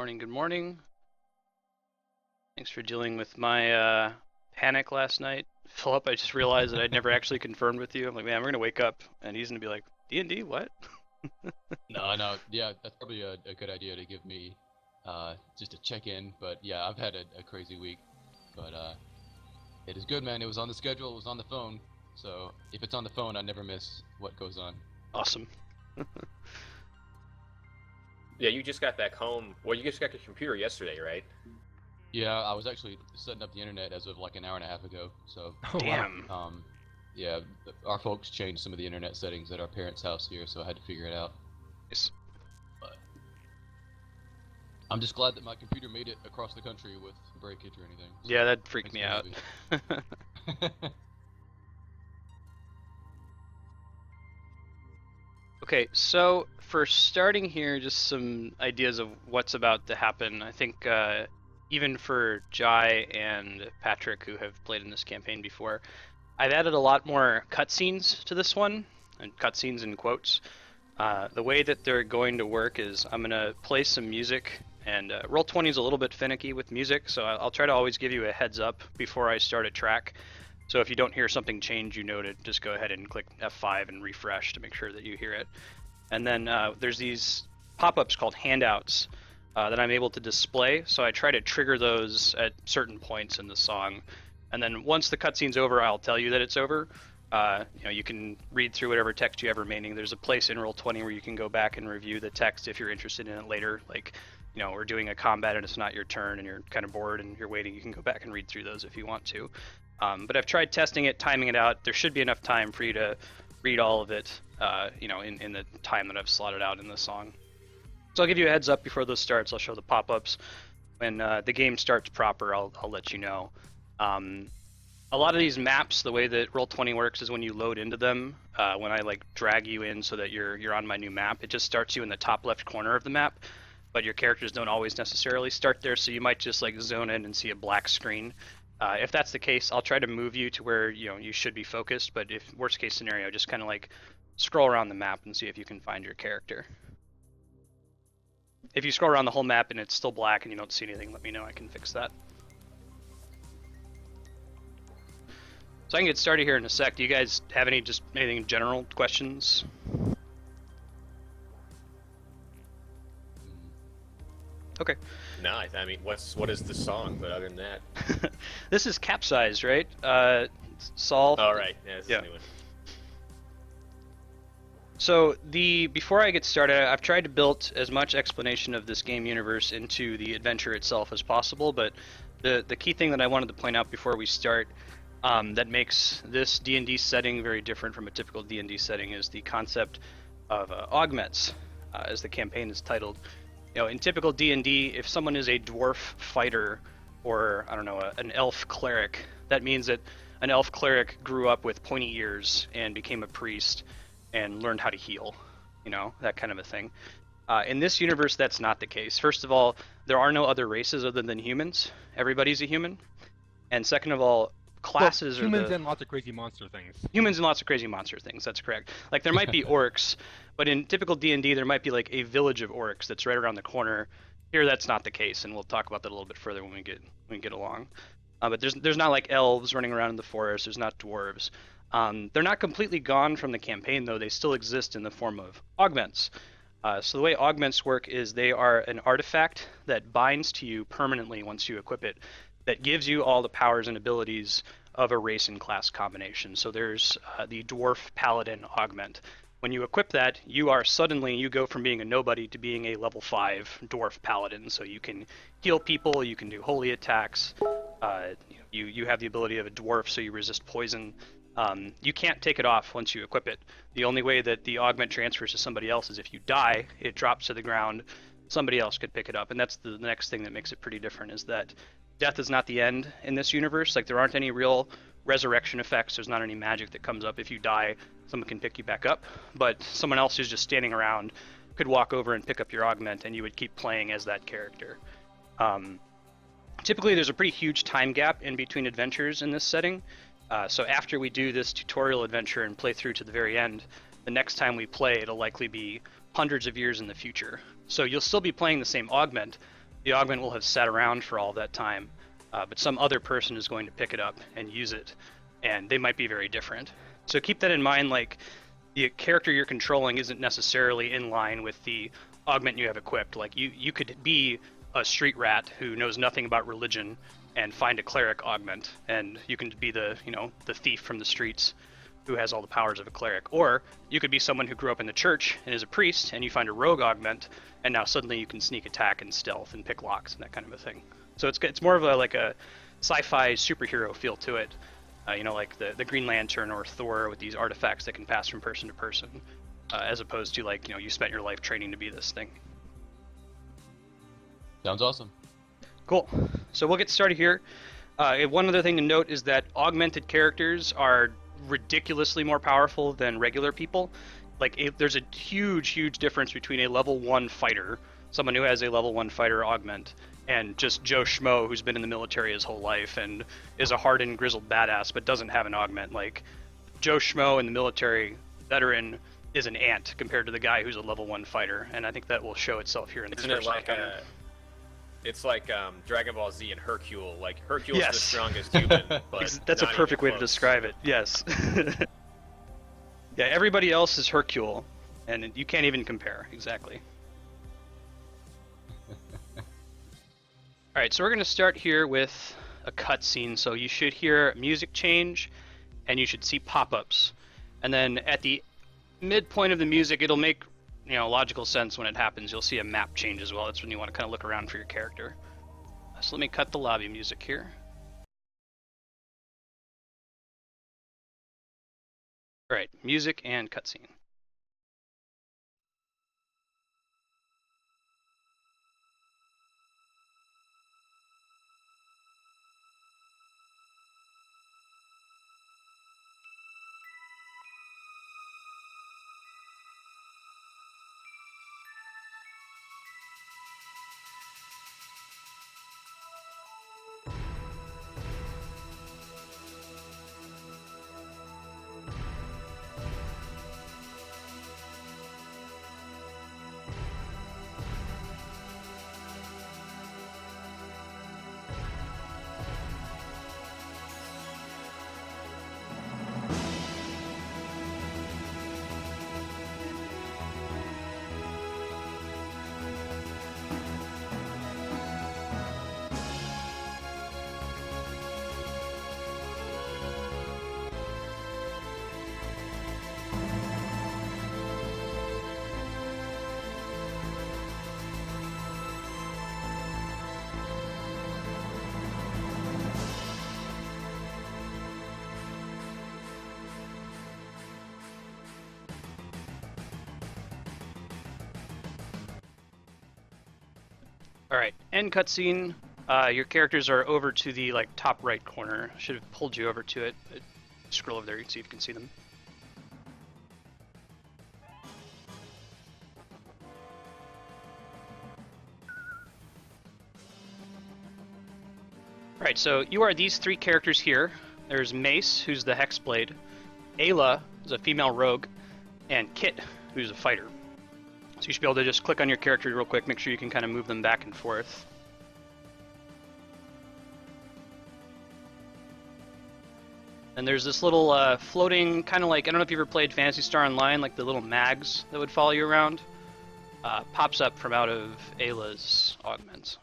Morning, good morning. Thanks for dealing with my panic last night. Philip, I just realized that I'd never actually confirmed with you. I'm like, man, we're gonna wake up and he's gonna be like, D&D, what? No, yeah, that's probably a good idea to give me just a check-in. But yeah, I've had a crazy week, but it is good, man. It was on the schedule, it was on the phone, so if it's on the phone, I never miss what goes on. Awesome. Yeah, you just got back home. Well, you just got your computer yesterday, right? Yeah, I was actually setting up the internet as of like an hour and a half ago, so Damn. yeah, our folks changed some of the internet settings at our parents' house here, so I had to figure it out. Nice. But I'm just glad that my computer made it across the country with breakage or anything. So Yeah, that freaked me makes out. happy. Okay, so for starting here, just some ideas of what's about to happen. I think even for Jai and Patrick, who have played in this campaign before, I've added a lot more cutscenes to this one, and cutscenes in quotes. The way that they're going to work is I'm going to play some music, and Roll20 is a little bit finicky with music, so I'll try to always give you a heads up before I start a track. So if you don't hear something change, you know to just go ahead and click F5 and refresh to make sure that you hear it. And then there's these pop-ups called handouts that I'm able to display, so I try to trigger those at certain points in the song. And then once the cutscene's over, I'll tell you that it's over. You can read through whatever text you have remaining. There's a place in Roll20 where you can go back and review the text if you're interested in it later. Like, we're doing a combat and it's not your turn and you're kind of bored and you're waiting, you can go back and read through those if you want to. But I've tried testing it, timing it out. There should be enough time for you to read all of it, in the time that I've slotted out in the song. So I'll give you a heads up before those starts. I'll show the pop-ups. When the game starts proper, I'll let you know. A lot of these maps, the way that Roll20 works is when you load into them, when I drag you in so that you're on my new map, it just starts you in the top left corner of the map, but your characters don't always necessarily start there, so you might just zone in and see a black screen. If that's the case, I'll try to move you to where you should be focused, but if worst case scenario, just kind of scroll around the map and see if you can find your character. If you scroll around the whole map and it's still black and you don't see anything, let me know, I can fix that. So I can get started here in a sec. Do you guys have anything general questions? Okay. No, I mean, what is the song? But other than that, this is Capsized, right? Saul. all right, yeah, this is Yeah. a new one. So before I get started, I've tried to build as much explanation of this game universe into the adventure itself as possible. But the key thing that I wanted to point out before we start, that makes this D&D setting very different from a typical D&D setting, is the concept of augments, as the campaign is titled. In typical D&D, if someone is a dwarf fighter or, I don't know, an elf cleric, that means that an elf cleric grew up with pointy ears and became a priest and learned how to heal, that kind of a thing. In this universe, that's not the case. First of all, there are no other races other than humans. Everybody's a human. And second of all, classes are humans and lots of crazy monster things. Humans and lots of crazy monster things, that's correct. There might be orcs, but in typical D&D there might be a village of orcs that's right around the corner. Here that's not the case, and we'll talk about that a little bit further when we get along. But there's not elves running around in the forest, there's not dwarves. They're not completely gone from the campaign though, they still exist in the form of augments. So the way augments work is they are an artifact that binds to you permanently once you equip it, that gives you all the powers and abilities of a race and class combination. So there's the Dwarf Paladin Augment. When you equip that, you go from being a nobody to being a level 5 Dwarf Paladin. So you can heal people, you can do holy attacks, you have the ability of a dwarf, so you resist poison. You can't take it off once you equip it. The only way that the augment transfers to somebody else is if you die, it drops to the ground, somebody else could pick it up. And that's the next thing that makes it pretty different, is that death is not the end in this universe. There aren't any real resurrection effects. There's not any magic that comes up. If you die, someone can pick you back up. But someone else who's just standing around could walk over and pick up your augment, and you would keep playing as that character. Typically, there's a pretty huge time gap in between adventures in this setting. So after we do this tutorial adventure and play through to the very end, the next time we play, it'll likely be hundreds of years in the future. So you'll still be playing the same augment, the augment will have sat around for all that time, but some other person is going to pick it up and use it, and they might be very different. So keep that in mind. Like, the character you're controlling isn't necessarily in line with the augment you have equipped. Like, you could be a street rat who knows nothing about religion and find a cleric augment, and you can be the thief from the streets who has all the powers of a cleric. Or you could be someone who grew up in the church and is a priest, and you find a rogue augment, and now suddenly you can sneak attack and stealth and pick locks and that kind of a thing. So it's more of a sci-fi superhero feel to it, like the Green Lantern or Thor with these artifacts that can pass from person to person, as opposed to you spent your life training to be this thing. Sounds awesome. Cool. So we'll get started here. One other thing to note is that augmented characters are ridiculously more powerful than regular people. There's a huge difference between a level 1 fighter, someone who has a level 1 fighter augment, and just Joe Schmo who's been in the military his whole life and is a hardened, grizzled badass but doesn't have an augment. Like, Joe Schmo in the military veteran is an ant compared to the guy who's a level 1 fighter, and I think that will show itself here in this first encounter. It's like Dragon Ball Z and Hercule. Like, Hercule's Yes. the strongest human, but that's a not perfect even way to close. describe it. Yes. Yeah, everybody else is Hercule, and you can't even compare. Exactly. All right, so we're going to start here with a cutscene. So you should hear music change, and you should see pop-ups. And then at the midpoint of the music, it'll make logical sense when it happens. You'll see a map change as well. That's when you want to kind of look around for your character. So let me cut the lobby music here. All right, music and cutscene. All right, end cutscene. Your characters are over to the top right corner. Should have pulled you over to it. Scroll over there, you can see if you can see them. All right, so you are these 3 characters here. There's Mace, who's the Hexblade, Ayla, who's a female rogue, and Kit, who's a fighter. So you should be able to just click on your character real quick, make sure you can kind of move them back and forth. And there's this little floating, kind of I don't know if you've ever played Phantasy Star Online, the little mags that would follow you around. Pops up from out of Ayla's augment.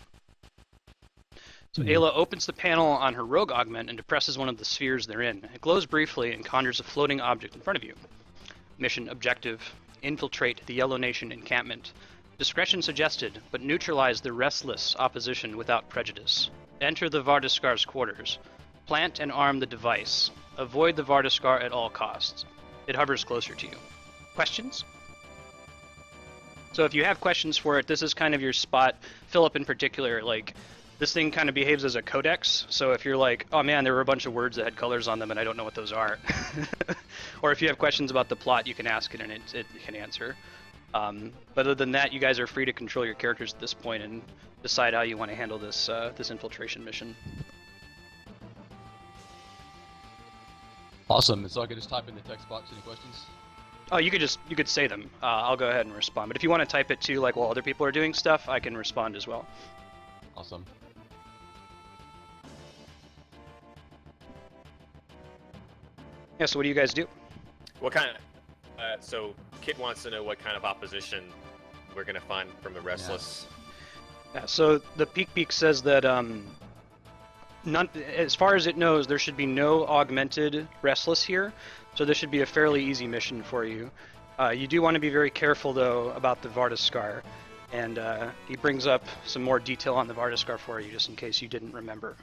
So Ayla opens the panel on her rogue augment and depresses one of the spheres they're in. It glows briefly and conjures a floating object in front of you. Mission objective: infiltrate the Yellow Nation encampment. Discretion suggested, but neutralize the Restless opposition without prejudice. Enter the Vardiskar's quarters. Plant and arm the device. Avoid the Vardiskar at all costs. It hovers closer to you. Questions? So if you have questions for it, this is kind of your spot. Philip in particular, this thing kind of behaves as a codex. So if you're like, oh man, there were a bunch of words that had colors on them and I don't know what those are. Or if you have questions about the plot, you can ask it and it can answer. But other than that, you guys are free to control your characters at this point and decide how you want to handle this this infiltration mission. Awesome. So I could just type in the text box any questions? Oh, you could say them. I'll go ahead and respond. But if you want to type it too, while other people are doing stuff, I can respond as well. Awesome. Yeah, so what do you guys do? What kind of? So Kit wants to know what kind of opposition we're gonna find from the Restless. Yeah, so the Peak says that none, as far as it knows, there should be no augmented Restless here, so this should be a fairly easy mission for you. You do want to be very careful, though, about the Vardiskar, and he brings up some more detail on the Vardiskar for you, just in case you didn't remember.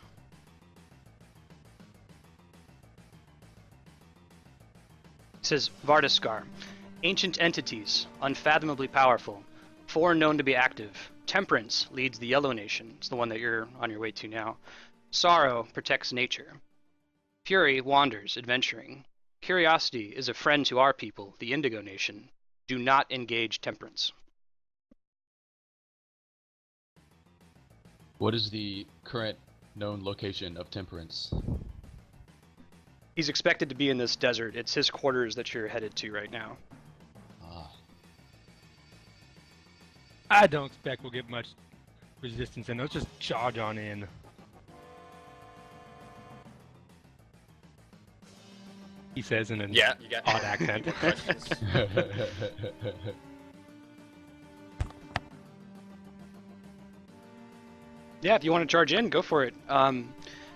It says, Vardiskar, ancient entities, unfathomably powerful, 4 known to be active. Temperance leads the Yellow Nation. It's the one that you're on your way to now. Sorrow protects nature. Fury wanders, adventuring. Curiosity is a friend to our people, the Indigo Nation. Do not engage Temperance. What is the current known location of Temperance? He's expected to be in this desert. It's his quarters that you're headed to right now. Ah. I don't expect we'll get much resistance in. Let's just charge on in. He says in an Yeah, you got odd accent. questions. Yeah, if you want to charge in, go for it.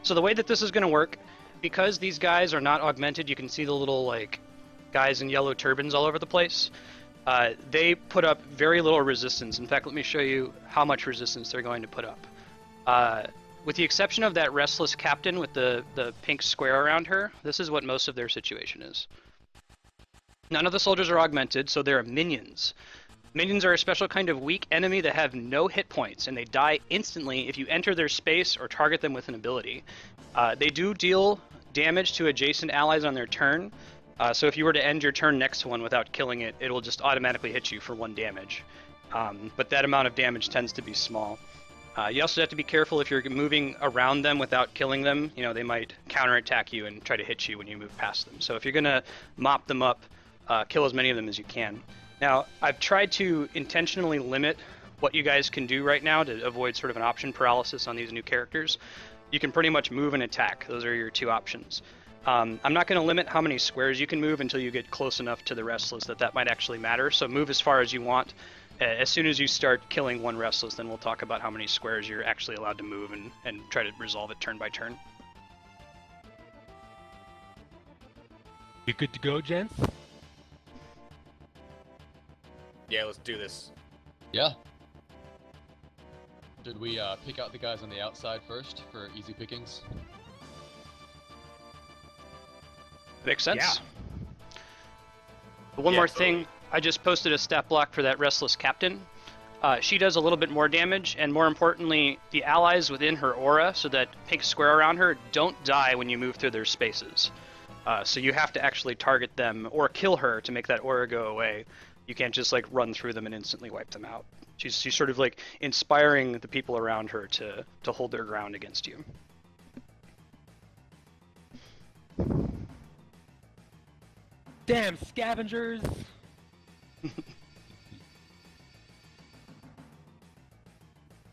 So the way that this is going to work, because these guys are not augmented, you can see the little like guys in yellow turbans all over the place. They put up very little resistance. In fact, let me show you how much resistance they're going to put up. With the exception of that Restless captain with the pink square around her, this is what most of their situation is. None of the soldiers are augmented, so they're minions. Minions are a special kind of weak enemy that have no hit points, and they die instantly if you enter their space or target them with an ability. They do deal damage to adjacent allies on their turn, so if you were to end your turn next to one without killing it, it will just automatically hit you for 1 damage. But that amount of damage tends to be small. You also have to be careful if you're moving around them without killing them. You know, they might counterattack you and try to hit you when you move past them. So if you're going to mop them up, kill as many of them as you can. Now, I've tried to intentionally limit what you guys can do right now to avoid sort of an option paralysis on these new characters. You can pretty much move and attack. Those are your 2 options. I'm not going to limit how many squares you can move until you get close enough to the Restless that might actually matter. So move as far as you want. As soon as you start killing one Restless, then we'll talk about how many squares you're actually allowed to move and try to resolve it turn by turn. You good to go, gents? Yeah, let's do this. Yeah. Should we pick out the guys on the outside first for easy pickings? Makes sense. Yeah. One more totally. thing, I just posted a stat block for that Restless captain. She does a little bit more damage, and more importantly, the allies within her aura, so that pink square around her, don't die when you move through their spaces. So you have to actually target them or kill her to make that aura go away. You can't just like run through them and instantly wipe them out. She's sort of like inspiring the people around her to hold their ground against you. Damn scavengers!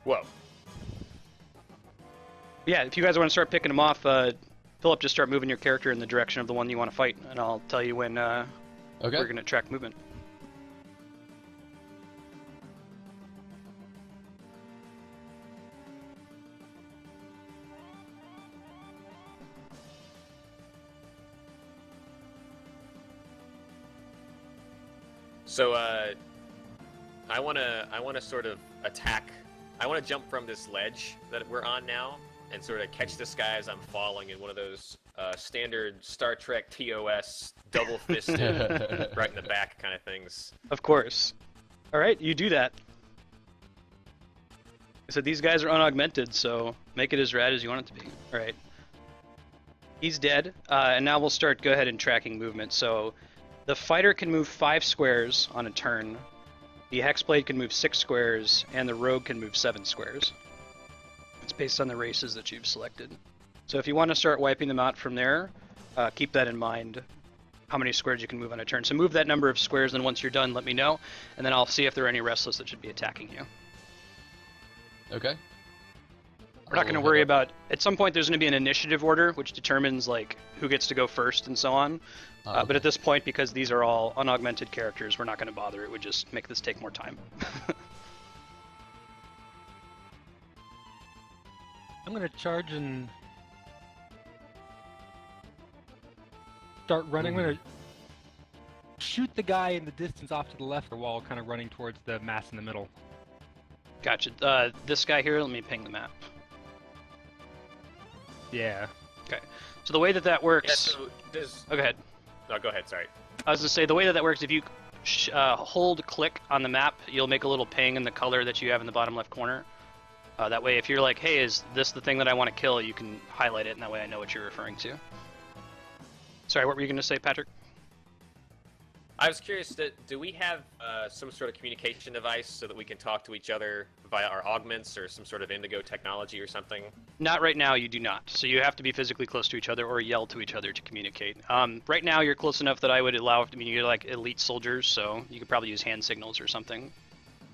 Whoa. Yeah, if you guys want to start picking them off, Philip, just start moving your character in the direction of the one you want to fight, and I'll tell you when Okay. we're going to track movement. So I wanna sort of attack. I wanna jump from this ledge that we're on now and sort of catch this guy as I'm falling in one of those standard Star Trek TOS double fisted right in the back kind of things. Of course. All right, you do that. So these guys are unaugmented, so make it as rad as you want it to be. All right. He's dead, and now we'll start go ahead and tracking movement. So the fighter can move 5 squares on a turn, the Hexblade can move 6 squares, and the Rogue can move 7 squares. It's based on the races that you've selected. So if you want to start wiping them out from there, keep that in mind, how many squares you can move on a turn. So move that number of squares, and once you're done, let me know, and then I'll see if there are any Restless that should be attacking you. Okay. We're not going to worry about. At some point, there's going to be an initiative order, which determines like who gets to go first and so on. Okay. But at this point, because these are all unaugmented characters, we're not going to bother. It would just make this take more time. I'm gonna charge and start running. I'm gonna shoot the guy in the distance off to the left of the wall, kind of running towards the mass in the middle. Gotcha. This guy here, let me ping the map. Yeah. Okay. So the way that works. Yeah, so does... Oh, go ahead. No, go ahead, sorry. I was going to say, the way that works, if you hold click on the map, you'll make a little ping in the color that you have in the bottom left corner. That way, if you're like, hey, is this the thing that I want to kill, you can highlight it, and that way I know what you're referring to. Sorry, what were you going to say, Patrick? I was curious, do we have some sort of communication device so that we can talk to each other via our augments or some sort of indigo technology or something? Not right now, you do not. So you have to be physically close to each other or yell to each other to communicate. Right now, you're close enough that I would allow, I mean, you're like elite soldiers, so you could probably use hand signals or something.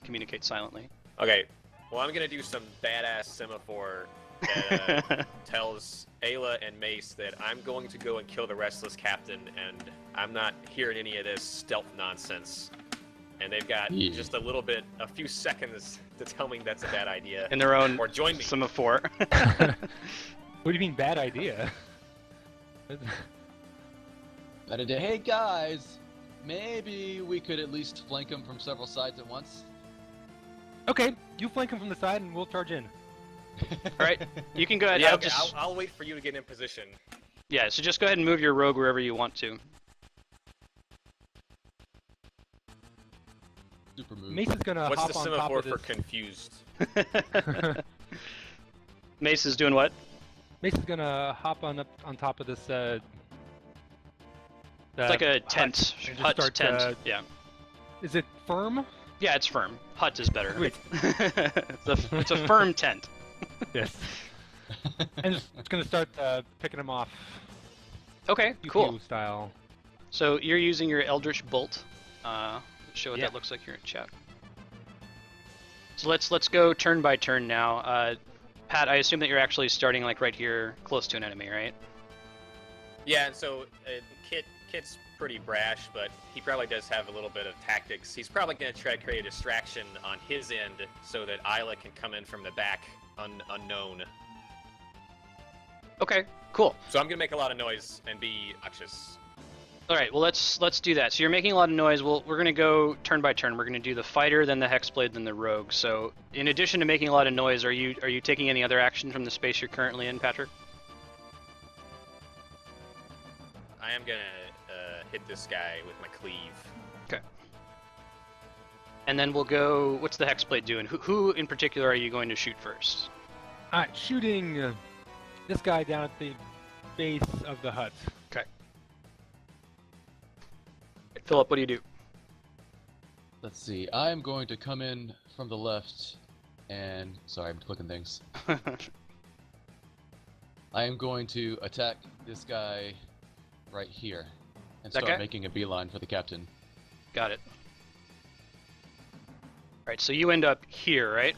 Communicate silently. Okay, well, I'm going to do some badass semaphore that tells Ayla and Mace that I'm going to go and kill the Restless captain, and I'm not hearing any of this stealth nonsense. And they've got just a few seconds to tell me that's a bad idea. In their own or join me. semaphore. What do you mean, bad idea? Bad idea. Hey guys, maybe we could at least flank them from several sides at once. Okay, you flank him from the side and we'll charge in. Alright, you can go ahead. Yeah, okay, I'll wait for you to get in position. Yeah, so just go ahead and move your rogue wherever you want to. Super move. Mace is gonna What's hop the on top semaphore of this. for confused? Mace is doing what? Mace is gonna hop on top of this. It's like a tent. Hut tent. Yeah. Is it firm? Yeah, it's firm. Hut is better. Wait. it's a firm tent. Yes. And it's gonna start picking him off. Okay, Pew cool. pew style. So you're using your Eldritch Bolt. Show what Yeah. that looks like here in chat. So let's go turn by turn now. Pat, I assume that you're actually starting like right here, close to an enemy, right? Yeah, and so Kit's pretty brash, but he probably does have a little bit of tactics. He's probably going to try to create a distraction on his end so that Isla can come in from the back unknown. Okay, cool. So I'm going to make a lot of noise and be obnoxious. All right, well let's do that. So you're making a lot of noise. We're going to go turn by turn. We're going to do the fighter, then the hexblade, then the rogue. So in addition to making a lot of noise, are you taking any other action from the space you're currently in, Patrick? I am going to hit this guy with my cleave. Okay. And then we'll go. What's the hexblade doing? Who in particular are you going to shoot first? Alright, shooting this guy down at the base of the hut. Okay. Philip, what do you do? Let's see. I'm going to come in from the left, and sorry, I'm clicking things. I am going to attack this guy right here and That start guy? making a beeline for the captain. Got it. Alright, so you end up here, right?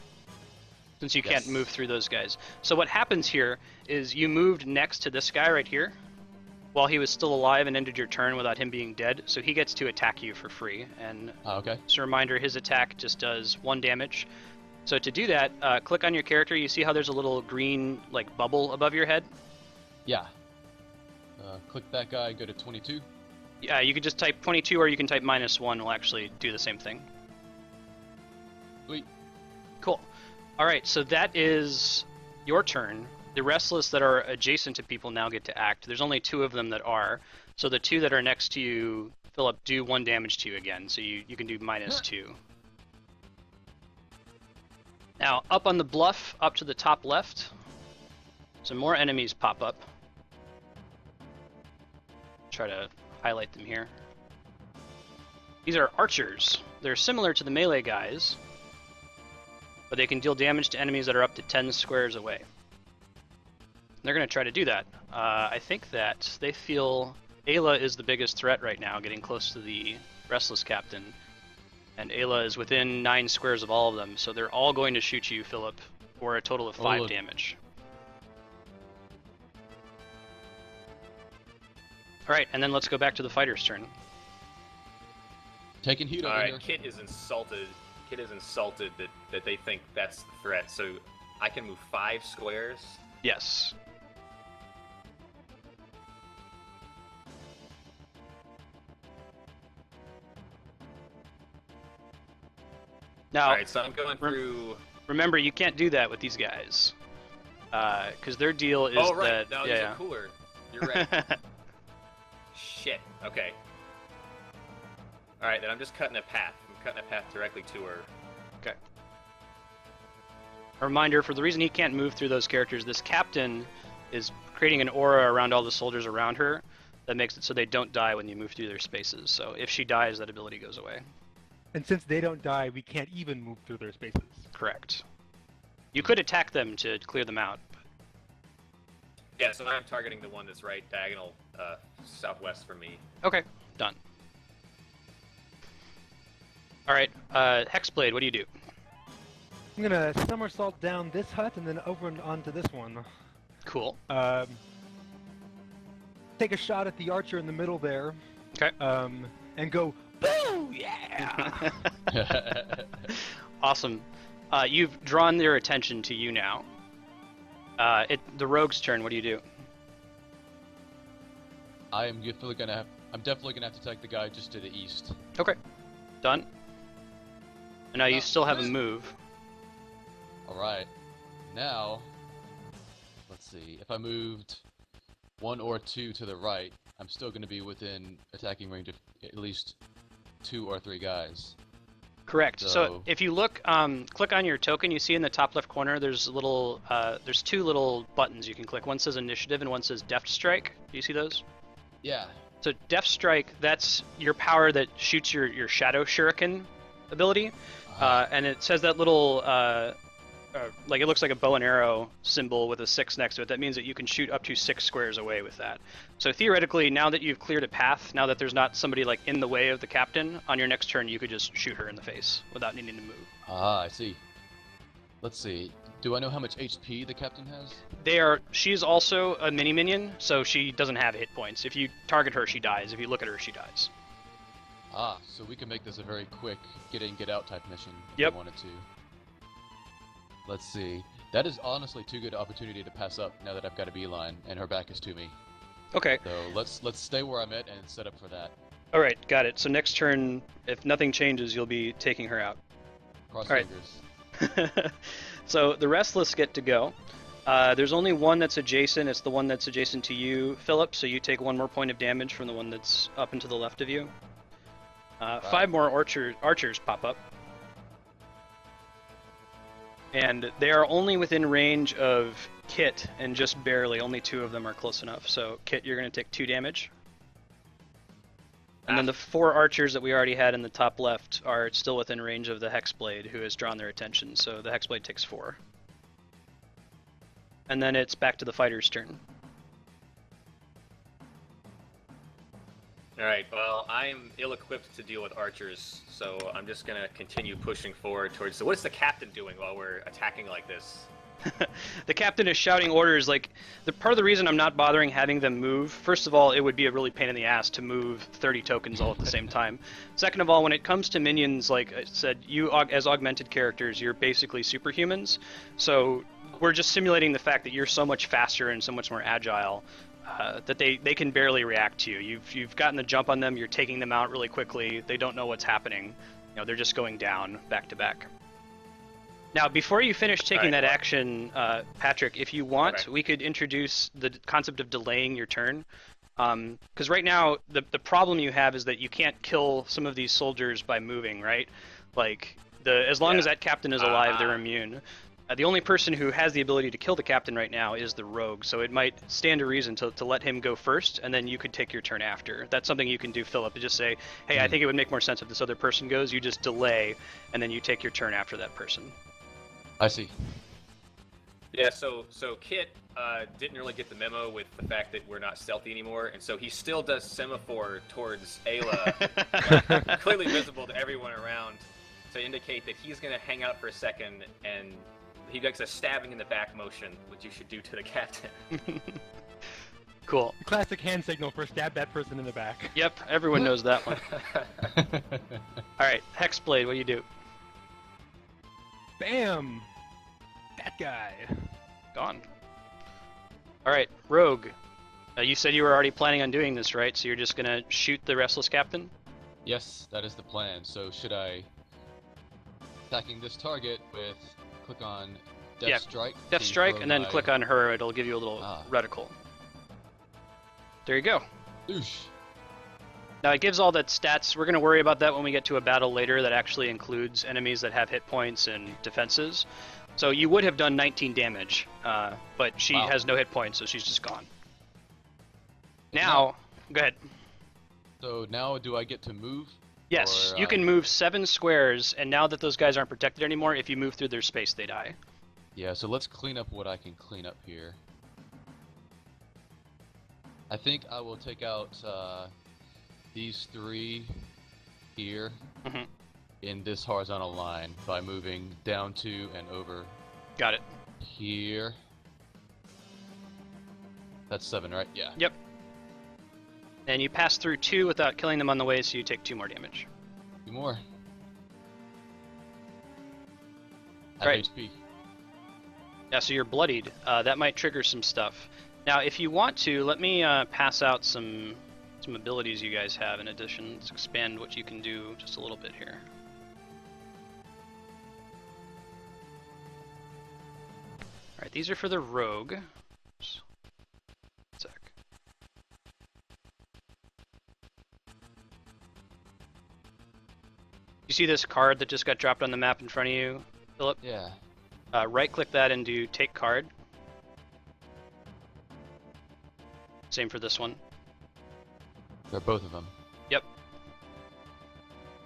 Since you can't Yes. move through those guys. So what happens here is you moved next to this guy right here while he was still alive and ended your turn without him being dead, so he gets to attack you for free. And Okay. just a reminder, his attack just does 1 damage. So to do that, click on your character. You see how there's a little green like bubble above your head? Yeah. Click that guy, go to 22. Yeah, you could just type 22 or you can type -1. Will actually do the same thing. Sweet. Cool. All right, so that is your turn. The Restless that are adjacent to people now get to act. There's only 2 of them that are. So the 2 that are next to you, Philip, do 1 damage to you again. So you can do -2. Now, up on the bluff, up to the top left, some more enemies pop up. Try to highlight them here. These are archers. They're similar to the melee guys, but they can deal damage to enemies that are up to 10 squares away. They're going to try to do that. I think that they feel Ayla is the biggest threat right now, getting close to the Restless captain. And Ayla is within 9 squares of all of them, so they're all going to shoot you, Philip, for a total of 5 look. damage. Alright, and then let's go back to the fighter's turn. Taking heat over All right, here. Kit is insulted. Kit is insulted that they think that's the threat. So I can move 5 squares. Yes. Now, All right, so I'm going through. remember, you can't do that with these guys. Because their deal is Oh right, that... no, these are cooler. You're right. Shit. Okay. All right, then I'm just cutting a path. I'm cutting a path directly to her. Okay. A reminder, for the reason he can't move through those characters, this captain is creating an aura around all the soldiers around her that makes it so they don't die when you move through their spaces. So if she dies, that ability goes away. And since they don't die, we can't even move through their spaces. Correct. You could attack them to clear them out. Yeah, so I'm targeting the one that's right diagonal southwest from me. Okay, done. Alright, Hexblade, what do you do? I'm gonna somersault down this hut and then over and onto this one. Cool. Take a shot at the archer in the middle there. Okay. And go, boo, yeah! Awesome. You've drawn their attention to you now. The rogue's turn, what do you do? I'm definitely gonna have to attack the guy just to the east. Okay, done. And now you still have a move. Alright. Now, let's see. If I moved 1 or 2 to the right, I'm still going to be within attacking range of at least 2 or 3 guys. Correct. So So- if you look, click on your token, you see in the top left corner, there's there's 2 little buttons you can click. One says Initiative and one says Deft Strike. Do you see those? Yeah. So Deft Strike, that's your power that shoots your Shadow Shuriken ability. And it says that little, like it looks like a bow and arrow symbol with a 6 next to it. That means that you can shoot up to 6 squares away with that. So theoretically, now that you've cleared a path, now that there's not somebody like in the way of the captain, on your next turn you could just shoot her in the face without needing to move. I see. Let's see. Do I know how much HP the captain has? She's also a mini minion, so she doesn't have hit points. If you target her, she dies. If you look at her, she dies. So we can make this a very quick get in, get out type mission if Yep. we wanted to. Let's see. That is honestly too good an opportunity to pass up now that I've got a beeline and her back is to me. Okay. So let's stay where I'm at and set up for that. All right, got it. So next turn, if nothing changes, you'll be taking her out. Cross All right. fingers. So the Restless get to go. There's only one that's adjacent. It's the one that's adjacent to you, Philip. So you take 1 more point of damage from the one that's up and to the left of you. 5 more archers pop up. And they are only within range of Kit, and just barely. Only 2 of them are close enough. So Kit, you're going to take 2 damage. And then the 4 archers that we already had in the top left are still within range of the Hexblade, who has drawn their attention. So the Hexblade takes 4. And then it's back to the fighter's turn. Alright, well, I'm ill-equipped to deal with archers, so I'm just gonna continue pushing forward towards... So what is the captain doing while we're attacking like this? The captain is shouting orders. Like, part of the reason I'm not bothering having them move, first of all, it would be a really pain in the ass to move 30 tokens all at the same time. Second of all, when it comes to minions, like I said, you as augmented characters, you're basically superhumans. So we're just simulating the fact that you're so much faster and so much more agile that they can barely react to you. You've gotten the jump on them. You're taking them out really quickly. They don't know what's happening. You know, they're just going down back to back. Now, before you finish taking that action, Patrick, if you want, we could introduce the concept of delaying your turn. Because right now, the problem you have is that you can't kill some of these soldiers by moving, right? Like, as long as that captain is alive, they're immune. The only person who has the ability to kill the captain right now is the rogue, so it might stand to reason to let him go first, and then you could take your turn after. That's something you can do, Philip, to just say, hey, I think it would make more sense if this other person goes. You just delay, and then you take your turn after that person. I see. Yeah, so Kit didn't really get the memo with the fact that we're not stealthy anymore, and so he still does semaphore towards Ayla, clearly visible to everyone around, to indicate that he's going to hang out for a second, and he does a stabbing in the back motion, which you should do to the captain. Cool. Cool. Classic hand signal for stab that person in the back. Yep, everyone knows that one. Alright, Hexblade, what do you do? Bam! That guy. Gone. Alright, Rogue. You said you were already planning on doing this, right? So you're just gonna shoot the Restless Captain? Yes, that is the plan. So should I attacking this target with click on Death Strike? Death Strike, and then click on her. It'll give you a little reticle. There you go. Oosh. Now it gives all that stats. We're going to worry about that when we get to a battle later that actually includes enemies that have hit points and defenses. So you would have done 19 damage, but she has no hit points, so she's just gone. Now, go ahead. So now do I get to move? Yes, or, you can move 7 squares, and now that those guys aren't protected anymore, if you move through their space, they die. Yeah, so let's clean up what I can clean up here. I think I will take out these 3 here in this horizontal line by moving down 2 and over. Got it. Here. That's 7, right? Yeah. Yep. And you pass through 2 without killing them on the way, so you take 2 more damage. 2 more. Right. HP. Yeah, so you're bloodied. That might trigger some stuff. Now, if you want to, let me pass out some abilities you guys have in addition. Let's expand what you can do just a little bit here. Alright, these are for the rogue. Oops. One sec. You see this card that just got dropped on the map in front of you, Philip? Yeah. Right-click that and do Take Card. Same for this one. They're both of them. Yep.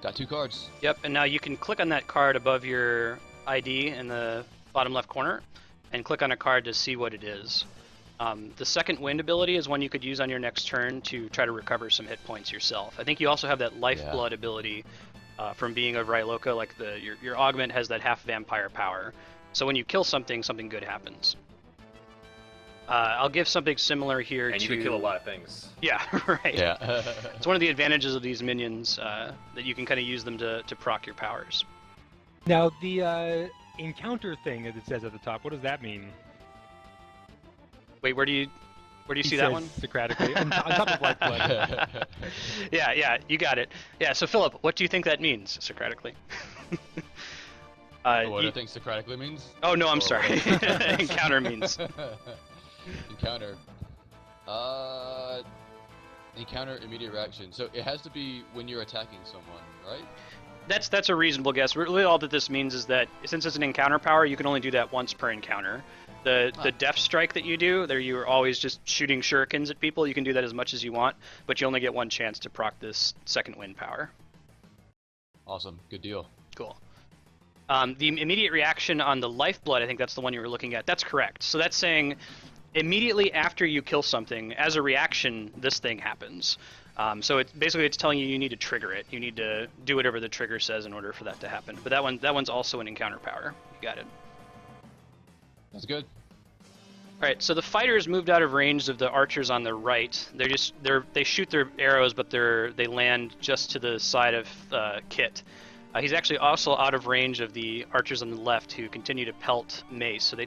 Got 2 cards. Yep, and now you can click on that card above your ID in the bottom left corner, and click on a card to see what it is. The second wind ability is one you could use on your next turn to try to recover some hit points yourself. I think you also have that lifeblood ability from being a Ryloka, like your augment has that half vampire power. So when you kill something, something good happens. I'll give something similar here and you can kill a lot of things. Yeah, right. Yeah. It's one of the advantages of these minions, that you can kind of use them to proc your powers. Now, the encounter thing that it says at the top, what does that mean? Wait, where do you see that one? Socratically, on top of Lifeblood. Yeah, you got it. Yeah, so Philip, what do you think that means, Socratically? What do I think Socratically means? Oh, no, I'm sorry. Encounter means. Encounter. Encounter immediate reaction. So it has to be when you're attacking someone, right? That's a reasonable guess. Really, all that this means is that since it's an encounter power, you can only do that once per encounter. The Death Strike that you do, there you're always just shooting shurikens at people. You can do that as much as you want, but you only get one chance to proc this second wind power. Awesome. Good deal. Cool. The immediate reaction on the Lifeblood, I think that's the one you were looking at. That's correct. So that's saying immediately after you kill something, as a reaction, this thing happens. So it's telling you need to trigger it. You need to do whatever the trigger says in order for that to happen. But that one's also an encounter power. You got it. That's good. All right. So the fighters moved out of range of the archers on the right. They shoot their arrows, but they land just to the side of Kit. He's actually also out of range of the archers on the left who continue to pelt Mace. So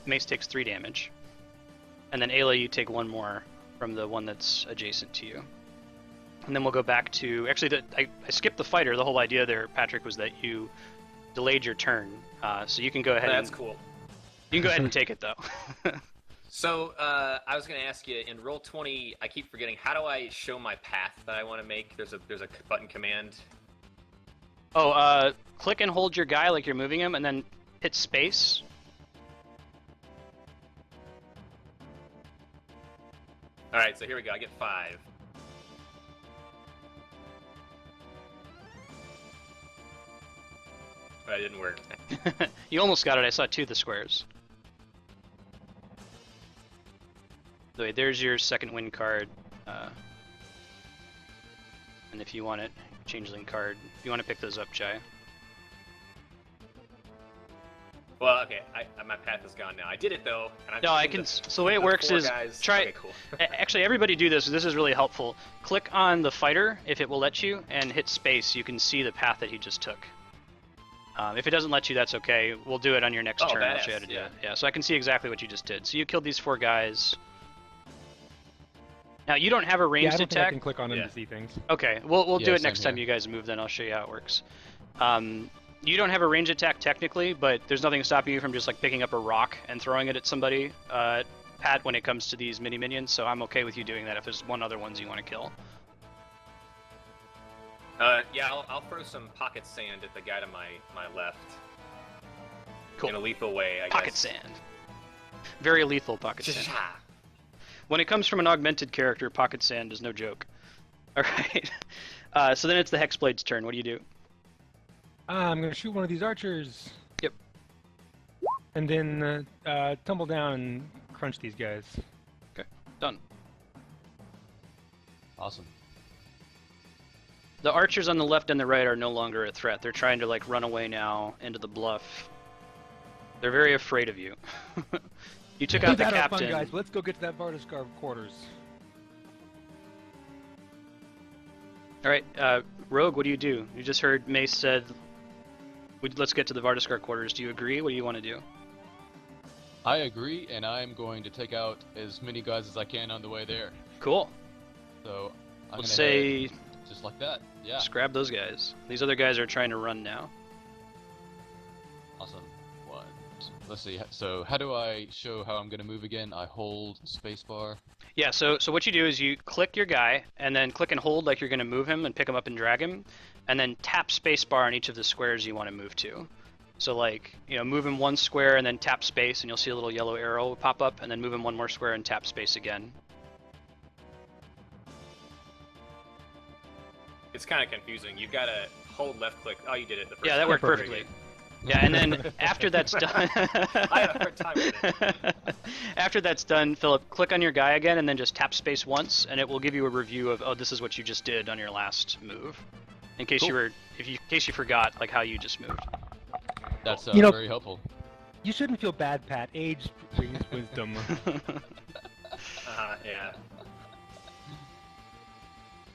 Mace takes 3 damage. And then Ayla, you take 1 more from the one that's adjacent to you. And then we'll go back to... Actually, I skipped the fighter. The whole idea there, Patrick, was that you delayed your turn. So you can go ahead That's cool. You can go ahead and take it, though. So, I was going to ask you, in Roll20, I keep forgetting, how do I show my path that I want to make? There's a button command. Oh, click and hold your guy like you're moving him, and then hit space. Alright, so here we go. I get 5. But it didn't work. You almost got it. I saw 2 of the squares. So there's your second wind card. And if you want it, changeling card. If you want to pick those up, Jai. Well, okay, my path is gone now. I did it though. And No, I can. So the way it works is try. Okay, cool. Actually, everybody do this. This is really helpful. Click on the fighter if it will let you, and hit space. You can see the path that he just took. If it doesn't let you, that's okay. We'll do it on your next turn. I'll show you how to do it. Yeah, so I can see exactly what you just did. So you killed these 4 guys. Now you don't have a ranged I don't attack. think I can click on them to see things. Okay, we'll do it next same time you guys move. Then I'll show you how it works. You don't have a range attack technically, but there's nothing stopping you from just like picking up a rock and throwing it at somebody, Pat, when it comes to these mini minions. So I'm okay with you doing that if there's one other ones you want to kill. Yeah, I'll throw some pocket sand at the guy to my left. Cool. In a lethal way, I guess. Pocket sand. Very lethal pocket sand. When it comes from an augmented character, pocket sand is no joke. All right. So then it's the Hexblade's turn. What do you do? I'm gonna shoot one of these archers. Yep. And then tumble down and crunch these guys. Okay, done. Awesome. The archers on the left and the right are no longer a threat. They're trying to like run away now into the bluff. They're very afraid of you. You took out the captain. Fun, guys. Let's go get to that Vardiskar quarters. All right, Rogue, what do? You just heard Mace said, let's get to the Vardiskar quarters. Do you agree? What do you want to do? I agree, and I'm going to take out as many guys as I can on the way there. Cool. So I'm Let's gonna say head just like that. Yeah. just grab those guys. These other guys are trying to run now. Awesome. Let's see. So how do I show how I'm going to move again? I hold spacebar. Yeah, so what you do is you click your guy, and then click and hold like you're going to move him and pick him up and drag him, and then tap spacebar on each of the squares you want to move to. So like, move him 1 square and then tap space, and you'll see a little yellow arrow pop up, and then move him 1 more square and tap space again. It's kind of confusing. You've got to hold left click. Oh, you did it the first Yeah, that time. worked perfectly. Yeah, and then after that's done... I have a hard time with it. After that's done, Philip, click on your guy again and then just tap space once, and it will give you a review of, oh, this is what you just did on your last move. In case Cool. in case you forgot, like, how you just moved. That's very helpful. You shouldn't feel bad, Pat. Age brings wisdom. Yeah.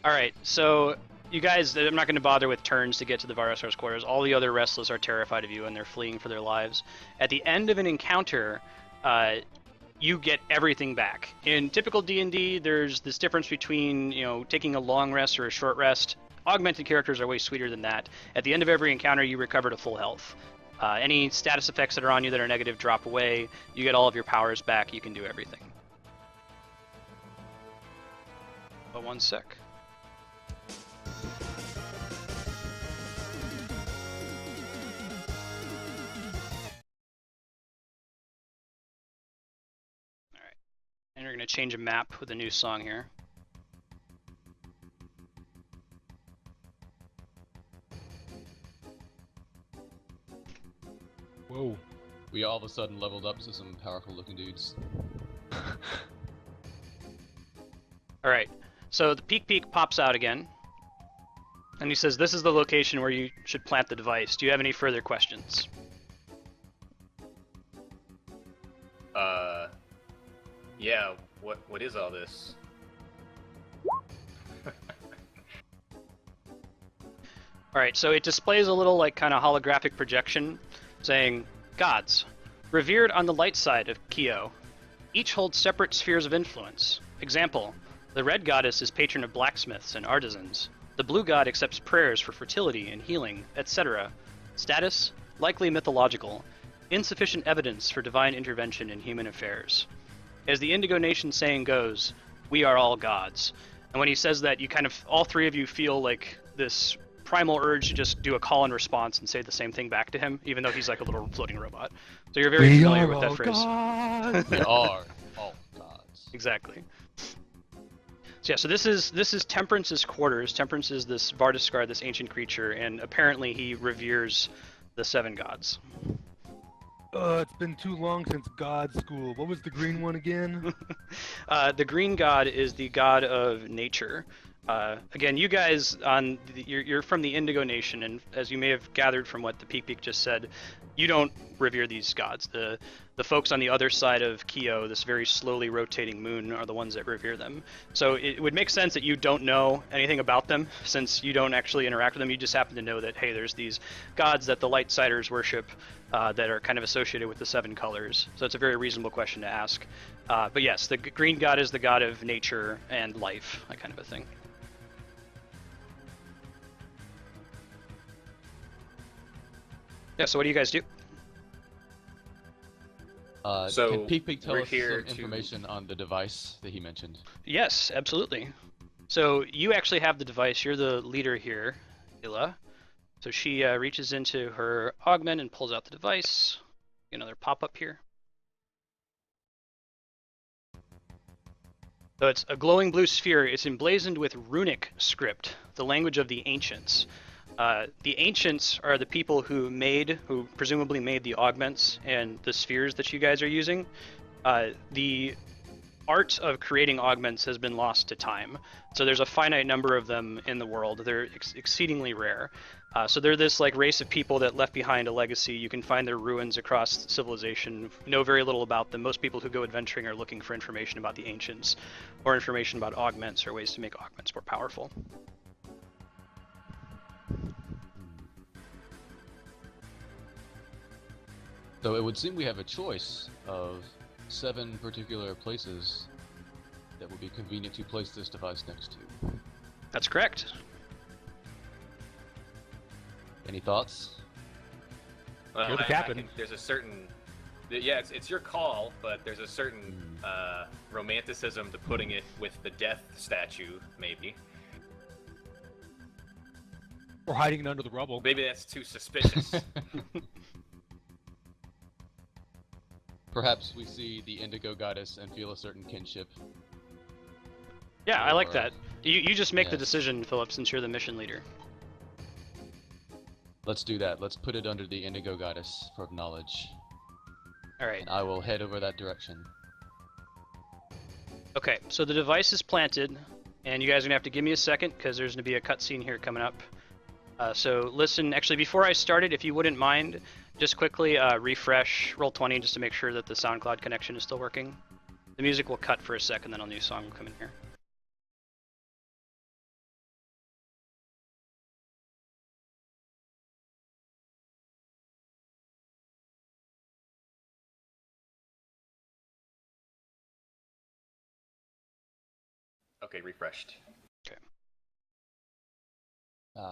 Alright, so... You guys, I'm not going to bother with turns to get to the Vardiskar's quarters. All the other Restless are terrified of you, and they're fleeing for their lives. At the end of an encounter, you get everything back. In typical D&D, there's this difference between, taking a long rest or a short rest. Augmented characters are way sweeter than that. At the end of every encounter, you recover to full health. Any status effects that are on you that are negative drop away. You get all of your powers back. You can do everything. But 1 sec. And we're going to change a map with a new song here. Whoa. We all of a sudden leveled up to some powerful looking dudes. Alright, so the peak pops out again. And he says, this is the location where you should plant the device. Do you have any further questions? Yeah, what is all this? Alright, so it displays a little like kind of holographic projection saying, Gods, revered on the light side of Kyo. Each holds separate spheres of influence. Example, the red goddess is patron of blacksmiths and artisans. The blue god accepts prayers for fertility and healing, etc. Status, likely mythological. Insufficient evidence for divine intervention in human affairs. As the Indigo Nation saying goes, we are all gods. And when he says that, you kind of, all 3 of you feel like this primal urge to just do a call and response and say the same thing back to him, even though he's like a little floating robot. So you're very familiar with that phrase. Gods. We are all gods. Exactly. So yeah, so this is Temperance's quarters. Temperance is this Vardiskar, this ancient creature, and apparently he reveres the 7 gods. It's been too long since God School. What was the green one again? The green god is the god of nature. Again, you guys you're from the Indigo Nation, and as you may have gathered from what the Peak just said, you don't revere these gods. The folks on the other side of Kyo, this very slowly rotating moon, are the ones that revere them. So it would make sense that you don't know anything about them, since you don't actually interact with them. You just happen to know that, hey, there's these gods that the Lightsiders worship that are kind of associated with the 7 colors. So it's a very reasonable question to ask. But yes, the green god is the god of nature and life, that kind of a thing. Yeah, so what do you guys do? So can Peek tell we're us here some to- information on the device that he mentioned? Yes, absolutely. So you actually have the device. You're the leader here, Ila. So she reaches into her augment and pulls out the device. Another pop-up here. So it's a glowing blue sphere. It's emblazoned with runic script, the language of the ancients. The ancients are the people who presumably made the augments and the spheres that you guys are using. The art of creating augments has been lost to time. So there's a finite number of them in the world. They're exceedingly rare. So they're this like race of people that left behind a legacy. You can find their ruins across civilization. Know very little about them. Most people who go adventuring are looking for information about the ancients, or information about augments or ways to make augments more powerful. So it would seem we have a choice of 7 particular places that would be convenient to place this device next to. That's correct. Any thoughts? Well, You're the captain. There's a certain, yeah, it's your call, but there's a certain romanticism to putting it with the death statue, maybe. Or hiding it under the rubble. Maybe that's too suspicious. Perhaps we see the Indigo Goddess and feel a certain kinship. Yeah, I like Or, that. You just make the yes. decision, Philip, since you're the mission leader. Let's do that. Let's put it under the Indigo Goddess for knowledge. All right. And I will head over that direction. Okay, so the device is planted, and you guys are gonna have to give me a second because there's gonna be a cutscene here coming up. So listen, actually, before I started, if you wouldn't mind, just quickly refresh Roll20 just to make sure that the SoundCloud connection is still working. The music will cut for a second, then a new song will come in here. Okay, refreshed.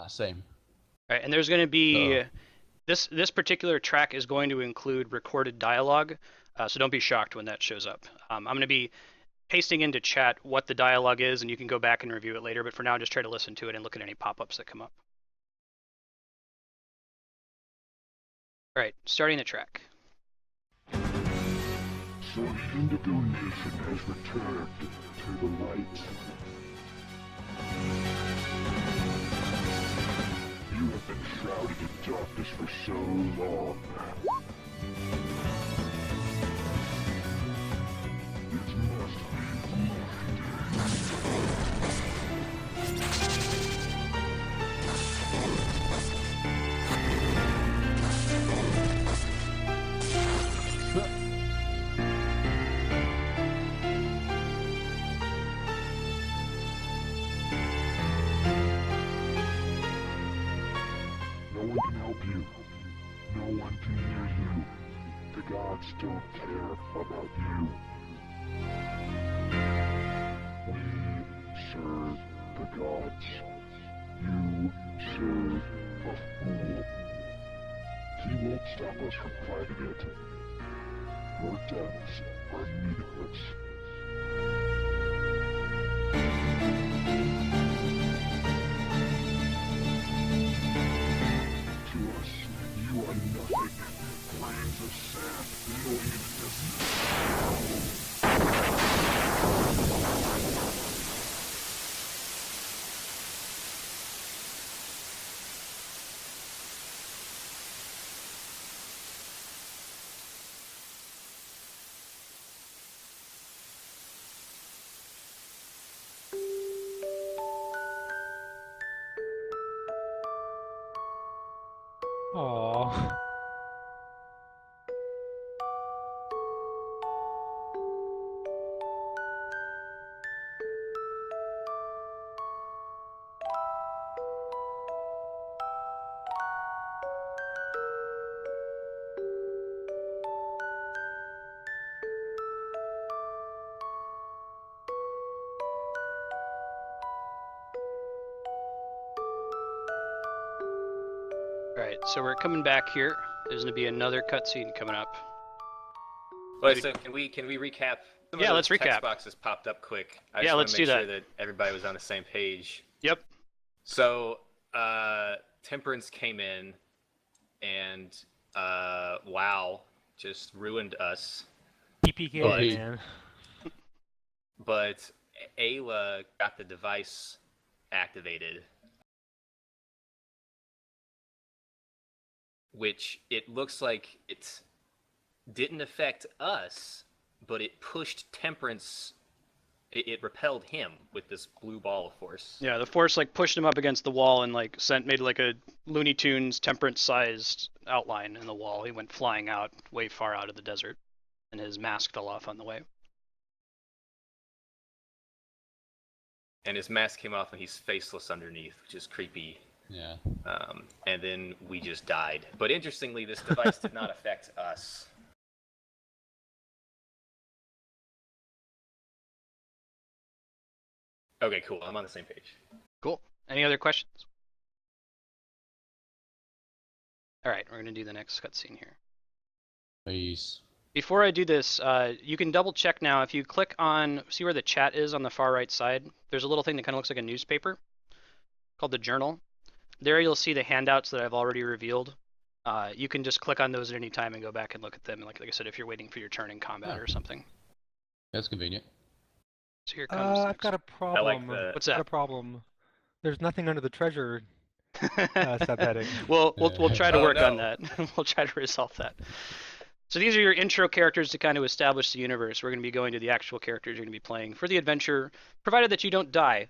Same. All right, and there's going to be this particular track is going to include recorded dialogue, so don't be shocked when that shows up. I'm going to be pasting into chat what the dialogue is, and you can go back and review it later. But for now, just try to listen to it and look at any pop-ups that come up. All right, starting the track. So the Indigo Nation has returned to the light. You have been shrouded in darkness for so long. It must No one can help you. No one can hear you. The gods don't care about you. We serve the gods. You serve a fool. He won't stop us from fighting it. Your deaths are meaningless. To us, you are nothing. Grains of sand floating in the distance. Aww. Alright, so we're coming back here. There's going to be another cutscene coming up. Wait, so can we recap? Some Yeah, of let's those recap. text boxes popped up quick. I Yeah, just want let's to make do sure that. that everybody was on the same page. Yep. So, Temperance came in, and WoW just ruined us. TPK, But- man. But Ayla got the device activated, which it looks like it didn't affect us, but it pushed Temperance. It repelled him with this blue ball of force. Yeah, the force like pushed him up against the wall and like made like a Looney Tunes Temperance-sized outline in the wall. He went flying out way far out of the desert, and his mask fell off on the way. And his mask came off and he's faceless underneath, which is creepy. Yeah. And then we just died. But interestingly, this device did not affect us. Okay, cool. I'm on the same page. Cool. Any other questions? All right, we're gonna do the next cutscene here. Please. Before I do this, you can double check now. If you click on, see where the chat is on the far right side, there's a little thing that kind of looks like a newspaper called the journal. There you'll see the handouts that I've already revealed. You can just click on those at any time and go back and look at them. Like I said, if you're waiting for your turn in combat or something. That's convenient. So here comes. I've got a problem. like the- What's I've got that? a problem. There's nothing under the treasure subheading. We'll try to Oh, work on no. that. We'll try to resolve that. So these are your intro characters to kind of establish the universe. We're going to be going to the actual characters you're going to be playing for the adventure, provided that you don't die.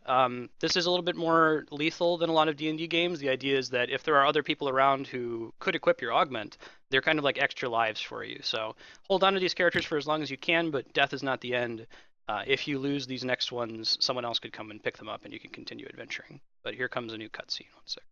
This is a little bit more lethal than a lot of D&D games. The idea is that if there are other people around who could equip your augment, they're kind of like extra lives for you. So hold on to these characters for as long as you can, but death is not the end. If you lose these next ones, someone else could come and pick them up and you can continue adventuring. But here comes a new cutscene. One sec.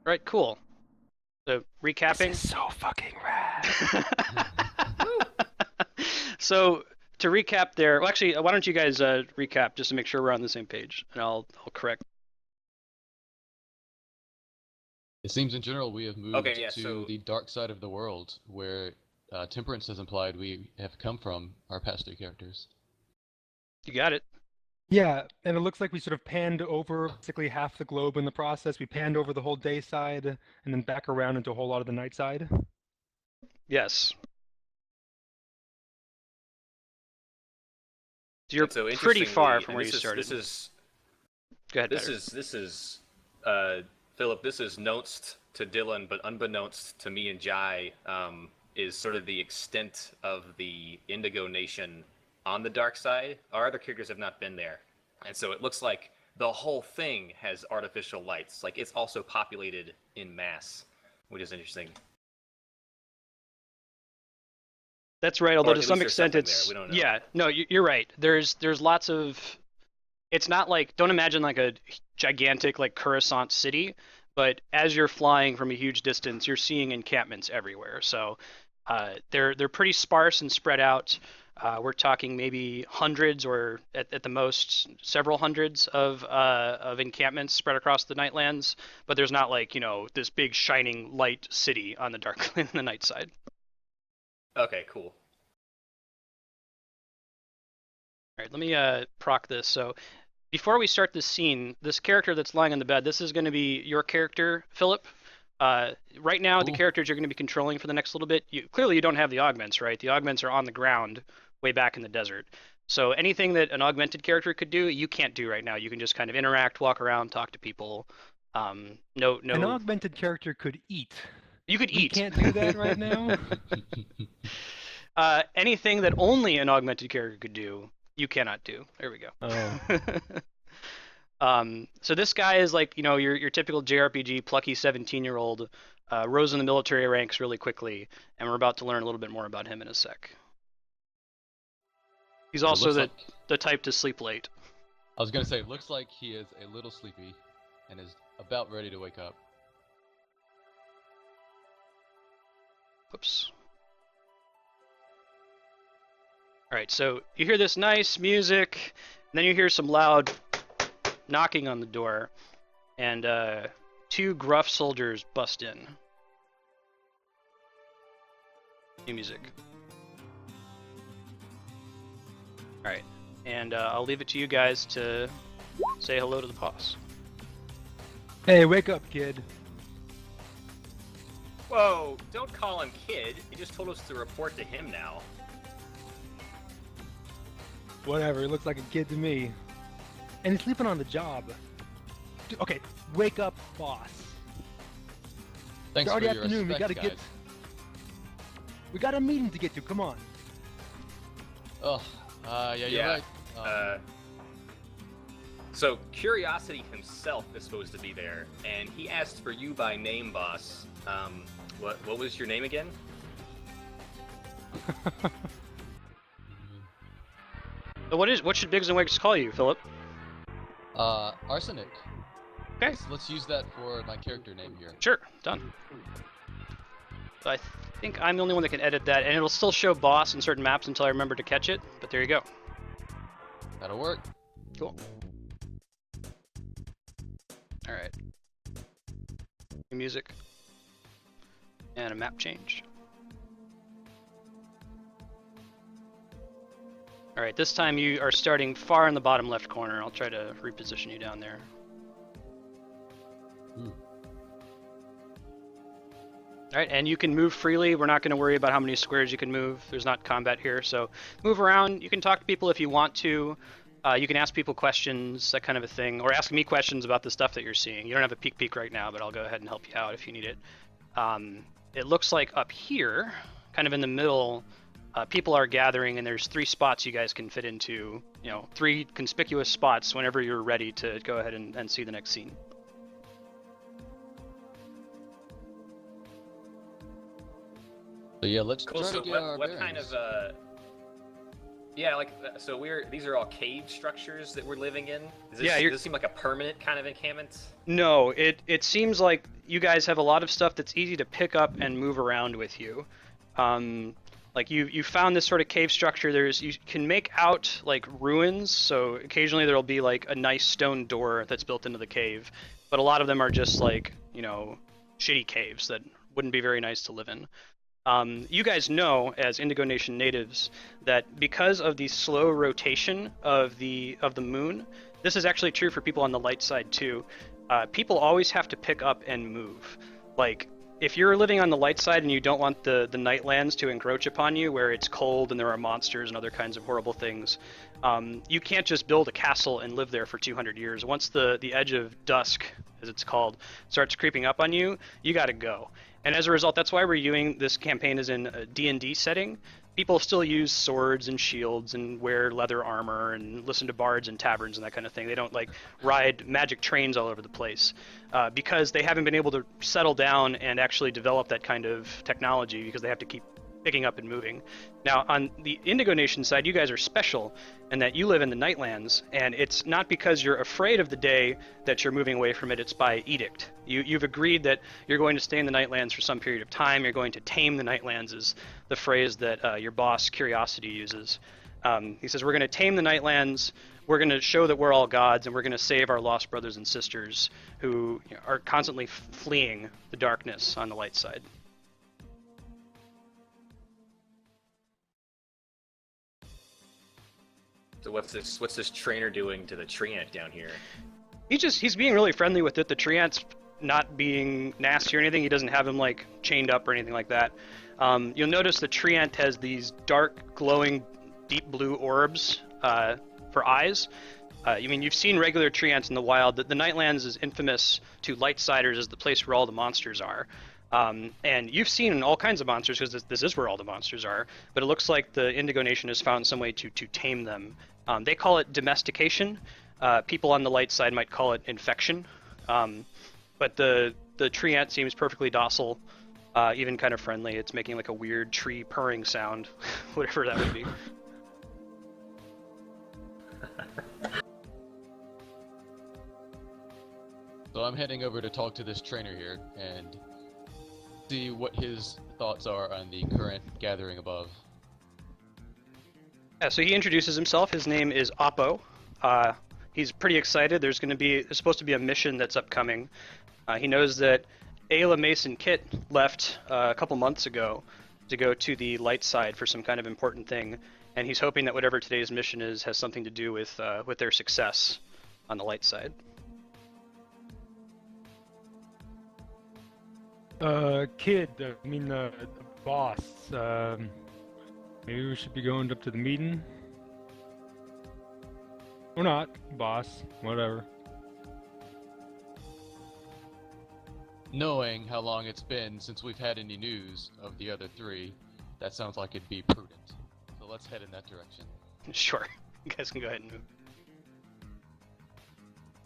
Right, cool. So recapping. This is so fucking rad. So to recap there, well, actually, why don't you guys recap just to make sure we're on the same page, and I'll correct. It seems in general we have moved Okay, yeah, to so- the dark side of the world, where Temperance has implied we have come from, our past three characters. You got it. Yeah, and it looks like we sort of panned over basically half the globe in the process. We panned over the whole day side and then back around into a whole lot of the night side. Yes. So you're And so pretty far interestingly, from and where you started. This Go ahead. is Philip. This is notes to Dylan, but unbeknownst to me and Jai, is sort of the extent of the Indigo Nation on the dark side. Our other characters have not been there, and so it looks like the whole thing has artificial lights. Like, it's also populated in mass, which is interesting. That's right. Although Or to at some least there's extent, something it's there. We don't know. yeah. No, you're right. There's lots of. It's not like, don't imagine like a gigantic like Coruscant city, but as you're flying from a huge distance, you're seeing encampments everywhere. So they're pretty sparse and spread out. We're talking maybe hundreds or at the most several hundreds of encampments spread across the Nightlands, but there's not like, this big shining light city on the dark in the night side. Okay, cool. All right, let me proc this. So before we start this scene, this character that's lying on the bed, this is going to be your character, Philip. Right now, the characters you're going to be controlling for the next little bit, clearly you don't have the augments, right? The augments are on the ground way back in the desert. So anything that an augmented character could do, you can't do right now. You can just kind of interact, walk around, talk to people. No. An augmented character could eat. You could eat. We can't do that right now. Anything that only an augmented character could do, you cannot do. There we go. Oh. So this guy is like, your typical JRPG plucky 17-year-old, rose in the military ranks really quickly, and we're about to learn a little bit more about him in a sec. He's also the type to sleep late. I was gonna say, it looks like he is a little sleepy, and is about ready to wake up. Whoops. All right, so you hear this nice music, and then you hear some loud knocking on the door, and two gruff soldiers bust in. New music. All right, and I'll leave it to you guys to say hello to the boss. Hey, wake up, kid. Whoa, don't call him kid. He just told us to report to him now. Whatever, he looks like a kid to me. And he's sleeping on the job. Dude, okay, wake up, boss. Thanks It's already for your afternoon, we respect, gotta guys. We got a meeting to get to, come on. Oh, yeah, you're right. So Curiosity himself is supposed to be there, and he asked for you by name, boss. What was your name again? What should Biggs and Wiggs call you, Philip? Arsenic. Okay. Let's use that for my character name here. Sure, done. So I think I'm the only one that can edit that, and it'll still show boss in certain maps until I remember to catch it, but there you go. That'll work. Cool. Alright. New music. And a map change. Alright, this time you are starting far in the bottom left corner. I'll try to reposition you down there. Alright, and you can move freely. We're not going to worry about how many squares you can move. There's not combat here, so move around. You can talk to people if you want to. You can ask people questions, that kind of a thing, or ask me questions about the stuff that you're seeing. You don't have a peek right now, but I'll go ahead and help you out if you need it. It looks like up here, kind of in the middle, people are gathering, and there's 3 spots you guys can fit into, 3 conspicuous spots whenever you're ready to go ahead and see the next scene. So yeah, let's Cool. try So to get our what kind bearings. of yeah, like so these are all cave structures that we're living in. Does this seem like a permanent kind of encampment? No, it seems like you guys have a lot of stuff that's easy to pick up and move around with you. Like you found this sort of cave structure. You can make out like ruins, so occasionally there'll be like a nice stone door that's built into the cave, but a lot of them are just like, shitty caves that wouldn't be very nice to live in. You guys know, as Indigo Nation natives, that because of the slow rotation of the moon, this is actually true for people on the light side too. People always have to pick up and move. Like, if you're living on the light side and you don't want the Nightlands to encroach upon you, where it's cold and there are monsters and other kinds of horrible things, you can't just build a castle and live there for 200 years. Once the edge of dusk, as it's called, starts creeping up on you, you gotta go. And as a result, that's why we're doing this campaign is in a D&D setting. people still use swords and shields and wear leather armor and listen to bards and taverns and that kind of thing. They don't like ride magic trains all over the place because they haven't been able to settle down and actually develop that kind of technology because they have to keep picking up and moving. Now, on the Indigo Nation side, you guys are special in that you live in the Nightlands, and it's not because you're afraid of the day that you're moving away from it, it's by edict. You've agreed that you're going to stay in the Nightlands for some period of time, you're going to tame the Nightlands is the phrase that your boss, Curiosity, uses. He says, we're going to tame the Nightlands, we're going to show that we're all gods, and we're going to save our lost brothers and sisters who are constantly fleeing the darkness on the light side. So what's this trainer doing to the treant down here? He's being really friendly with it. The treant's not being nasty or anything. He doesn't have him like chained up or anything like that. You'll notice the treant has these dark, glowing, deep blue orbs for eyes. You've seen regular treants in the wild. The Nightlands is infamous to Lightsiders as the place where all the monsters are. And you've seen all kinds of monsters because this is where all the monsters are. But it looks like the Indigo Nation has found some way to tame them. They call it domestication. People on the light side might call it infection. But the treant seems perfectly docile, even kind of friendly. It's making like a weird tree purring sound, whatever that would be. So I'm heading over to talk to this trainer here and see what his thoughts are on the current gathering above. Yeah, so he introduces himself. His name is Oppo. He's pretty excited. There's supposed to be a mission that's upcoming. He knows that Ayla Mason Kit left a couple months ago to go to the light side for some kind of important thing, and he's hoping that whatever today's mission is has something to do with their success on the light side. Boss. Maybe we should be going up to the meeting? Or not, boss. Whatever. Knowing how long it's been since we've had any news of the other three, that sounds like it'd be prudent. So let's head in that direction. Sure. You guys can go ahead and move.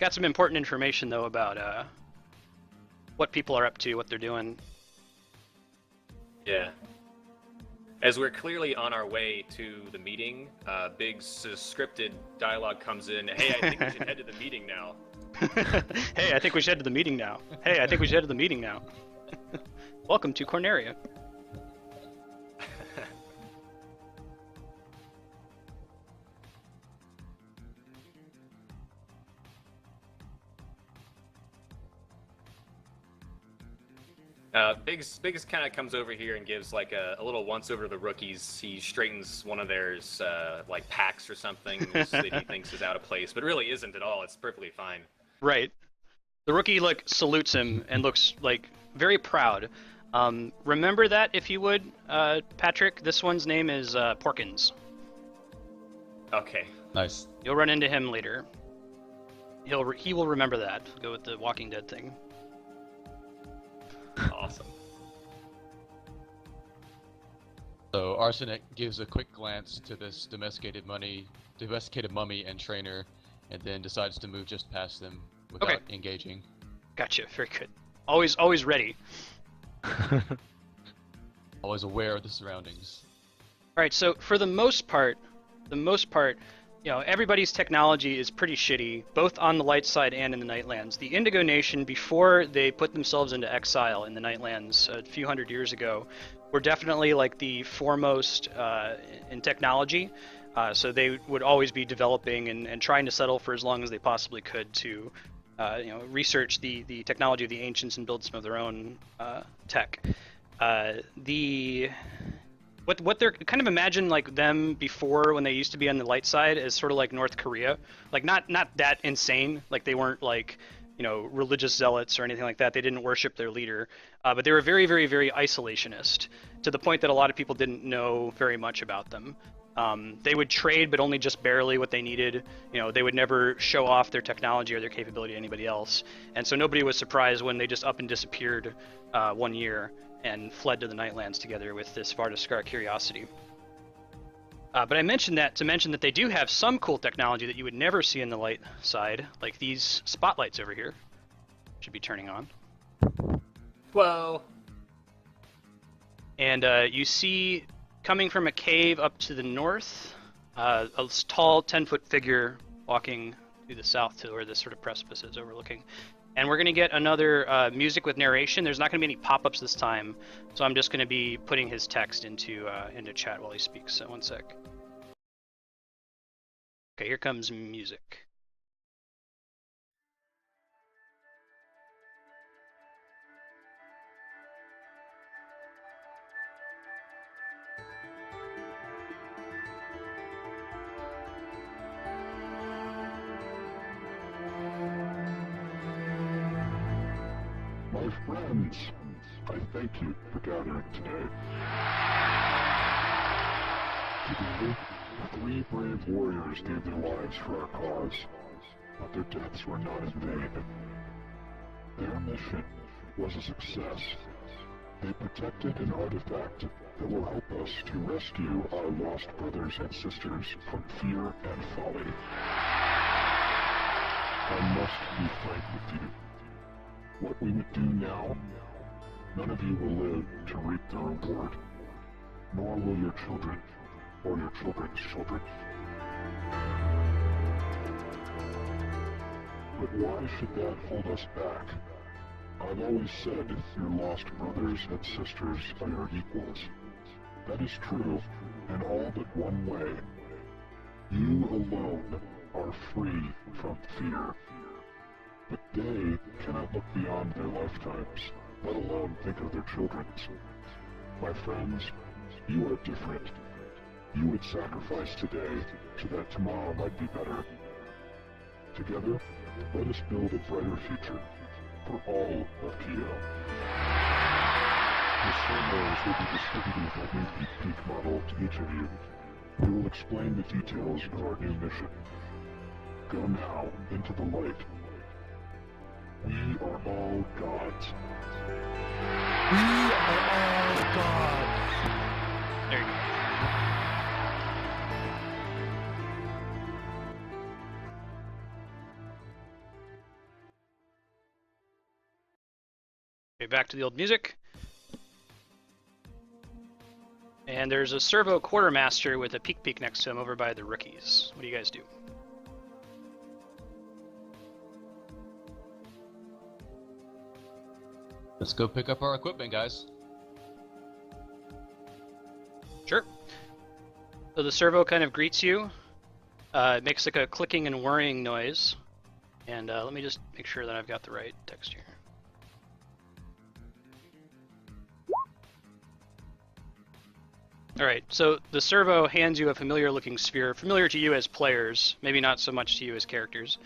Got some important information, though, about what people are up to, what they're doing. Yeah. As we're clearly on our way to the meeting, Big's scripted dialogue comes in. Hey, I think we should head to the meeting now. Hey, I think we should head to the meeting now. Hey, I think we should head to the meeting now. Welcome to Corneria. Biggs kind of comes over here and gives like a little once over to the rookies. He straightens one of theirs like packs or something that he thinks is out of place, but really isn't at all. It's perfectly fine. Right. The rookie like salutes him and looks like very proud. Remember that if you would, Patrick. This one's name is Porkins. Okay. Nice. You'll run into him later. He will remember that. Go with the Walking Dead thing. Awesome. So Arsenic gives a quick glance to this domesticated mummy and trainer, and then decides to move just past them without engaging. Gotcha. Very good. Always ready. Always aware of the surroundings. All right. So for the most part, everybody's technology is pretty shitty, both on the light side and in the Nightlands. The Indigo Nation, before they put themselves into exile in the Nightlands a few hundred years ago, were definitely like the foremost in technology. So they would always be developing and trying to settle for as long as they possibly could to, research the technology of the ancients and build some of their own tech. What they're kind of imagine like them before when they used to be on the light side as sort of like North Korea, like not that insane, like they weren't like religious zealots or anything like that. They didn't worship their leader, but they were very, very, very isolationist to the point that a lot of people didn't know very much about them. They would trade, but only just barely what they needed. They would never show off their technology or their capability to anybody else, and so nobody was surprised when they just up and disappeared one year and fled to the Nightlands together with this Vardiskar Curiosity. But I mentioned that to mention that they do have some cool technology that you would never see in the light side, like these spotlights over here. Should be turning on. Whoa. And you see, coming from a cave up to the north, a tall 10-foot figure walking to the south to where this sort of precipice is overlooking. And we're going to get another music with narration. There's not going to be any pop-ups this time, so I'm just going to be putting his text into chat while he speaks. So one sec. Okay, here comes music. My friends, I thank you for gathering today. Today, 3 brave warriors gave their lives for our cause, but their deaths were not in vain. Their mission was a success. They protected an artifact that will help us to rescue our lost brothers and sisters from fear and folly. I must be frank with you. What we would do now, none of you will live to reap the reward, nor will your children or your children's children. But why should that hold us back? I've always said your lost brothers and sisters are your equals. That is true in all but one way. You alone are free from fear. But they cannot look beyond their lifetimes, let alone think of their children's. My friends, you are different. You would sacrifice today so that tomorrow might be better. Together, let us build a brighter future for all of Kyo. The Sentinels will be distributing a new peak model to each of you. We will explain the details of our new mission. Go now into the light. We are all gods. We are all gods. There you go. Okay, back to the old music. And there's a servo quartermaster with a peak next to him over by the rookies. What do you guys do? Let's go pick up our equipment, guys. Sure. So the servo kind of greets you. It makes like a clicking and whirring noise. And let me just make sure that I've got the right text here. Alright, so the servo hands you a familiar looking sphere, familiar to you as players, maybe not so much to you as characters.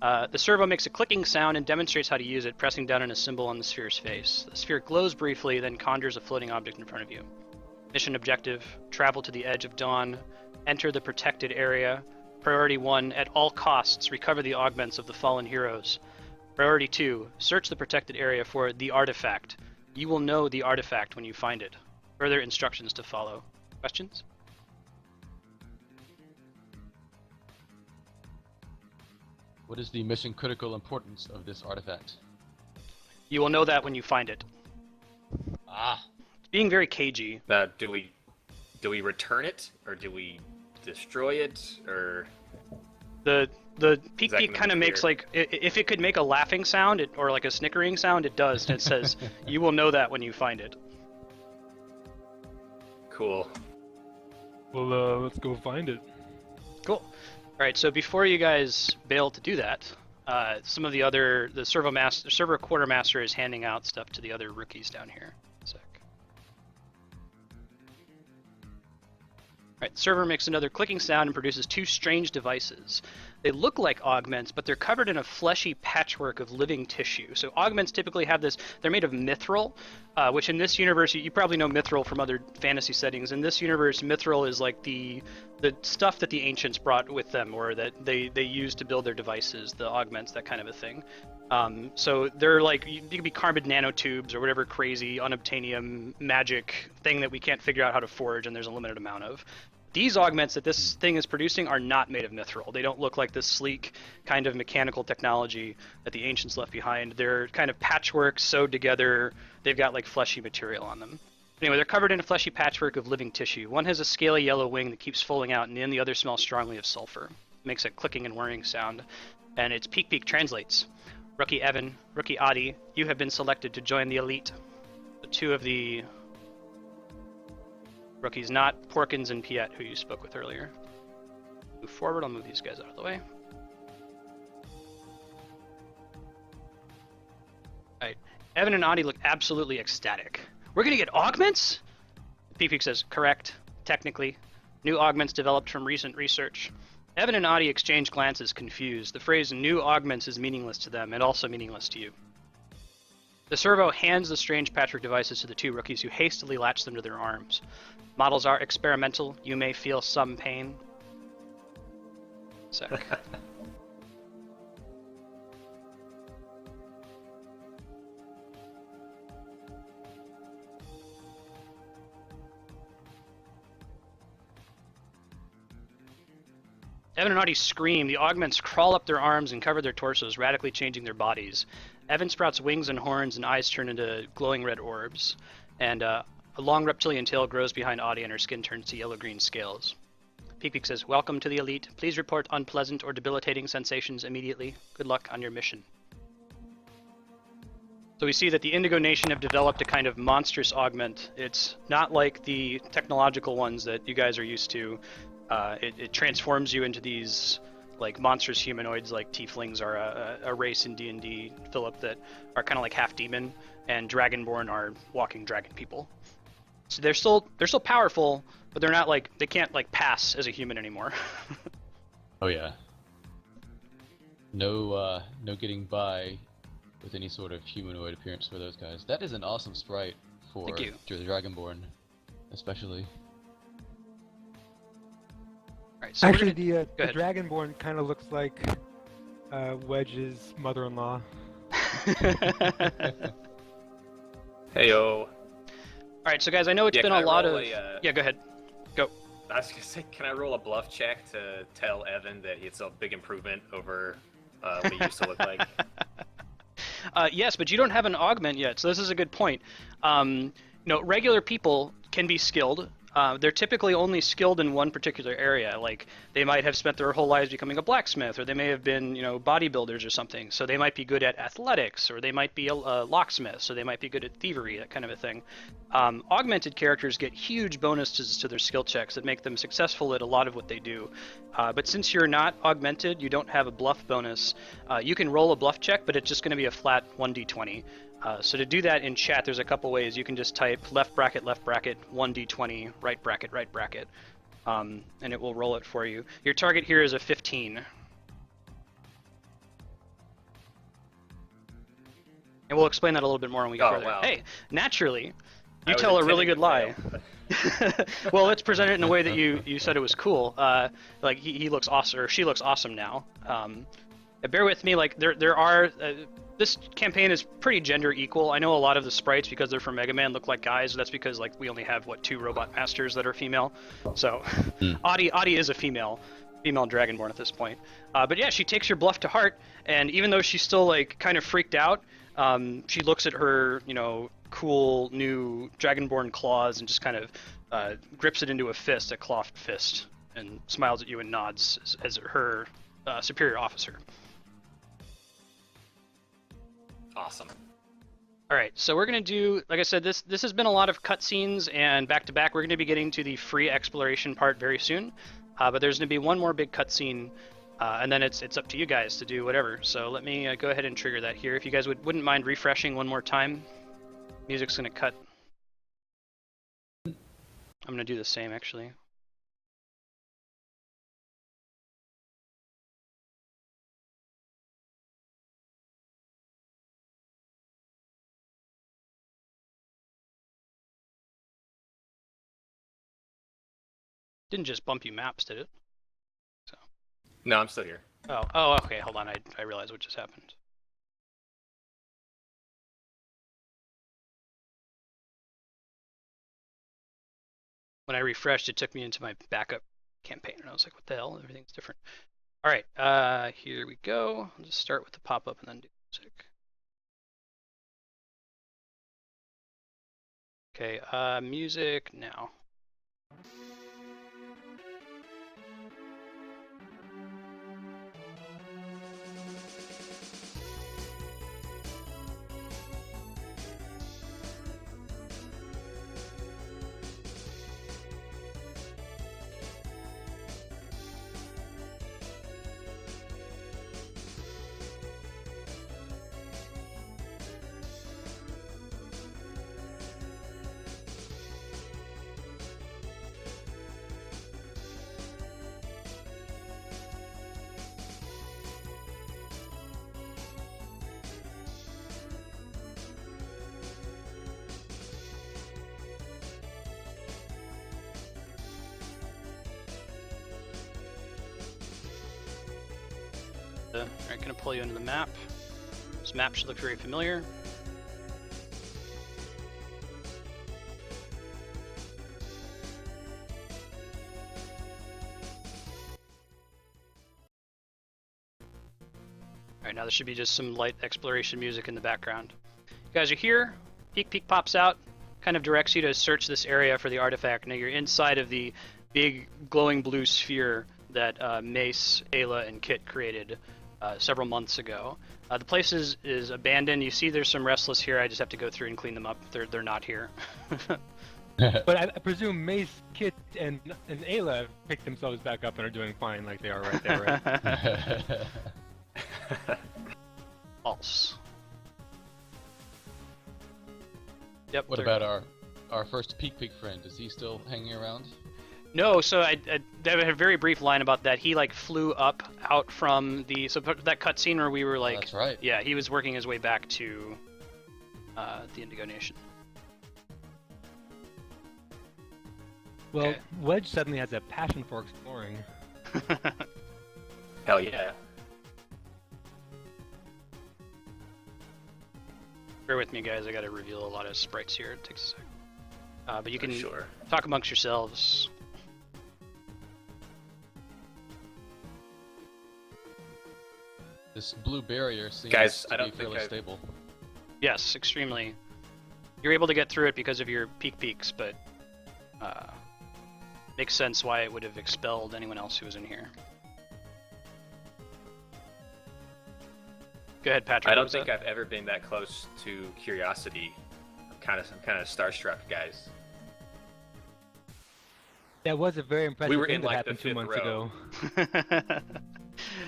The servo makes a clicking sound and demonstrates how to use it, pressing down on a symbol on the sphere's face. The sphere glows briefly, then conjures a floating object in front of you. Mission objective: travel to the edge of dawn, enter the protected area. Priority 1, at all costs, recover the augments of the fallen heroes. Priority 2, search the protected area for the artifact. You will know the artifact when you find it. Further instructions to follow. Questions? What is the mission critical importance of this artifact? You will know that when you find it. Ah. Being very cagey. Do we return it, or do we destroy it, or The peak that gonna kind of be makes weird? like, if it could make a laughing sound or like a snickering sound, it does. And it says, you will know that when you find it. cool? Well, let's go find it. Cool. All right, so before you guys bail to do that, some of the servo quartermaster is handing out stuff to the other rookies down here. Sec. All right, the server makes another clicking sound and produces 2 strange devices. They look like augments, but they're covered in a fleshy patchwork of living tissue. So augments typically have this, they're made of Mythril, which in this universe, you probably know Mythril from other fantasy settings. In this universe, Mythril is like the stuff that the ancients brought with them, or that they used to build their devices, the augments, that kind of a thing. So they're like, you could be carbon nanotubes or whatever crazy unobtainium magic thing that we can't figure out how to forge and there's a limited amount of. These augments that this thing is producing are not made of Mythril. They don't look like this sleek kind of mechanical technology that the ancients left behind. They're kind of patchwork sewed together. They've got like fleshy material on them. Anyway, they're covered in a fleshy patchwork of living tissue. One has a scaly yellow wing that keeps folding out, and then the other smells strongly of sulfur. It makes a clicking and whirring sound. And its peak translates. Rookie Evan, Rookie Adi, you have been selected to join the elite. The two of the rookies, not Porkins and Piet, who you spoke with earlier. Move forward, I'll move these guys out of the way. Alright, Evan and Adi look absolutely ecstatic. We're gonna get augments? Peak says, correct, technically. New augments developed from recent research. Evan and Adi exchange glances, confused. The phrase new augments is meaningless to them, and also meaningless to you. The servo hands the strange patchwork devices to the two rookies, who hastily latch them to their arms. Models are experimental. You may feel some pain. Sec. Evan and Adi scream. The augments crawl up their arms and cover their torsos, radically changing their bodies. Evan sprouts wings and horns, and eyes turn into glowing red orbs. And a long reptilian tail grows behind Adi, and her skin turns to yellow-green scales. Peek says, welcome to the elite. Please report unpleasant or debilitating sensations immediately. Good luck on your mission. So we see that the Indigo Nation have developed a kind of monstrous augment. It's not like the technological ones that you guys are used to. It transforms you into these like monstrous humanoids, like tieflings are a race in D&D, Philip, that are kind of like half demon, and dragonborn are walking dragon people. So they're still powerful, but they're not like, they can't like pass as a human anymore. Oh yeah. No getting by with any sort of humanoid appearance for those guys. That is an awesome sprite for the dragonborn, especially. Right, so actually, the Dragonborn kind of looks like Wedge's mother-in-law. Heyo. All right, so guys, I know it's been a lot of. Yeah, go ahead. Go. I was gonna say, can I roll a bluff check to tell Evan that it's a big improvement over what he used to look like? Yes, but you don't have an augment yet, so this is a good point. Regular people can be skilled. They're typically only skilled in one particular area. Like, they might have spent their whole lives becoming a blacksmith, or they may have been, bodybuilders or something. So they might be good at athletics, or they might be a locksmith, so they might be good at thievery, that kind of a thing. Augmented characters get huge bonuses to their skill checks that make them successful at a lot of what they do. But since you're not augmented, you don't have a bluff bonus. You can roll a bluff check, but it's just going to be a flat 1d20. So to do that in chat, there's a couple ways. You can just type left bracket, 1d20, right bracket, and it will roll it for you. Your target here is a 15. And we'll explain that a little bit more when we get further. Wow. Hey, naturally, you tell a really good lie. Well, let's present it in a way that you said it was cool. Like, he looks awesome, or she looks awesome now. Bear with me, like, there are... this campaign is pretty gender equal. I know a lot of the sprites, because they're from Mega Man, look like guys. That's because, like, we only have, 2 robot masters that are female. So, Adi is a female dragonborn at this point. But yeah, she takes your bluff to heart, and even though she's still, like, kind of freaked out, she looks at her, cool new dragonborn claws and just kind of grips it into a fist, a clothed fist, and smiles at you and nods as her superior officer. Awesome. All right, so we're going to do, like I said, this has been a lot of cutscenes, and back-to-back, we're going to be getting to the free exploration part very soon. But there's going to be one more big cutscene, and then it's up to you guys to do whatever. So let me go ahead and trigger that here. If you guys wouldn't mind refreshing one more time. Music's going to cut. I'm going to do the same, actually. Didn't just bump you maps, did it? So. No, I'm still here. Oh, okay, hold on, I realized what just happened. when I refreshed, it took me into my backup campaign, and I was like, what the hell? Everything's different. All right, here we go. I'll just start with the pop-up and then do music. Okay, music now. Alright, gonna pull you into the map. This map should look very familiar. Alright, now there should be just some light exploration music in the background. You guys are here. Peek pops out, kind of directs you to search this area for the artifact. Now you're inside of the big glowing blue sphere that Mace, Ayla, and Kit created several months ago. The place is abandoned. You see there's some Restless here. I just have to go through and clean them up. They're not here. But I presume Mace, Kit, and Ayla picked themselves back up and are doing fine like they are right there, right? False. Yep. What about our first Peek friend? Is he still hanging around? No, so I had a very brief line about that. He like flew up out from that cutscene where we were like, that's right. Yeah, he was working his way back to the Indigo Nation. Well, Okay. Wedge suddenly has a passion for exploring. Hell yeah. Bear with me, guys. I got to reveal a lot of sprites here. It takes a sec. But you can Sure. talk amongst yourselves. This blue barrier seems Guys, to I don't be think fairly I've- stable. Yes, extremely. You're able to get through it because of your peaks, but makes sense why it would have expelled anyone else who was in here. Go ahead, Patrick. I what don't was think that? I've ever been that close to curiosity. I'm kind of starstruck, guys. That was a very impressive We were thing in, that like, happened the 2 fifth months row.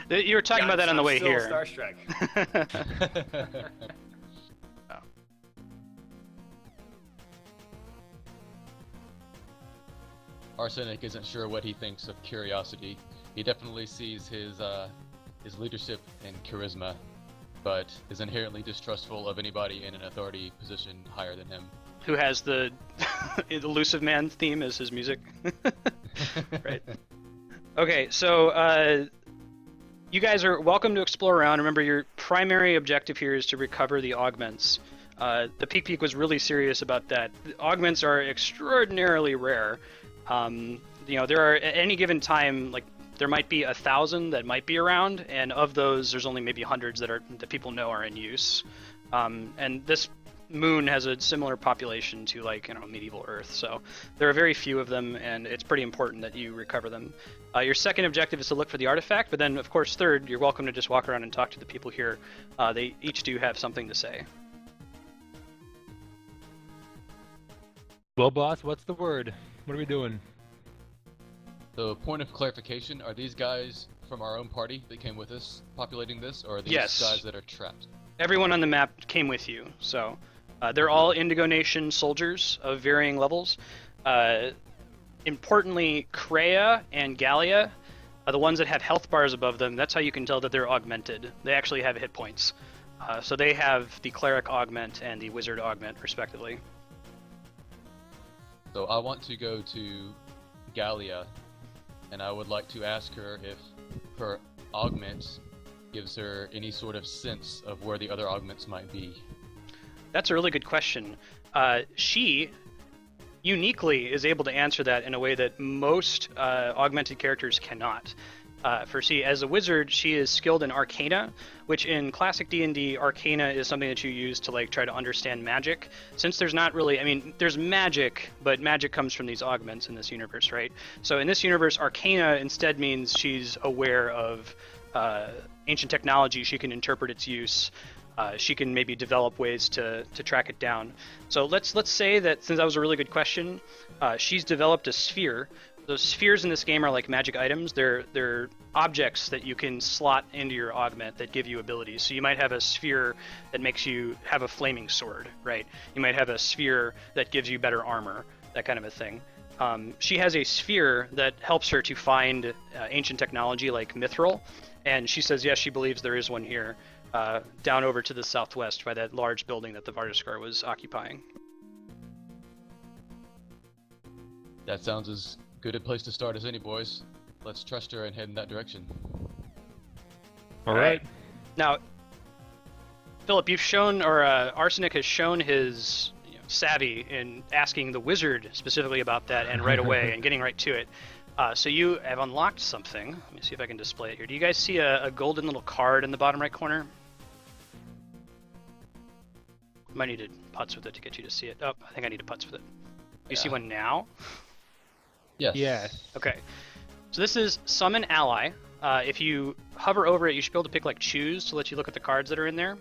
ago. You were talking about that on the way still here. Starstruck. Arsenic isn't sure what he thinks of curiosity. He definitely sees his leadership and charisma, but is inherently distrustful of anybody in an authority position higher than him. Who has the Elusive Man theme as his music? Right. Okay, so you guys are welcome to explore around. Remember, your primary objective here is to recover the augments. The Peek was really serious about that. The augments are extraordinarily rare. There are at any given time, like there might be 1,000 that might be around, and of those, there's only maybe hundreds that people know are in use. And this moon has a similar population to medieval Earth, so there are very few of them, and it's pretty important that you recover them. Your second objective is to look for the artifact, but then of course third, you're welcome to just walk around and talk to the people here. They each do have something to say. Well, boss, what's the word? What are we doing? So, point of clarification, are these guys from our own party that came with us populating this, or are these Yes. guys that are trapped? Everyone on the map came with you, so they're all Indigo Nation soldiers of varying levels. Importantly, Kreia and Gallia are the ones that have health bars above them. That's how you can tell that they're augmented. They actually have hit points. So they have the Cleric Augment and the Wizard Augment, respectively. So I want to go to Gallia, and I would like to ask her if her augment gives her any sort of sense of where the other augments might be. That's a really good question. uniquely is able to answer that in a way that most augmented characters cannot. As a wizard, she is skilled in Arcana, which in classic D&D, Arcana is something that you use to like try to understand magic. Since there's not really, I mean, there's magic, but magic comes from these augments in this universe, right? So in this universe, Arcana instead means she's aware of ancient technology. She can interpret its use. She can maybe develop ways to track it down. So let's say that, since that was a really good question, she's developed a sphere. Those spheres in this game are like magic items. They're objects that you can slot into your augment that give you abilities. So you might have a sphere that makes you have a flaming sword, right? You might have a sphere that gives you better armor, that kind of a thing. She has a sphere that helps her to find ancient technology like Mythril, and she says yes, she believes there is one here, down over to the southwest by that large building that the Vardiskar was occupying. That sounds as good a place to start as any, boys. Let's trust her and head in that direction. All right. Now, Philip, you've shown, or Arsenic has shown his savvy in asking the wizard specifically about that, and right away, and getting right to it. So you have unlocked something. Let me see if I can display it here. Do you guys see a golden little card in the bottom right corner? Might need to putz with it to get you to see it. Oh, I think I need to putz with it. You see one now? Yes. Yes. Okay. So this is Summon Ally. If you hover over it, you should be able to pick like Choose to let you look at the cards that are in there.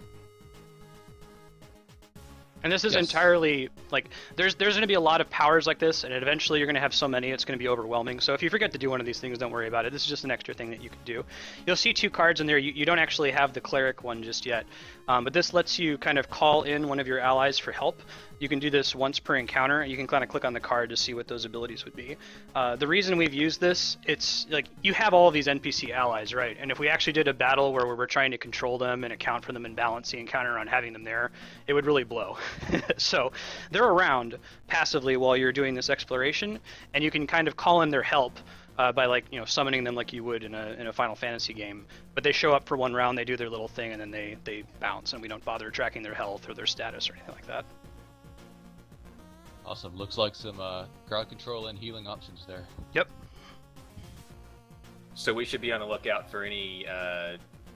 And this is Yes. entirely, like, there's going to be a lot of powers like this, and eventually you're going to have so many, it's going to be overwhelming. So if you forget to do one of these things, don't worry about it. This is just an extra thing that you can do. You'll see 2 cards in there. You don't actually have the Cleric one just yet. But this lets you kind of call in one of your allies for help. You can do this once per encounter. You can kind of click on the card to see what those abilities would be. The reason we've used this, it's like you have all of these NPC allies, right? And if we actually did a battle where we're trying to control them and account for them and balance the encounter on having them there, it would really blow. So they're around passively while you're doing this exploration, and you can kind of call in their help by summoning them like you would in a Final Fantasy game. But they show up for one round, they do their little thing, and then they bounce, and we don't bother tracking their health or their status or anything like that. Awesome. Looks like some crowd control and healing options there. Yep. So we should be on the lookout for any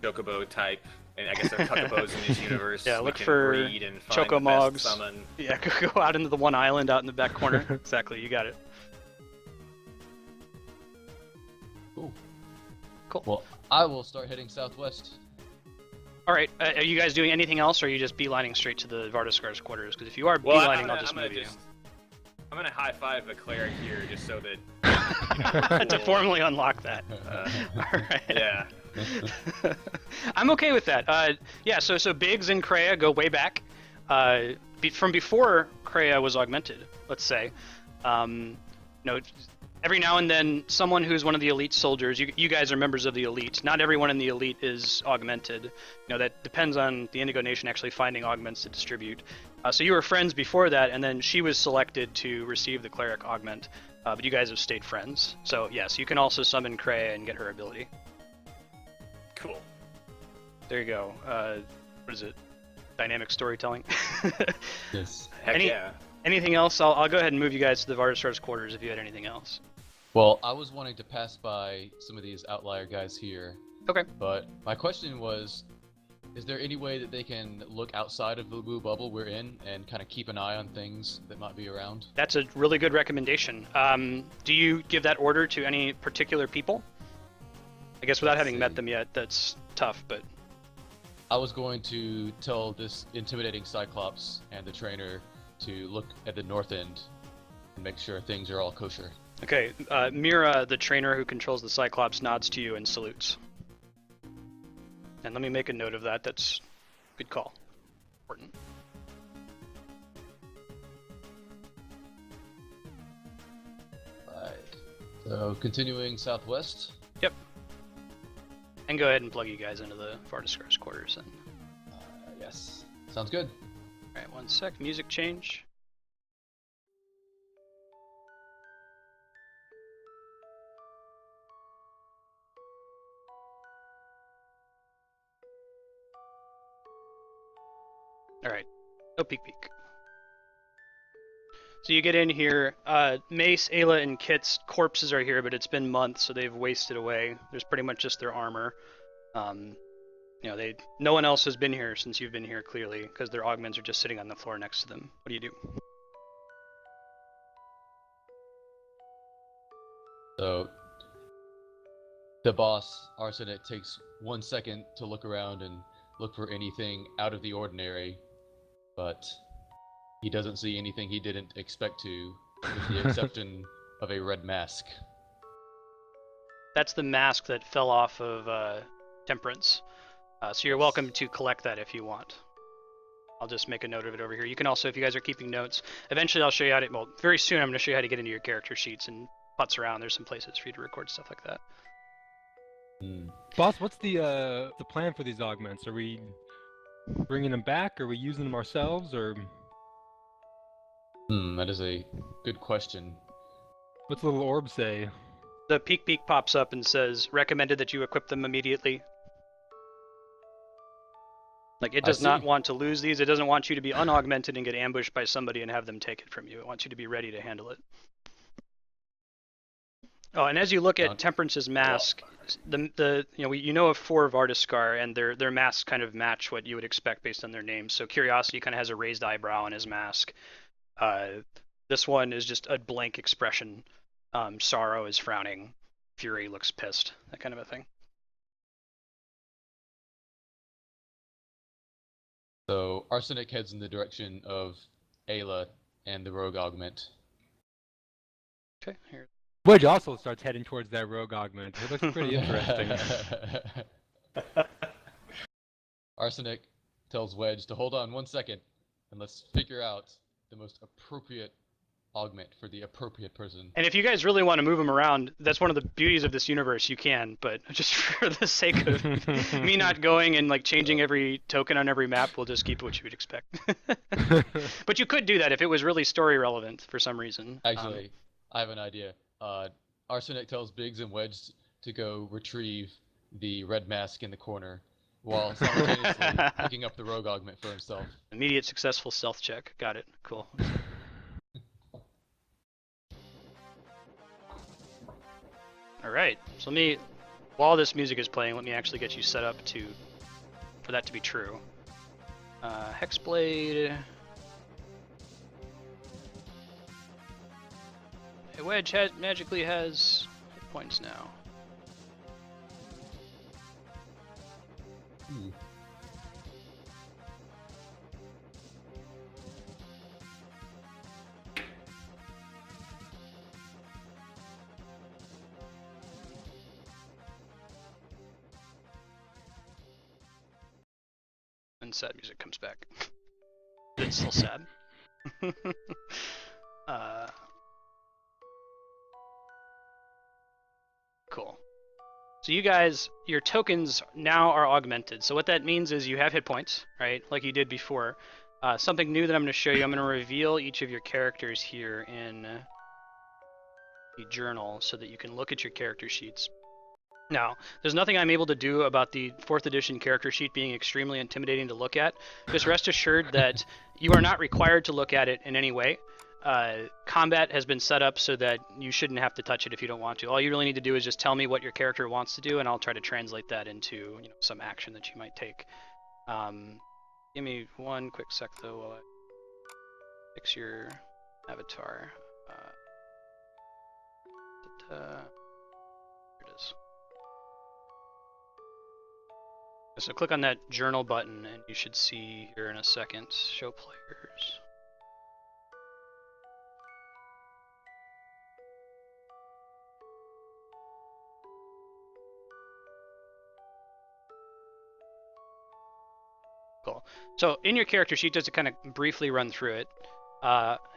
Chocobo type, and I guess there are Chocobos in this universe. Yeah, we look can for breed and find the Chocomogs. best summon. Yeah, go out into the one island out in the back corner. Exactly, you got it. Cool. Cool. Well, I will start heading southwest. All right, are you guys doing anything else, or are you just beelining straight to the Vardiskar's quarters? Because if you are Well, beelining, I'll just move you. I'm gonna high five the cleric here just so that To formally unlock that. All right. yeah. I'm okay with that. Yeah, so Biggs and Kreia go way back. From before Kreia was augmented, let's say. Every now and then, someone who's one of the elite soldiers, you guys are members of the elite. Not everyone in the elite is augmented. That depends on the Indigo Nation actually finding augments to distribute. So you were friends before that, and then she was selected to receive the cleric augment. But you guys have stayed friends. So yes, you can also summon Kreia and get her ability. Cool. There you go. What is it? Dynamic storytelling. Yes. Heck yeah. Anything else? I'll go ahead and move you guys to the Vardiskar's quarters if you had anything else. Well, I was wanting to pass by some of these outlier guys here. Okay. But my question was, is there any way that they can look outside of the blue bubble we're in and kind of keep an eye on things that might be around? That's a really good recommendation. Do you give that order to any particular people? I guess without having met them yet, that's tough, but... I was going to tell this intimidating Cyclops and the trainer to look at the north end and make sure things are all kosher. Okay, Mira, the trainer who controls the Cyclops, nods to you and salutes. And let me make a note of that. That's a good call. Important. Right. So continuing southwest. Yep. And go ahead and plug you guys into the Vardiskar's quarters. And... Yes. Sounds good. Alright, one sec. Music change. Alright. No peek peek. So you get in here. Mace, Ayla, and Kit's corpses are here, but it's been months, so they've wasted away. There's pretty much just their armor. No one else has been here since you've been here, clearly, because their augments are just sitting on the floor next to them. What do you do? So the boss, Arsenic, takes 1 second to look around and look for anything out of the ordinary, but he doesn't see anything he didn't expect to, with the exception of a red mask. That's the mask that fell off of Temperance. So you're welcome to collect that if you want. I'll just make a note of it over here. You can also, if you guys are keeping notes, eventually I'll show you how to, well, very soon I'm going to show you how to get into your character sheets and putz around. There's some places for you to record stuff like that. Boss, what's the plan for these augments? Are we bringing them back? Are we using them ourselves, or? That is a good question. What's the little orb say? The peak pops up and says, recommended that you equip them immediately. Like, it does not want to lose these. It doesn't want you to be unaugmented and get ambushed by somebody and have them take it from you. It wants you to be ready to handle it. Oh, and as you look at Temperance's mask, you know of 4 Vardiskar, and their masks kind of match what you would expect based on their names. So Curiosity kind of has a raised eyebrow on his mask. This one is just a blank expression. Sorrow is frowning. Fury looks pissed. That kind of a thing. So Arsenic heads in the direction of Ayla and the rogue augment. Okay, here. Wedge also starts heading towards that rogue augment. It looks pretty interesting. Arsenic tells Wedge to hold on 1 second and let's figure out the most appropriate augment for the appropriate person. And if you guys really want to move them around, that's one of the beauties of this universe. You can, but just for the sake of me not going and like changing every token on every map, we'll just keep what you would expect. But you could do that if it was really story relevant for some reason. Actually, I have an idea. Arsenic tells Biggs and Wedge to go retrieve the red mask in the corner while simultaneously picking up the rogue augment for himself. Immediate successful stealth check. Got it. Cool. All right. So while this music is playing, let me actually get you set up for that to be true. Hexblade. Wedge magically has hit points now. And sad music comes back. It's still sad. Cool. So you guys, your tokens now are augmented. So what that means is you have hit points, right? Like you did before. Something new that I'm going to show you, I'm going to reveal each of your characters here in the journal so that you can look at your character sheets. Now, there's nothing I'm able to do about the 4th edition character sheet being extremely intimidating to look at. Just rest assured that you are not required to look at it in any way. Combat has been set up so that you shouldn't have to touch it if you don't want to. All you really need to do is just tell me what your character wants to do, and I'll try to translate that into some action that you might take. Give me one quick sec though while I fix your avatar. Here it is. So click on that journal button and you should see here in a second, show players. Cool. So in your character sheet, just to kind of briefly run through it,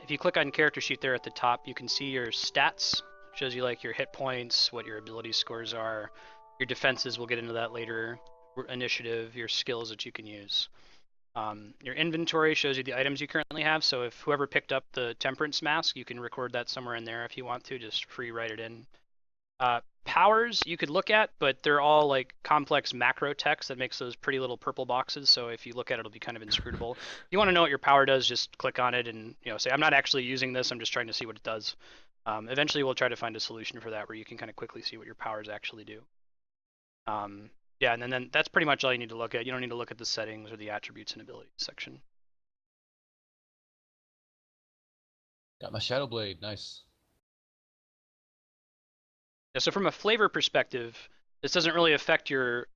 if you click on character sheet there at the top, you can see your stats. It shows you like your hit points, what your ability scores are, your defenses, we'll get into that later, initiative, your skills that you can use. Your inventory shows you the items you currently have, so if whoever picked up the Temperance mask, you can record that somewhere in there if you want to, just free write it in. powers you could look at, but they're all like complex macro text that makes those pretty little purple boxes. So if you look at it, it'll be kind of inscrutable. If you want to know what your power does, just click on it and say, I'm not actually using this. I'm just trying to see what it does. Eventually, we'll try to find a solution for that where you can kind of quickly see what your powers actually do. Yeah, and then that's pretty much all you need to look at. You don't need to look at the settings or the attributes and abilities section. Got my Shadow Blade, nice. Yeah, so from a flavor perspective, this doesn't really affect your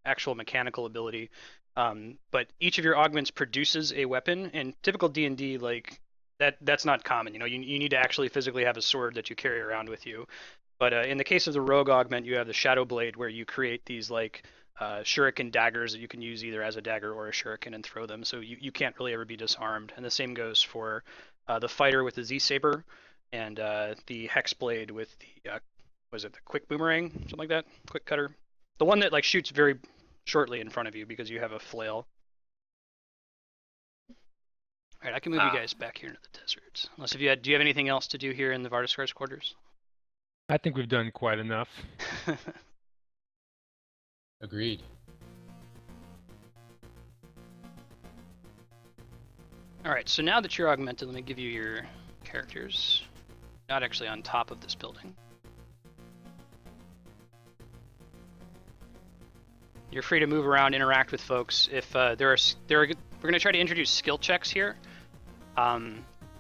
actual mechanical ability, but each of your augments produces a weapon. In typical D&D, like that's not common. You need to actually physically have a sword that you carry around with you. But in the case of the rogue augment, you have the Shadow Blade, where you create these like shuriken daggers that you can use either as a dagger or a shuriken and throw them. So you can't really ever be disarmed. And the same goes for the fighter with the Z Saber and the Hex Blade with the was it the quick boomerang, something like that, quick cutter, the one that like shoots very shortly in front of you because you have a flail. All right, I can move you guys back here into the desert. Unless do you have anything else to do here in the Vardiskar's quarters? I think we've done quite enough. Agreed. All right, so now that you're augmented, let me give you your characters. Not actually on top of this building. You're free to move around, interact with folks. If we're going to try to introduce skill checks here,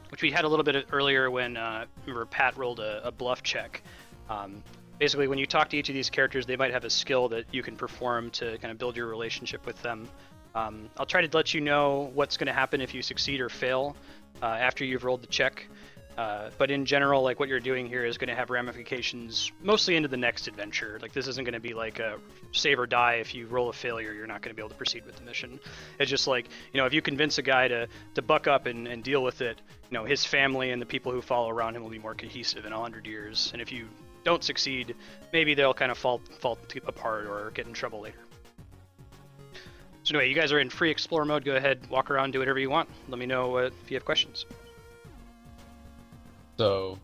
which we had a little bit earlier when remember Pat rolled a bluff check. Basically, when you talk to each of these characters, they might have a skill that you can perform to kind of build your relationship with them. I'll try to let you know what's going to happen if you succeed or fail after you've rolled the check. But in general, like what you're doing here is going to have ramifications mostly into the next adventure. Like this isn't going to be like a save or die. If you roll a failure, you're not going to be able to proceed with the mission. It's just like, if you convince a guy to buck up and deal with it, his family and the people who follow around him will be more cohesive in 100 years. And if you don't succeed, maybe they'll kind of fall apart or get in trouble later. So anyway, you guys are in free explore mode. Go ahead, walk around, do whatever you want. Let me know if you have questions. So,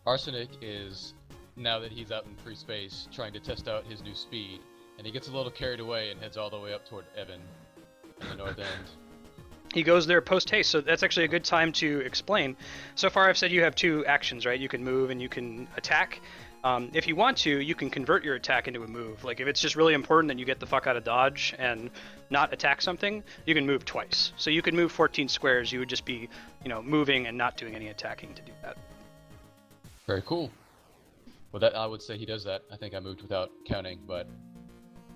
Arsenic is, now that he's out in free space, trying to test out his new speed, and he gets a little carried away and heads all the way up toward Evan in the north end. He goes there post-haste, so that's actually a good time to explain. So far I've said you have two actions, right? You can move and you can attack. If you want to, you can convert your attack into a move. Like if it's just really important that you get the fuck out of dodge and not attack something, you can move twice. So you can move 14 squares, you would just be, moving and not doing any attacking to do that. Very cool. Well, that I would say he does that. I think I moved without counting, but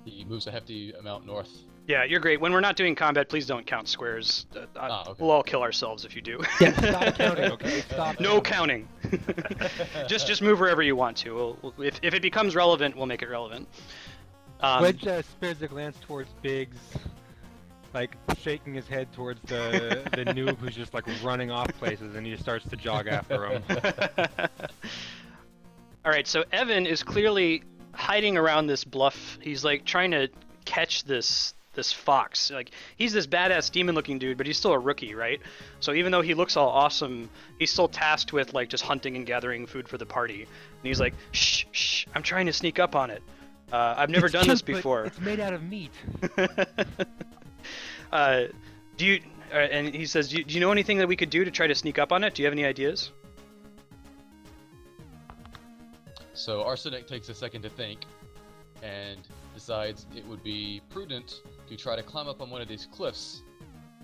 he moves a hefty amount north. Yeah, you're great. When we're not doing combat, please don't count squares. Okay. We'll all kill ourselves if you do. Yeah, stop counting, okay? Stop. No counting. just move wherever you want to. If it becomes relevant, we'll make it relevant. Wedge spares a glance towards Biggs, like shaking his head towards the noob who's just like running off places, and he starts to jog after him. All right, so Evan is clearly hiding around this bluff. He's like trying to catch this fox. Like he's this badass demon-looking dude, but he's still a rookie, right? So even though he looks all awesome, he's still tasked with like just hunting and gathering food for the party. And he's like, shh, I'm trying to sneak up on it. I've never done this before. It's made out of meat. Do you? And he says, do you know anything that we could do to try to sneak up on it? Do you have any ideas? So Arsenic takes a second to think, and decides it would be prudent to try to climb up on one of these cliffs,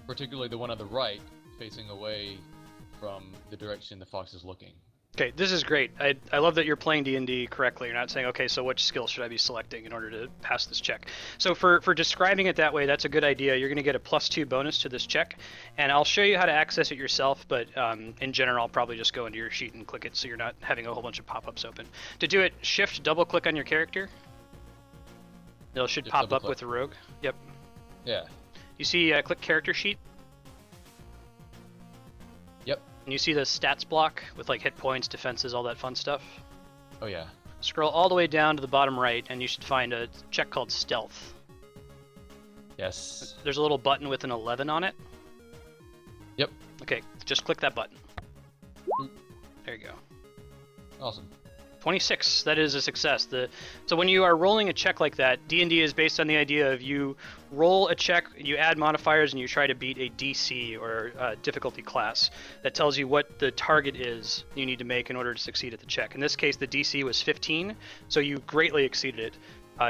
particularly the one on the right, facing away from the direction the fox is looking. Okay, this is great. I love that you're playing D&D correctly. You're not saying, okay, so which skill should I be selecting in order to pass this check? So for describing it that way, that's a good idea. You're going to get a +2 bonus to this check, and I'll show you how to access it yourself, but in general, I'll probably just go into your sheet and click it so you're not having a whole bunch of pop-ups open. To do it, shift double-click on your character. It should pop up with a rogue. Yep. Yeah. You see, click character sheet. Yep. And you see the stats block with like hit points, defenses, all that fun stuff. Oh yeah. Scroll all the way down to the bottom right, and you should find a check called Stealth. Yes. There's a little button with an 11 on it. Yep. Okay, just click that button. Oop. There you go. Awesome. 26. That is a success. So when you are rolling a check like that, D&D is based on the idea of you roll a check, you add modifiers, and you try to beat a DC or difficulty class that tells you what the target is you need to make in order to succeed at the check. In this case, the DC was 15, so you greatly exceeded it.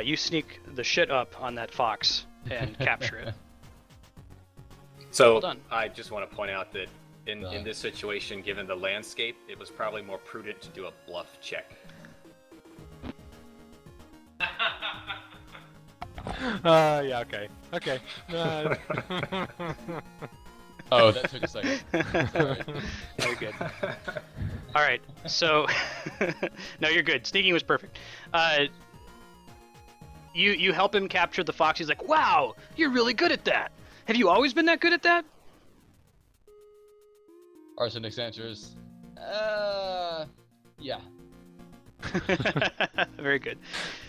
You sneak the shit up on that fox and capture it. So Well done. I just want to point out that in this situation, given the landscape, it was probably more prudent to do a bluff check. Yeah, okay. Okay. Oh, that took a second. Sorry. Very good. All right, so no, you're good. Sneaking was perfect. You help him capture the fox. He's like, "Wow, you're really good at that. Have you always been that good at that?" Arsenic answers. Yeah. Very good.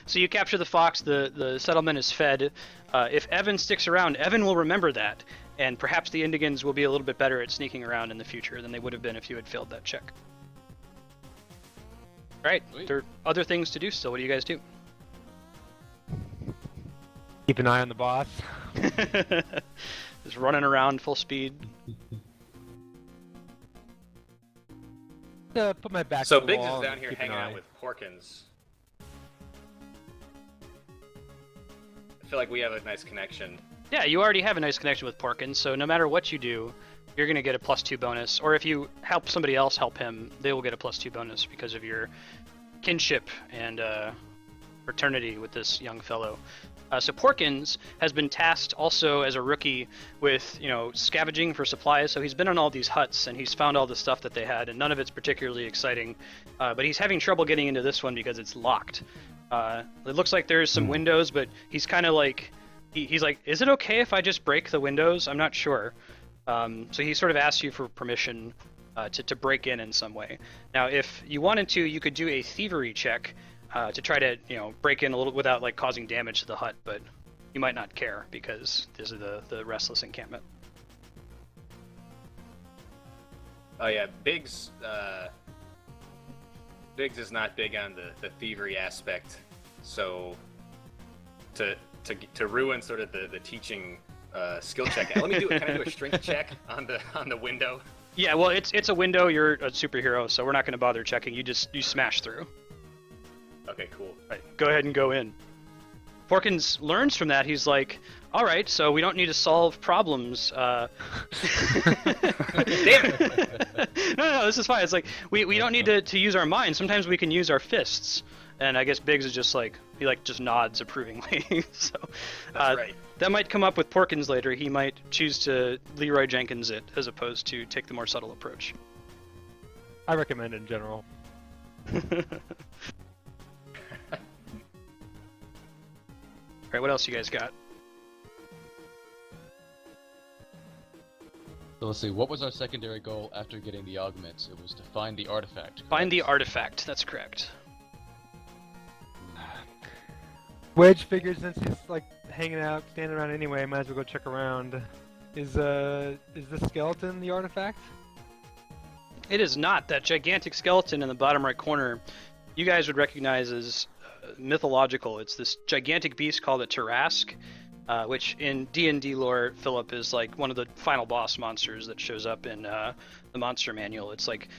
So you capture the fox. The settlement is fed. If Evan sticks around, Evan will remember that, and perhaps the Indigans will be a little bit better at sneaking around in the future than they would have been if you had failed that check. All right, Sweet. there are other things to do still. What do you guys do? Keep an eye on the boss. Just running around full speed. Put my back So to the Biggs wall is down and here keep an hanging out eye. with Porkins. I feel like we have a nice connection. Yeah, you already have a nice connection with Porkins, so no matter what you do, you're going to get a +2 bonus. Or if you help somebody else help him, they will get a +2 bonus because of your kinship and fraternity with this young fellow. So Porkins has been tasked also as a rookie with, scavenging for supplies. So he's been on all these huts and he's found all the stuff that they had, and none of it's particularly exciting. But he's having trouble getting into this one because it's locked. It looks like there's some windows, but he's kind of like, he's like, is it okay if I just break the windows? I'm not sure. So he sort of asks you for permission to break in some way. Now, if you wanted to, you could do a thievery check to try to, break in a little without like causing damage to the hut, but you might not care because this is the Restless encampment. Oh yeah, Biggs. Biggs is not big on the thievery aspect, so to ruin sort of the teaching skill check. Let me do it. Can I do a strength check on the window? Yeah, well, it's a window. You're a superhero, so we're not going to bother checking. You smash through. Okay, cool. Right, go ahead and go in. Porkins learns from that. He's like, all right, so we don't need to solve problems. Damn it! No, this is fine. It's like, we don't need to use our minds. Sometimes we can use our fists. And I guess Biggs is just like, he just nods approvingly. So That's right. that might come up with Porkins later. He might choose to Leroy Jenkins it as opposed to take the more subtle approach. I recommend it in general. All right, what else you guys got? So let's see, what was our secondary goal after getting the augments? It was to find the artifact. Find the correct? artifact. That's correct. Wedge figures since he's like hanging out, standing around anyway, might as well go check around. Is the skeleton the artifact? It is not. That gigantic skeleton in the bottom right corner, you guys would recognize as mythological. It's this gigantic beast called a Tarrasque, which in D&D lore, Philip, is like one of the final boss monsters that shows up in the monster manual. It's like,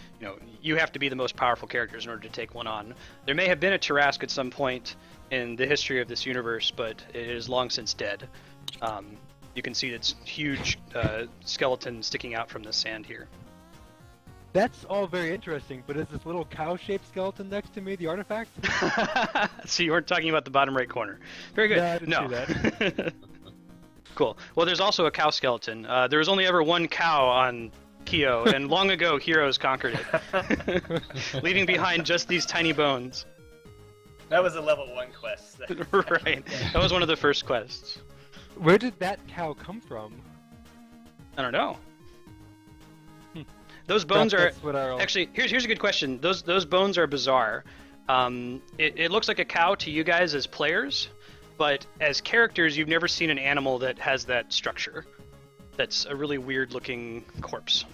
you have to be the most powerful characters in order to take one on. There may have been a Tarrasque at some point in the history of this universe, but it is long since dead. You can see its huge skeleton sticking out from the sand here. That's all very interesting, but is this little cow-shaped skeleton next to me the artifact? So you weren't talking about the bottom right corner. Very good. Yeah, I didn't see that. Cool. Well, there's also a cow skeleton. There was only ever one cow on Keo, and long ago heroes conquered it, leaving behind just these tiny bones. That was a level 1 quest. Right. That was one of the first quests. Where did that cow come from? I don't know. Those bones are That's what I'll... actually. Here's a good question. Those bones are bizarre. It looks like a cow to you guys as players, but as characters, you've never seen an animal that has that structure. That's a really weird looking corpse.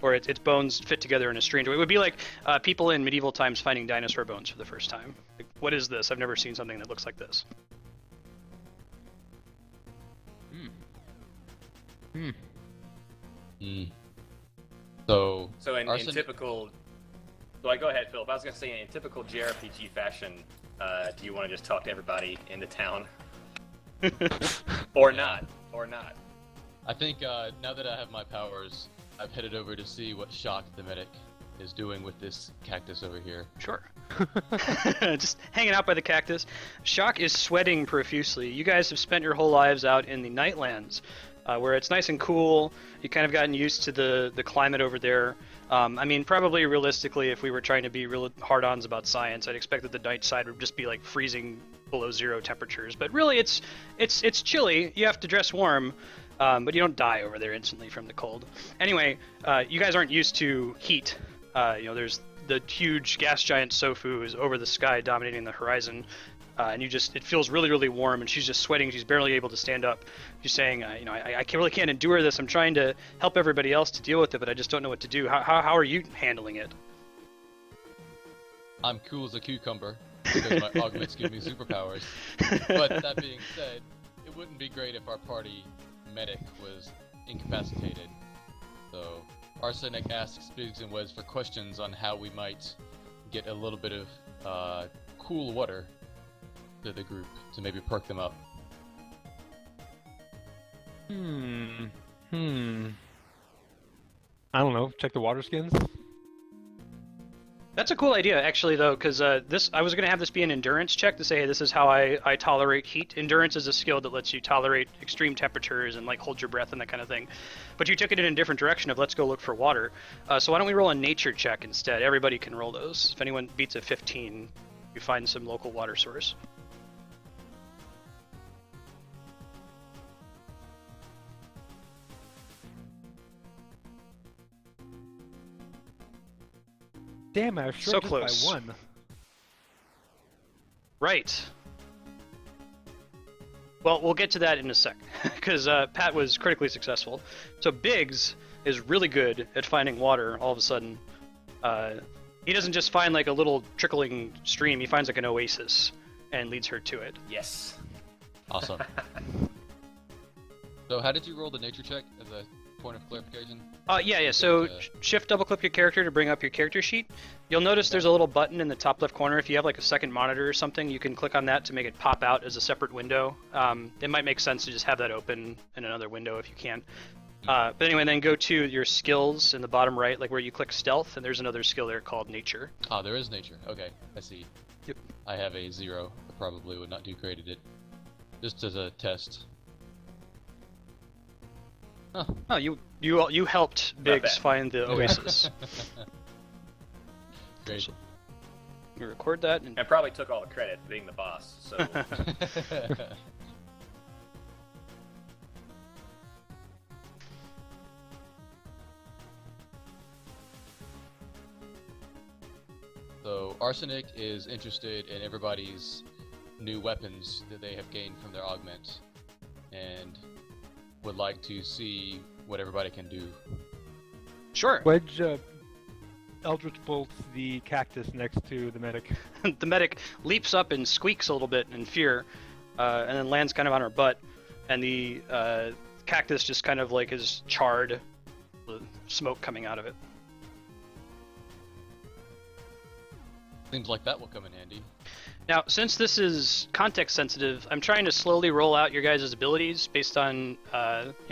or its bones fit together in a strange way. It would be like people in medieval times finding dinosaur bones for the first time. Like, what is this? I've never seen something that looks like this. So in typical, so I go ahead, Philip. I was gonna say in typical JRPG fashion, do you want to just talk to everybody in the town, or not? I think now that I have my powers, I've headed over to see what Shock the medic is doing with this cactus over here. Sure. Just hanging out by the cactus. Shock is sweating profusely. You guys have spent your whole lives out in the Nightlands, where it's nice and cool. You kind of gotten used to the climate over there. I mean, probably realistically, if we were trying to be real hard-ons about science, I'd expect that the night side would just be like freezing below 0 temperatures. But really, it's chilly. You have to dress warm, but you don't die over there instantly from the cold. Anyway, you guys aren't used to heat. There's the huge gas giant Sofu is over the sky, dominating the horizon. And it feels really, really warm, and she's just sweating. She's barely able to stand up. She's saying, I really can't endure this. I'm trying to help everybody else to deal with it, but I just don't know what to do. How are you handling it? I'm cool as a cucumber, because my augments give me superpowers. But that being said, it wouldn't be great if our party medic was incapacitated. So Arsenic asks Biggs and Wes for questions on how we might get a little bit of cool water to the group to maybe perk them up. I don't know. Check the water skins. That's a cool idea, actually, though, because I was going to have this be an endurance check to say, hey, this is how I tolerate heat. Endurance is a skill that lets you tolerate extreme temperatures and like hold your breath and that kind of thing. But you took it in a different direction of let's go look for water. So why don't we roll a nature check instead? Everybody can roll those. If anyone beats a 15, you find some local water source. Damn, I was So short just close. by 1. Right. Well, we'll get to that in a sec, because Pat was critically successful. So Biggs is really good at finding water all of a sudden. He doesn't just find like a little trickling stream, he finds like an oasis and leads her to it. Yes. Awesome. So how did you roll the nature check as a point of clarification? Yeah. So shift double click your character to bring up your character sheet. You'll notice there's a little button in the top left corner. If you have like a second monitor or something, you can click on that to make it pop out as a separate window. It might make sense to just have that open in another window if you can. But anyway, then go to your skills in the bottom right, like where you click stealth, and there's another skill there called nature. Ah, there is nature. Okay, I see. Yep. I have a 0. I probably would not do great at it. Just as a test. Huh. Oh, you helped Biggs bad. find the oasis. Great. So, you record that and I probably took all the credit being the boss. So So Arsenic is interested in everybody's new weapons that they have gained from their augment, and would like to see what everybody can do. sure. Wedge Eldritch bolts the cactus next to the medic. The medic leaps up and squeaks a little bit in fear, and then lands kind of on her butt, and the cactus just kind of like is charred, with smoke coming out of it. Seems like that will come in handy. Now, since this is context sensitive, I'm trying to slowly roll out your guys' abilities based on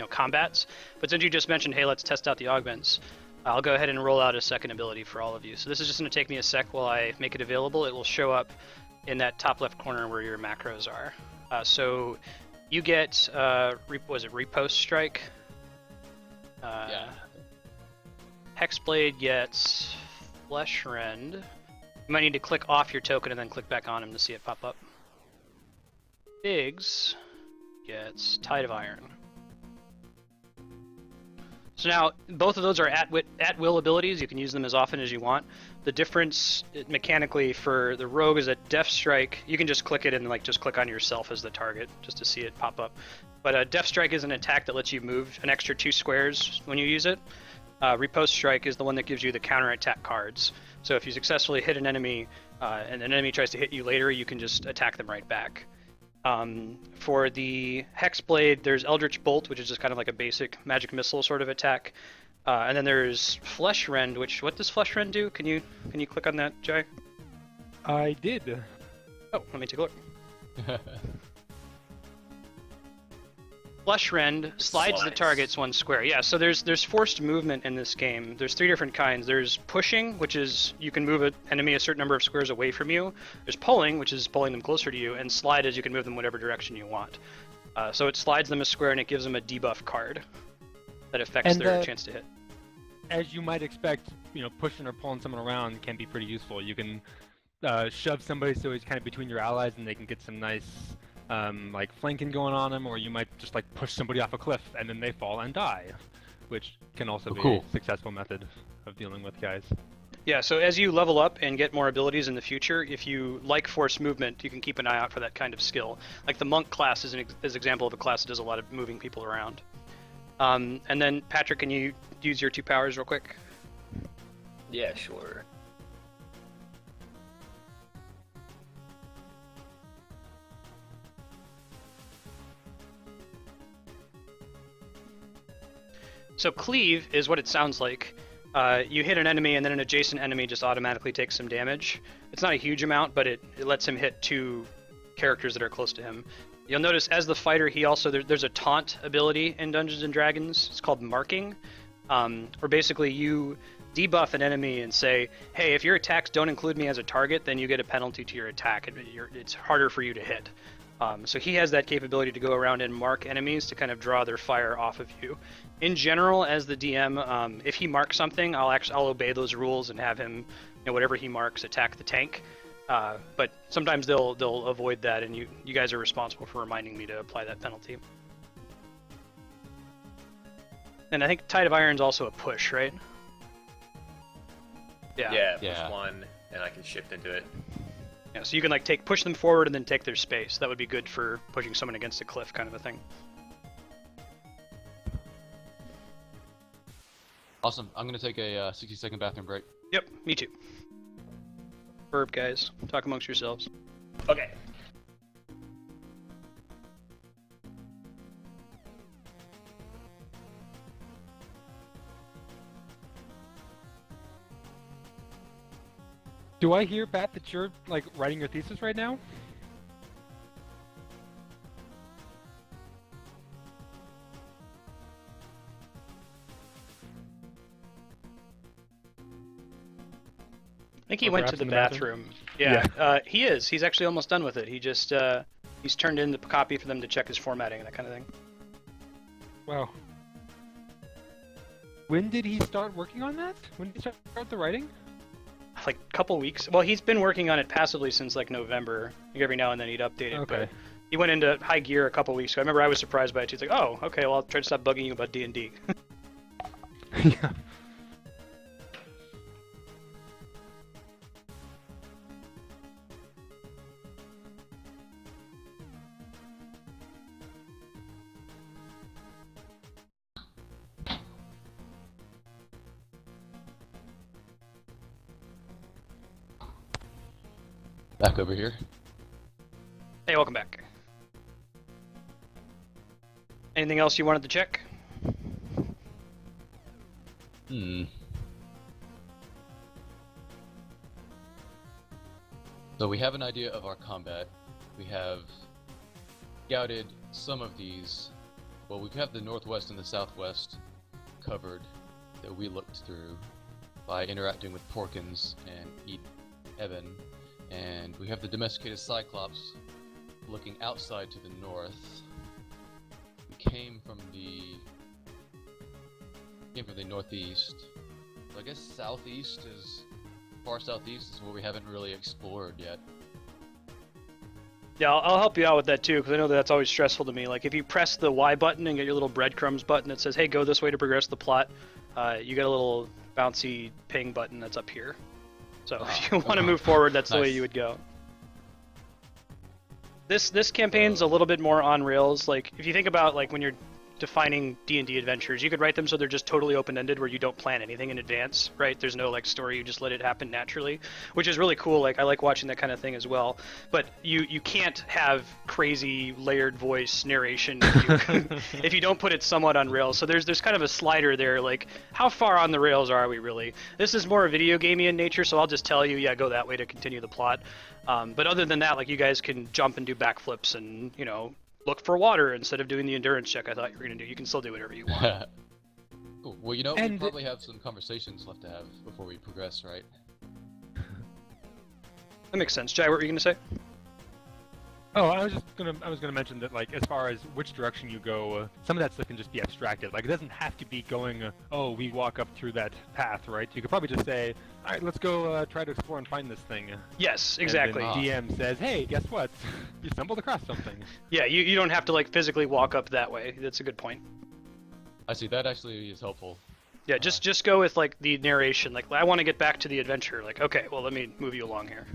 combats. But since you just mentioned, hey, let's test out the augments, I'll go ahead and roll out a second ability for all of you. So this is just going to take me a sec while I make it available. It will show up in that top left corner where your macros are. So you get, Repost Strike? Yeah. Hexblade gets Flesh Rend. You might need to click off your token and then click back on him to see it pop up. Biggs gets Tide of Iron. So now, both of those are at-will abilities. You can use them as often as you want. The difference mechanically for the Rogue is that Death Strike, you can just click it and just click on yourself as the target just to see it pop up. But Death Strike is an attack that lets you move an extra 2 squares when you use it. Riposte Strike is the one that gives you the counterattack cards. So if you successfully hit an enemy, and an enemy tries to hit you later, you can just attack them right back. For the Hexblade, there's Eldritch Bolt, which is just kind of like a basic magic missile sort of attack. And then there's Flesh Rend, which, what does Flesh Rend do? Can you click on that, Jai? I did. Oh, let me take a look. Flesh Rend slides the targets 1 square. Yeah, so there's forced movement in this game. There's 3 different kinds. There's pushing, which is you can move an enemy a certain number of squares away from you. There's pulling, which is pulling them closer to you, and slide is you can move them whatever direction you want. So it slides them a square and it gives them a debuff card that affects their chance to hit. As you might expect, pushing or pulling someone around can be pretty useful. You can shove somebody so he's kind of between your allies and they can get some nice like flanking going on him, or you might just like push somebody off a cliff and then they fall and die, which can also be a successful method of dealing with guys. Yeah, so as you level up and get more abilities in the future, if you like force movement, you can keep an eye out for that kind of skill. Like the monk class is an example of a class that does a lot of moving people around. And then Patrick, can you use your 2 powers real quick? Yeah, sure. So cleave is what it sounds like. You hit an enemy and then an adjacent enemy just automatically takes some damage. It's not a huge amount, but it lets him hit 2 characters that are close to him. You'll notice as the fighter, he also, there's a taunt ability in Dungeons & Dragons. It's called marking, where basically you debuff an enemy and say, hey, if your attacks don't include me as a target, then you get a penalty to your attack. It's harder for you to hit. So he has that capability to go around and mark enemies to kind of draw their fire off of you. In general, as the DM, if he marks something, I'll obey those rules and have him, whatever he marks, attack the tank. But sometimes they'll avoid that, and you guys are responsible for reminding me to apply that penalty. And I think Tide of Iron's also a push, right? Yeah, push 1, and I can shift into it. Yeah, so you can like push them forward and then take their space. That would be good for pushing someone against a cliff, kind of a thing. Awesome. I'm gonna take a 60-second bathroom break. Yep, me too. Verb, guys. Talk amongst yourselves. Okay. Do I hear, Pat, that you're like writing your thesis right now? I think he went to the bathroom. Yeah, he is. He's actually almost done with it. He just he's turned in the copy for them to check his formatting and that kind of thing. Wow. When did he start working on that? When did he start the writing? Like a couple weeks. Well, he's been working on it passively since like November. Like every now and then he'd update it. Okay. But he went into high gear a couple weeks ago. I remember I was surprised by it too. He's like, oh, okay, well I'll try to stop bugging you about D&D. Yeah. Back over here. Hey, welcome back. Anything else you wanted to check? So we have an idea of our combat. We have scouted some of these. Well, we have the northwest and the southwest covered that we looked through by interacting with Porkins and Evan. And we have the domesticated Cyclops looking outside to the north. We came from the northeast. So I guess southeast is far southeast is where we haven't really explored yet. Yeah, I'll help you out with that too, because I know that's always stressful to me. Like if you press the Y button and get your little breadcrumbs button that says, hey, go this way to progress the plot, you get a little bouncy ping button that's up here. So if you want to move forward, that's the way you would go. This campaign's a little bit more on rails. Like if you think about like when you're defining D&D adventures. You could write them so they're just totally open-ended, where you don't plan anything in advance, right? There's no like story, you just let it happen naturally, which is really cool. Like I like watching that kind of thing as well. But you can't have crazy layered voice narration if you don't put it somewhat on rails. So there's kind of a slider there, like how far on the rails are we really? This is more video gamey in nature, so I'll just tell you, yeah, go that way to continue the plot. But other than that, like you guys can jump and do backflips and, you know, look for water instead of doing the endurance check I thought you were going to do. You can still do whatever you want. Cool. Well, you know, we probably have some conversations left to have before we progress, right? That makes sense. Jai, what were you going to say? Oh, I was gonna mention that, like, as far as which direction you go, some of that stuff can just be abstracted. Like, it doesn't have to be going, oh, we walk up through that path, right? You could probably just say, all right, let's go try to explore and find this thing. Yes, exactly. And then DM says, hey, guess what? You stumbled across something. Yeah, you don't have to, like, physically walk up that way. That's a good point. I see. That actually is helpful. Yeah, just go with, like, the narration. Like, I want to get back to the adventure. Like, okay, well, let me move you along here.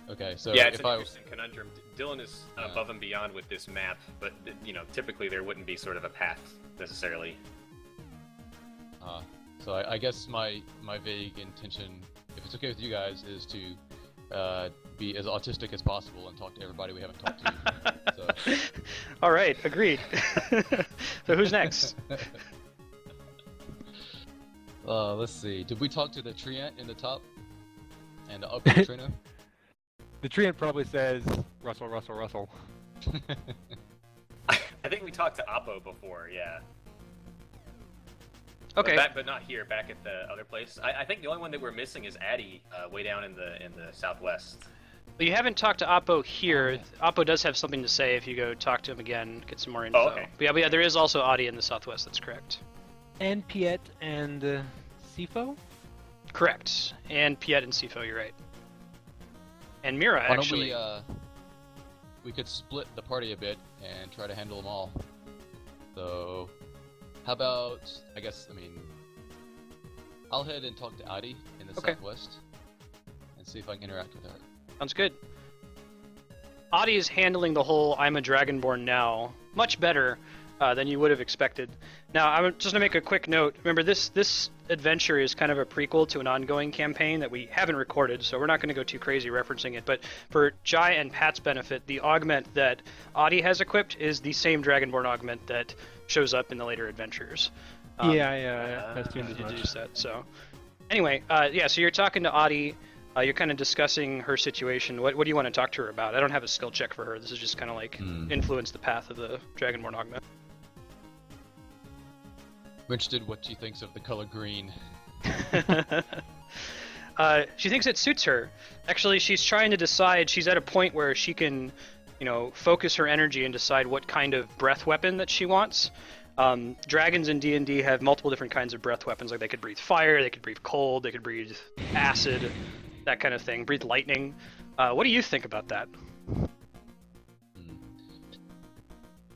Okay, so yeah, it's if an interesting conundrum. Dylan is above and beyond with this map, but you know, typically there wouldn't be sort of a path necessarily. So I guess my vague intention, if it's okay with you guys, is to be as autistic as possible and talk to everybody we haven't talked to. So. All right, agreed. So who's next? Let's see. Did we talk to the treant in the top and the upper trainer? The treant probably says, Russell, Russell, Russell. I think we talked to Oppo before, yeah. Okay. But not here, back at the other place. I think the only one that we're missing is Addy, way down in the southwest. Well, you haven't talked to Oppo here. Oppo does have something to say if you go talk to him again, get some more info. Oh, okay. But yeah, there is also Adi in the southwest, that's correct. And Piet and Sifo? Correct. And Piet and Sifo, you're right. And Mira, actually. Why don't we could split the party a bit and try to handle them all. So, how about, I'll head and talk to Adi in the southwest and see if I can interact with her. Sounds good. Adi is handling the whole I'm a Dragonborn now much better than you would have expected. Now, I'm just going to make a quick note. Remember, this adventure is kind of a prequel to an ongoing campaign that we haven't recorded, so we're not going to go too crazy referencing it. But for Jai and Pat's benefit, the augment that Adi has equipped is the same Dragonborn augment that shows up in the later adventures. Yeah, that's too introduce that. So, anyway, so you're talking to Adi. You're kind of discussing her situation. What do you want to talk to her about? I don't have a skill check for her. This is just kind of like influence the path of the Dragonborn augment. I'm interested what she thinks of the color green. She thinks it suits her. Actually, she's trying to decide. She's at a point where she can, focus her energy and decide what kind of breath weapon that she wants. Dragons in D&D have multiple different kinds of breath weapons. Like they could breathe fire, they could breathe cold, they could breathe acid, that kind of thing. Breathe lightning. What do you think about that?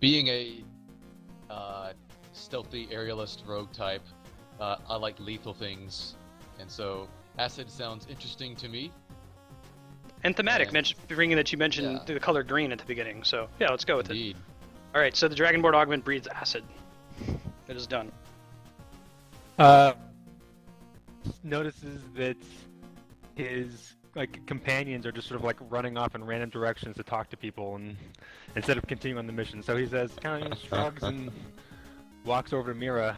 Being a stealthy aerialist rogue type, I like lethal things, and so acid sounds interesting to me. And thematic, bringing that you mentioned the color green at the beginning. So yeah, let's go with it. All right, so the Dragonborn augment breathes acid. It is done. Notices that his companions are just sort of running off in random directions to talk to people, and instead of continuing on the mission. So he says, kind of shrugs and walks over to Mira.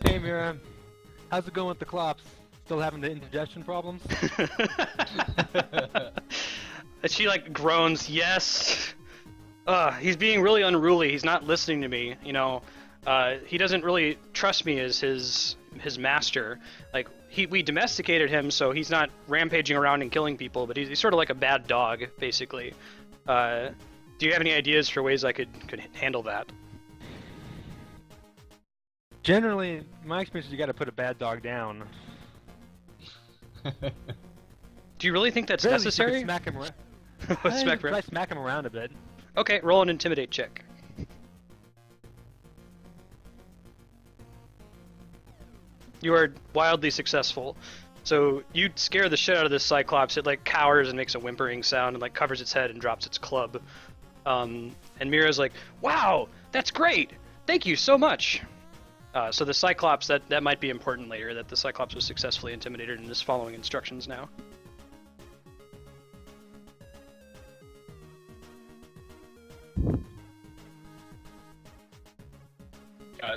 Hey Mira, how's it going with the Clops? Still having the indigestion problems? And she groans, yes. He's being really unruly. He's not listening to me. He doesn't really trust me as his master. We domesticated him, so he's not rampaging around and killing people, but he's sort of like a bad dog, basically. Do you have any ideas for ways I could handle that? Generally, in my experience, you got to put a bad dog down. Do you really think that's necessary? Smack him around. Smack him around a bit. Okay, roll an intimidate check. You are wildly successful. So you scare the shit out of this Cyclops. It cowers and makes a whimpering sound and covers its head and drops its club. And Mira's like, wow, that's great. Thank you so much. So the Cyclops, that might be important later, that the Cyclops was successfully intimidated and is following instructions now.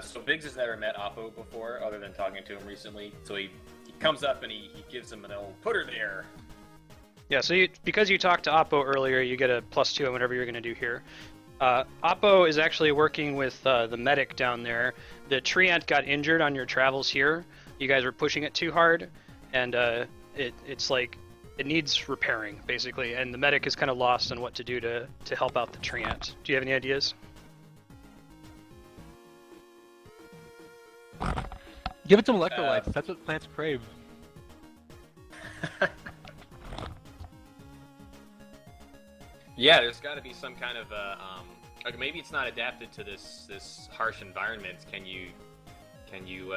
So Biggs has never met Oppo before, other than talking to him recently. So he comes up and he gives him an old put her there. Yeah, so because you talked to Oppo earlier, you get a +2 on whatever you're going to do here. Oppo is actually working with the medic down there. The Treant got injured on your travels here. You guys were pushing it too hard, and it's like it needs repairing, basically, and the medic is kind of lost on what to do to help out the Treant. Do you have any ideas? Give it some electrolytes. That's what plants crave. Yeah, there's got to be some kind of like maybe it's not adapted to this harsh environment. Can you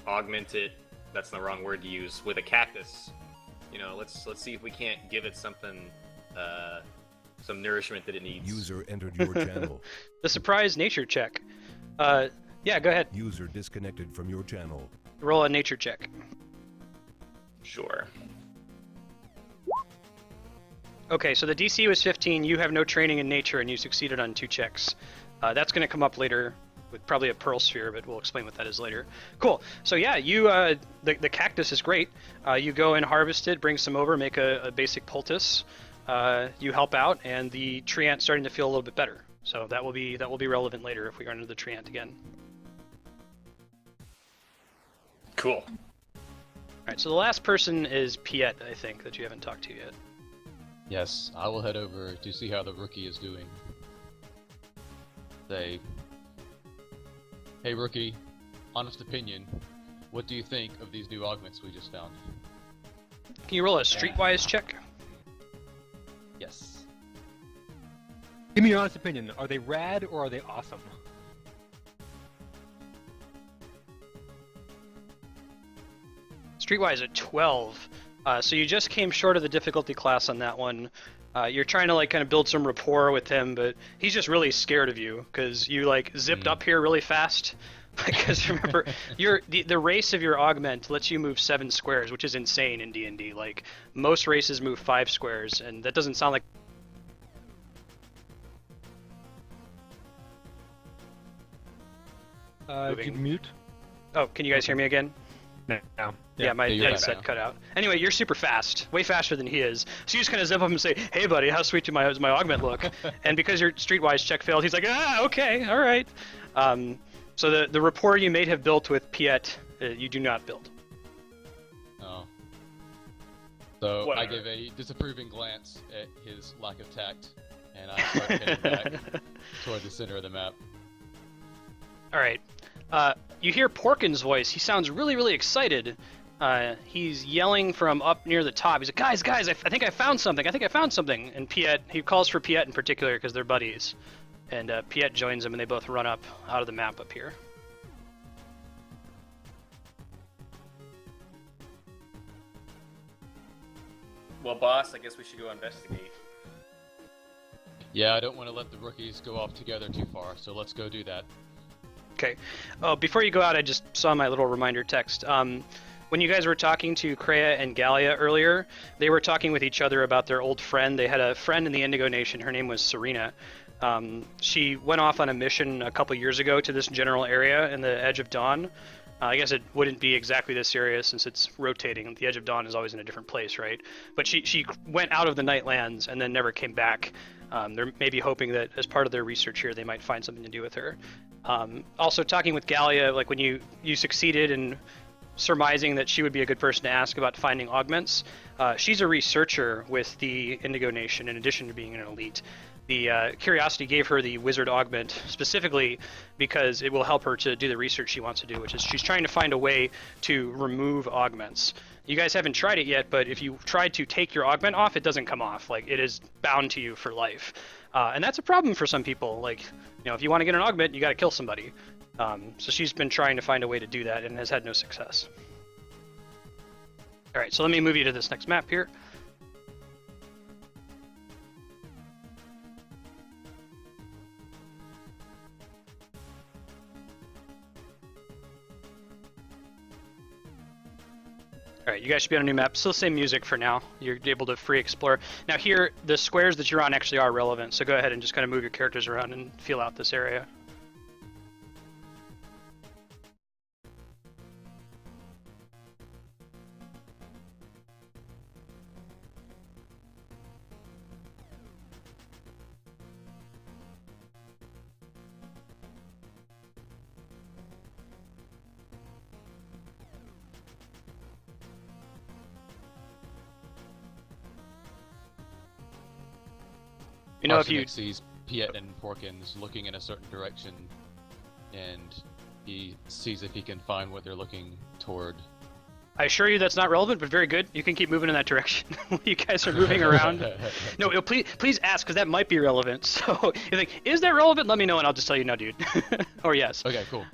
augment it? That's the wrong word to use. With a cactus, you know. Let's see if we can't give it something, some nourishment that it needs. User entered your channel. The surprise nature check. Yeah, go ahead. User disconnected from your channel. Roll a nature check. Sure. Okay, so the DC was 15. You have no training in nature, and you succeeded on 2 checks. That's going to come up later with probably a pearl sphere, but we'll explain what that is later. Cool. So yeah, you the cactus is great. You go and harvest it, bring some over, make a basic poultice. You help out, and the Treant's starting to feel a little bit better. So that will be relevant later if we run into the Treant again. Cool. All right. So the last person is Piet, I think, that you haven't talked to yet. Yes, I will head over to see how the rookie is doing. Say, hey rookie, honest opinion, what do you think of these new augments we just found? Can you roll a streetwise check? Yes. Give me your honest opinion. Are they rad or are they awesome? Streetwise at 12. So you just came short of the difficulty class on that one. You're trying to like kind of build some rapport with him, but he's just really scared of you because you like zipped up here really fast. Because remember, the race of your augment lets you move 7 squares, which is insane in D&D. Like most races move 5 squares, and that doesn't sound like. Did you mute? Oh, can you guys hear me again? No. Yeah, my you're headset back cut out. Anyway, you're super fast, way faster than he is. So you just kind of zip up and say, "Hey, buddy, how sweet does my augment look?" And because your streetwise check failed, he's like, okay, all right." So the rapport you may have built with Piet, you do not build. Oh. So Whatever. I give a disapproving glance at his lack of tact, and I start heading back toward the center of the map. All right. You hear Porkin's voice. He sounds really, really excited. He's yelling from up near the top. He's like, guys, I think I found something. And Piet, he calls for Piet in particular because they're buddies. And Piet joins him, and they both run up out of the map up here. Well, boss, I guess we should go investigate. Yeah, I don't want to let the rookies go off together too far, so let's go do that. Okay. Oh, before you go out, I just saw my little reminder text. When you guys were talking to Kreia and Gallia earlier, they were talking with each other about their old friend. They had a friend in the Indigo Nation. Her name was Serena. She went off on a mission a couple years ago to this general area in the Edge of Dawn. I guess it wouldn't be exactly this area since it's rotating. The Edge of Dawn is always in a different place, right? But she went out of the Nightlands and then never came back. They're maybe hoping that as part of their research here, they might find something to do with her. Also talking with Gallia, like when you succeeded in surmising that she would be a good person to ask about finding augments. She's a researcher with the Indigo Nation in addition to being an elite. The Curiosity gave her the Wizard Augment specifically because it will help her to do the research she wants to do, which is she's trying to find a way to remove augments. You guys haven't tried it yet, but if you tried to take your augment off, it doesn't come off. Like, it is bound to you for life. And that's a problem for some people. Like, you know, if you want to get an augment, you got to kill somebody. So she's been trying to find a way to do that and has had no success. All right, so let me move you to this next map here. Alright, you guys should be on a new map. Still same music for now. You're able to free explore. Now here, the squares that you're on actually are relevant, so go ahead and just kind of move your characters around and feel out this area. You know, if you Arsenic sees Piet and Porkins looking in a certain direction, and he sees if he can find what they're looking toward. I assure you that's not relevant, but very good. You can keep moving in that direction. You guys are moving around. No, please ask, because that might be relevant. So you're like, is that relevant? Let me know, and I'll just tell you no, dude. Or yes. Okay, cool.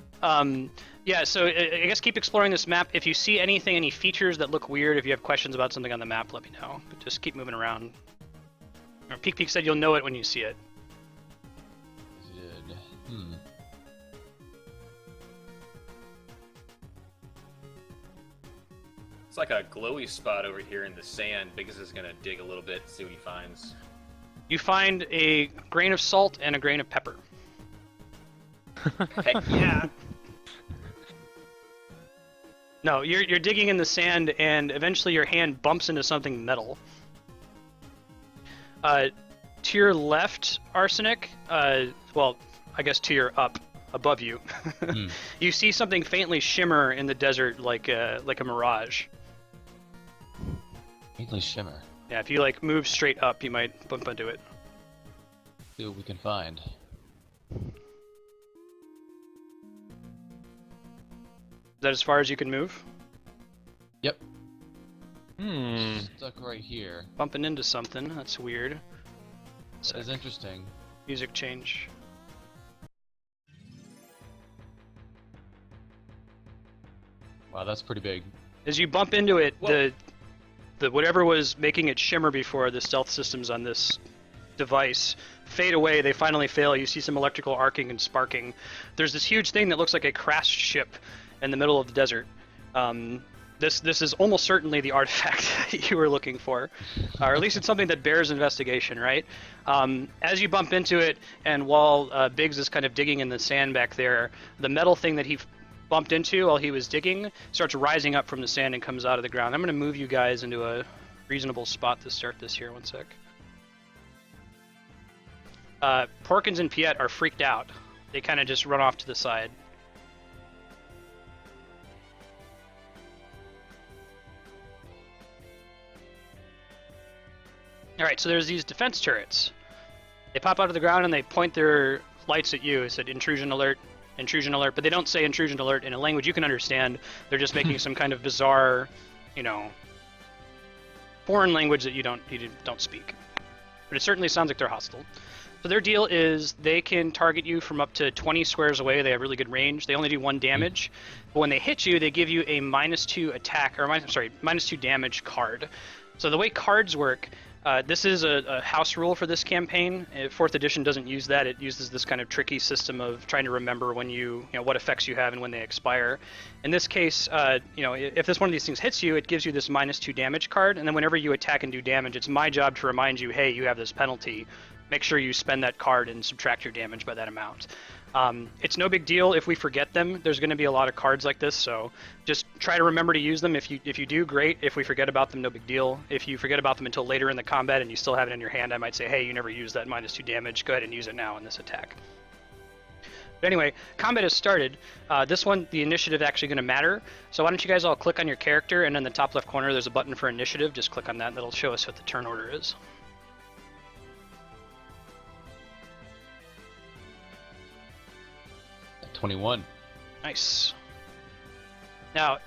Yeah, so I guess keep exploring this map. If you see anything, any features that look weird, if you have questions about something on the map, let me know. But just keep moving around. Peek Peek said you'll know it when you see it. It's like a glowy spot over here in the sand. Biggest is gonna dig a little bit, see what he finds. You find a grain of salt and a grain of pepper. Heck yeah! No, you're digging in the sand, and eventually your hand bumps into something metal. To your left, Arsenic, well, I guess to your above you, you see something faintly shimmer in the desert like a mirage. Faintly shimmer. Yeah, if you like move straight up, you might bump into it. See what we can find. Is that as far as you can move? Yep. Stuck right here. Bumping into something, that's weird. That is interesting. Music change. Wow, that's pretty big. As you bump into it, Whoa. the whatever was making it shimmer before, the stealth systems on this device fade away. They finally fail. You see some electrical arcing and sparking. There's this huge thing that looks like a crashed ship in the middle of the desert. This is almost certainly the artifact that you were looking for, or at least it's something that bears investigation, right? As you bump into it, and while Biggs is kind of digging in the sand back there, the metal thing that he bumped into while he was digging starts rising up from the sand and comes out of the ground. I'm going to move you guys into a reasonable spot to start this here. One sec. Porkins and Piet are freaked out. They kind of just run off to the side. Alright, so there's these defense turrets. They pop out of the ground and they point their lights at you. It said intrusion alert, but they don't say intrusion alert in a language you can understand. They're just making some kind of bizarre, foreign language that you don't speak. But it certainly sounds like they're hostile. So their deal is they can target you from up to 20 squares away. They have really good range. They only do 1 damage. But when they hit you, they give you a -2 attack, or -2 damage card. So the way cards work, this is a house rule for this campaign. 4th edition doesn't use that. It uses this kind of tricky system of trying to remember when what effects you have and when they expire. In this case, if this one of these things hits you, it gives you this -2 damage card, and then whenever you attack and do damage, it's my job to remind you, hey, you have this penalty. Make sure you spend that card and subtract your damage by that amount. It's no big deal if we forget them. There's going to be a lot of cards like this, so just try to remember to use them. If you do, great. If we forget about them, no big deal. If you forget about them until later in the combat and you still have it in your hand, I might say, hey, you never used that -2 damage. Go ahead and use it now in this attack. But anyway, combat has started. This one, the initiative actually going to matter. So why don't you guys all click on your character, and in the top left corner there's a button for initiative. Just click on that, and that'll show us what the turn order is. At 21. Nice. Now,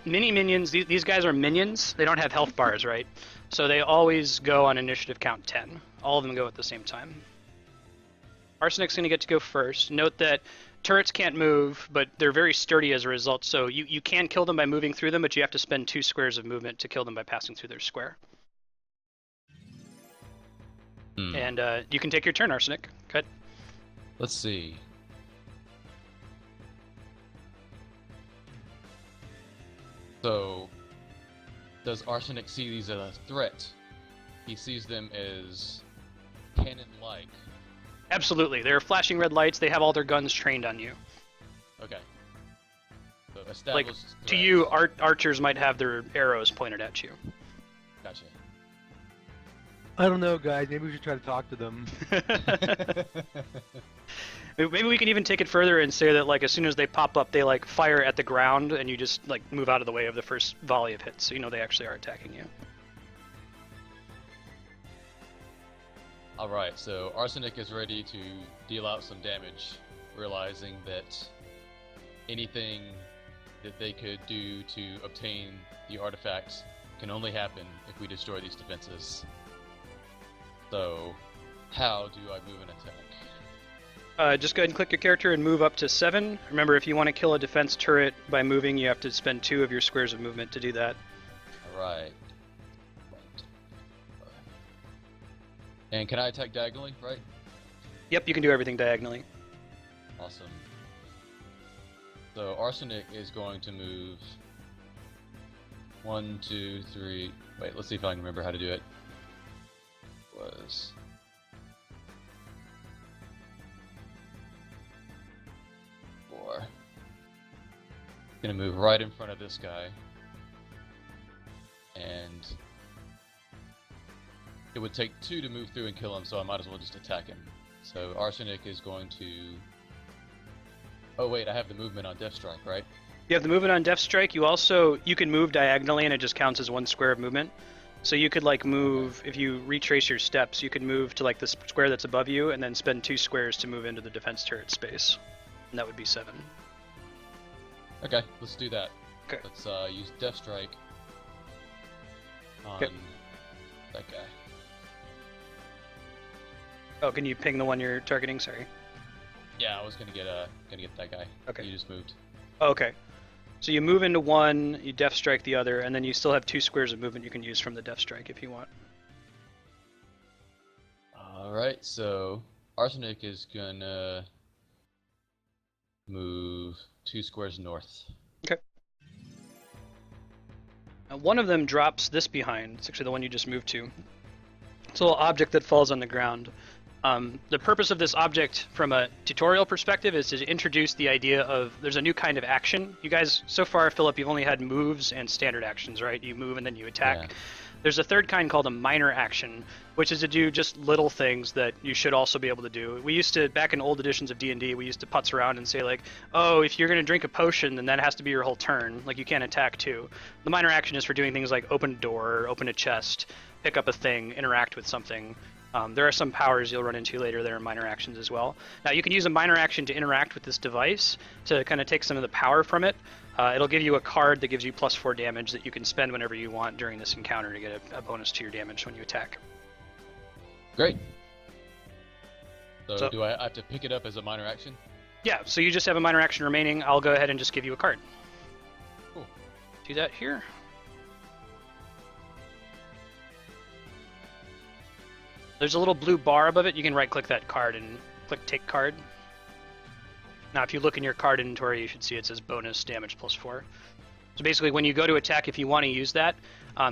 mini minions, these guys are minions. They don't have health bars, right? So they always go on initiative count 10. All of them go at the same time. Arsenic's going to get to go first. Note that turrets can't move, but they're very sturdy as a result. So you can kill them by moving through them, but you have to spend 2 squares of movement to kill them by passing through their square. And you can take your turn, Arsenic. Cut. Let's see. So, does Arsenic see these as a threat? He sees them as cannon-like. Absolutely. They're flashing red lights. They have all their guns trained on you. Okay. So Like, established to threats. you, archers might have their arrows pointed at you. Gotcha. I don't know, guys. Maybe we should try to talk to them. Maybe we can even take it further and say that, like, as soon as they pop up, they, like, fire at the ground, and you just, like, move out of the way of the first volley of hits, so you know they actually are attacking you. Alright, so Arsenic is ready to deal out some damage, realizing that anything that they could do to obtain the artifact can only happen if we destroy these defenses. So, how do I move an attack? Just go ahead and click your character and move up to 7. Remember, if you want to kill a defense turret by moving, you have to spend 2 of your squares of movement to do that. Alright. And can I attack diagonally, right? Yep, you can do everything diagonally. Awesome. So Arsenic is going to move 1, 2, 3. Wait, let's see if I can remember how to do it. Was 4. Gonna move right in front of this guy, and it would take 2 to move through and kill him, so I might as well just attack him. So Arsenic is going to... Oh wait, I have the movement on Death Strike, right? You have the movement on Death Strike. You can move diagonally, and it just counts as 1 square of movement. So you could, like, move, if you retrace your steps, you could move to, like, the square that's above you, and then spend 2 squares to move into the defense turret space. And that would be 7. Okay, let's do that. Okay. Let's use Death Strike on Okay. that guy. Oh, can you ping the one you're targeting? Sorry. Yeah, I was gonna get that guy. Okay. You just moved. Oh, okay. So you move into one, you Death Strike the other, and then you still have 2 squares of movement you can use from the Death Strike if you want. Alright, so Arsenic is gonna move 2 squares north. Okay. Now one of them drops this behind. It's actually the one you just moved to. It's a little object that falls on the ground. The purpose of this object from a tutorial perspective is to introduce the idea of there's a new kind of action. You guys, so far, Philip, you've only had moves and standard actions, right? You move and then you attack. Yeah. There's a third kind called a minor action, which is to do just little things that you should also be able to do. We used to, back in old editions of D&D, we used to putz around and say, like, oh, if you're going to drink a potion, then that has to be your whole turn. Like, you can't attack too. The minor action is for doing things like open a door, open a chest, pick up a thing, interact with something. There are some powers you'll run into later that are minor actions as well. Now, you can use a minor action to interact with this device to kind of take some of the power from it. It'll give you a card that gives you +4 damage that you can spend whenever you want during this encounter to get a bonus to your damage when you attack. Great. So, So- do I have to pick it up as a minor action? Yeah, so you just have a minor action remaining. I'll go ahead and just give you a card. Cool. Do that here. There's a little blue bar above it. You can right-click that card and click Take Card. Now, if you look in your card inventory, you should see it says bonus damage +4. So basically, when you go to attack, if you want to use that,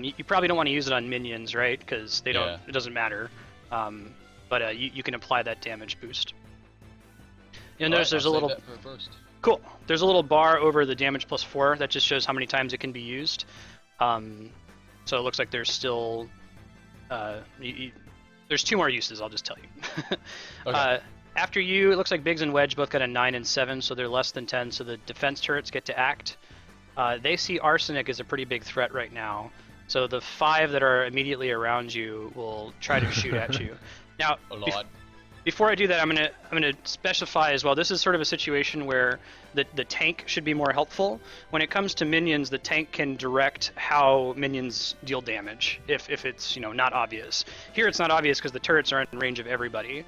you probably don't want to use it on minions, right? Because they don't. Yeah. It doesn't matter. But you can apply that damage boost. You'll notice there's a I'll save little. that for first. Cool. There's a little bar over the damage +4 that just shows how many times it can be used. So it looks like there's still. There's 2 more uses. I'll just tell you. Okay. After you, it looks like Biggs and Wedge both got a 9 and 7, so they're less than 10. So the defense turrets get to act. They see Arsenic as a pretty big threat right now. So the 5 that are immediately around you will try to shoot at you. Now, Oh lord. before I do that, I'm gonna specify as well. This is sort of a situation where the tank should be more helpful. When it comes to minions, the tank can direct how minions deal damage if it's not obvious. Here it's not obvious because the turrets are in range of everybody.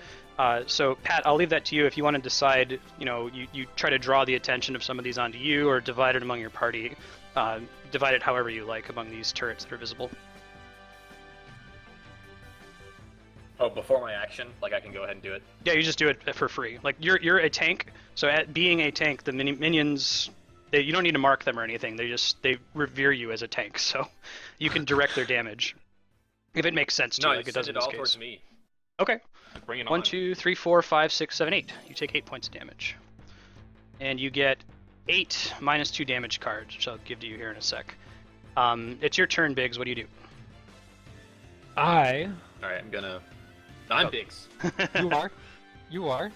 So Pat, I'll leave that to you if you want to decide. You try to draw the attention of some of these onto you or divide it among your party. Divide it however you like among these turrets that are visible. Oh, before my action, like I can go ahead and do it. Yeah, you just do it for free. Like you're a tank, so at being a tank, the minions you don't need to mark them or anything. They revere you as a tank, so you can direct their damage if it makes sense to No, you, like it does in it this all case. towards me. Okay. Bring it on. 1, 2, 3, 4, 5, 6, 7, 8. You take 8 points of damage, and you get 8 -2 damage cards, which I'll give to you here in a sec. It's your turn, Biggs. What do you do? All right, I'm Oh. Biggs. You are. You are.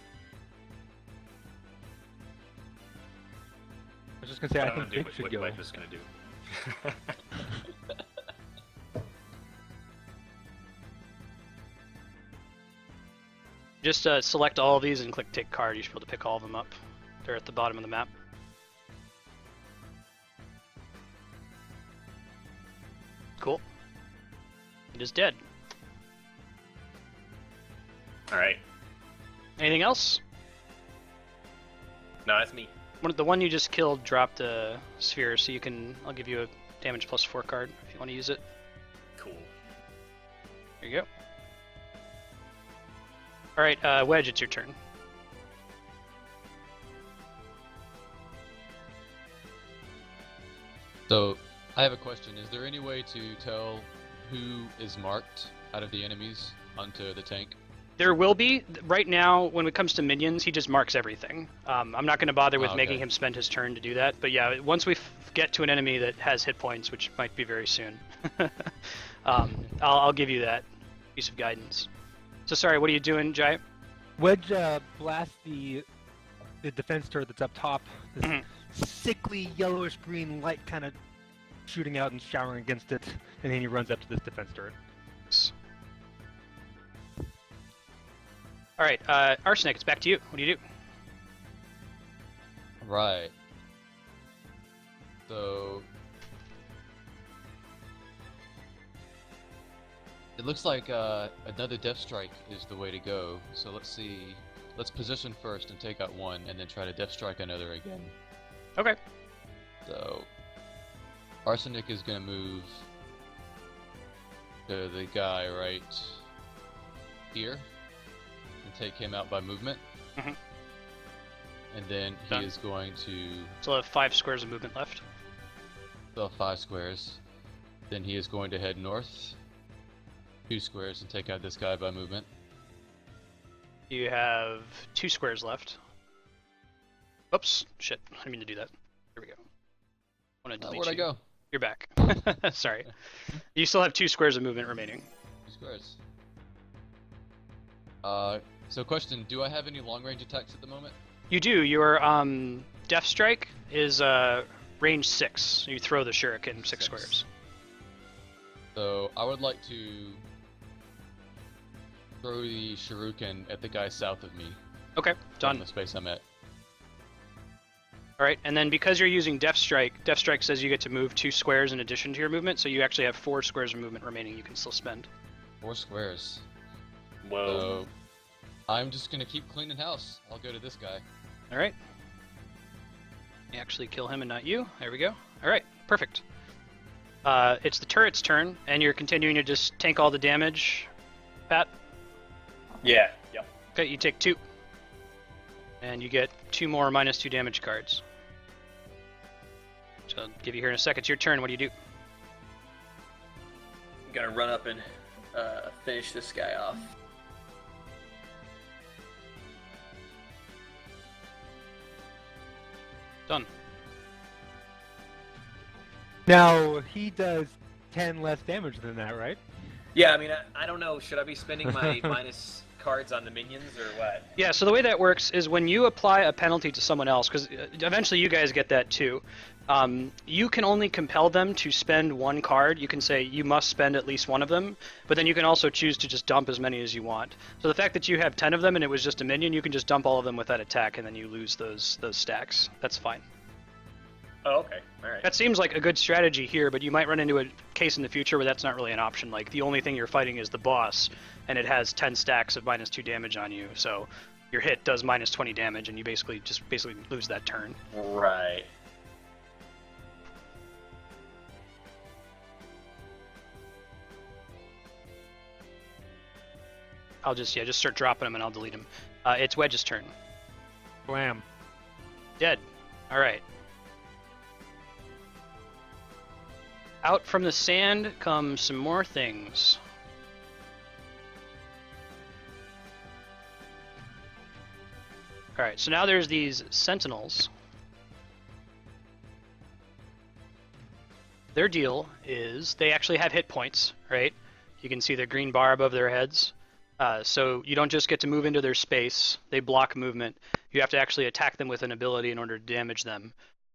I was just gonna say, I think Big should go. What is gonna do? Just select all of these and click take card. You should be able to pick all of them up. They're at the bottom of the map. Cool. It is dead. All right. Anything else? No, that's me. The one you just killed dropped a sphere, so I'll give you a damage +4 card if you want to use it. Cool. There you go. Alright, Wedge, it's your turn. So, I have a question. Is there any way to tell who is marked out of the enemies onto the tank? There will be. Right now, when it comes to minions, he just marks everything. I'm not going to bother with Oh, making okay. him spend his turn to do that. But yeah, once we get to an enemy that has hit points, which might be very soon, I'll give you that piece of guidance. So sorry, what are you doing, Jai? Wedge blasts the defense turret that's up top. This Mhm. sickly yellowish green light kind of shooting out and showering against it, and then he runs up to this defense turret. All right, Arsenic, it's back to you. What do you do? Right. So... It looks like another Death Strike is the way to go. So let's see. Let's position first and take out one, and then try to Death Strike another again. Okay. So... Arsenic is gonna move to the guy right here and take him out by movement. Mhm. And then he Done. is going to So have 5 squares of movement left. fill 5 squares. Then he is going to head north 2 squares and take out this guy by movement. You have 2 squares left. Oops, shit, I didn't mean to do that. Here we go. I want to delete Where'd I you. go? You're back. Sorry. You still have 2 squares of movement remaining. 2 squares. So question, do I have any long range attacks at the moment? You do. Your Death Strike is range 6. You throw the shuriken 6 squares. So I would like to throw the shuriken at the guy south of me. Okay, In done. the space I'm at. Alright, and then because you're using Death Strike says you get to move 2 squares in addition to your movement, so you actually have 4 squares of movement remaining you can still spend. 4 squares. Whoa. So I'm just gonna keep cleaning house. I'll go to this guy. Alright. You actually kill him and not you. There we go. Alright, perfect. It's the turret's turn, and you're continuing to just tank all the damage, Pat. Yeah. Yep. Okay, you take 2. And you get 2 more -2 damage cards. So I'll give you here in a second. It's your turn. What do you do? I'm gonna run up and finish this guy off. Done. Now, he does 10 less damage than that, right? Yeah, I mean, I don't know. Should I be spending my minus cards on the minions or what? Yeah, so the way that works is when you apply a penalty to someone else, because eventually you guys get that too, you can only compel them to spend 1 card. You can say you must spend at least 1 of them, but then you can also choose to just dump as many as you want. So the fact that you have 10 of them and it was just a minion, you can just dump all of them with that attack, and then you lose those stacks. That's fine. Oh, okay. All right. That seems like a good strategy here, but you might run into a case in the future where that's not really an option. Like, the only thing you're fighting is the boss, and it has 10 stacks of -2 damage on you, so your hit does -20 damage, and you basically lose that turn. Right. I'll just start dropping them, and I'll delete them. It's Wedge's turn. Blam. Dead. All right. Out from the sand come some more things. Alright, so now there's these Sentinels. Their deal is they actually have hit points, right? You can see the green bar above their heads. So you don't just get to move into their space. They block movement. You have to actually attack them with an ability in order to damage them.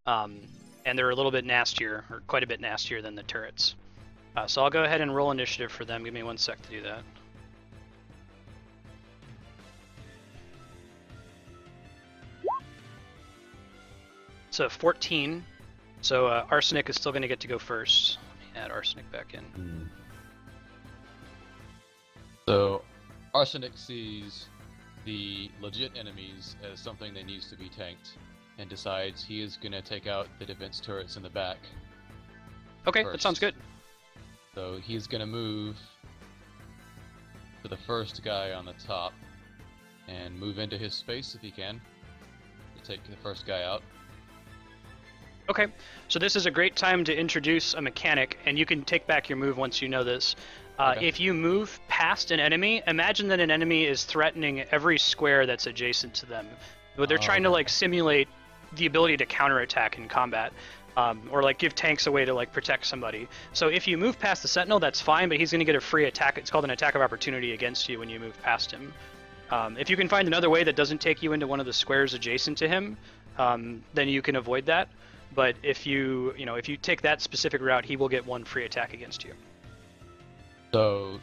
And they're a little bit nastier, or quite a bit nastier than the turrets. So I'll go ahead and roll initiative for them. Give me 1 sec to do that. So 14. So Arsenic is still going to get to go first. Let me add Arsenic back in. So, Arsenic sees the legit enemies as something that needs to be tanked, and decides he is going to take out the defense turrets in the back. Okay, first. that sounds good. So he's going to move to the first guy on the top, and move into his space if he can, to take the first guy out. Okay, so this is a great time to introduce a mechanic, and you can take back your move once you know this. Okay. If you move past an enemy, imagine that an enemy is threatening every square that's adjacent to them. But they're trying to like simulate the ability to counterattack in combat, or like give tanks a way to like protect somebody. So if you move past the Sentinel, that's fine, but he's going to get a free attack. It's called an attack of opportunity against you when you move past him. If you can find another way that doesn't take you into one of the squares adjacent to him, then you can avoid that. But if you take that specific route, he will get 1 free attack against you. So,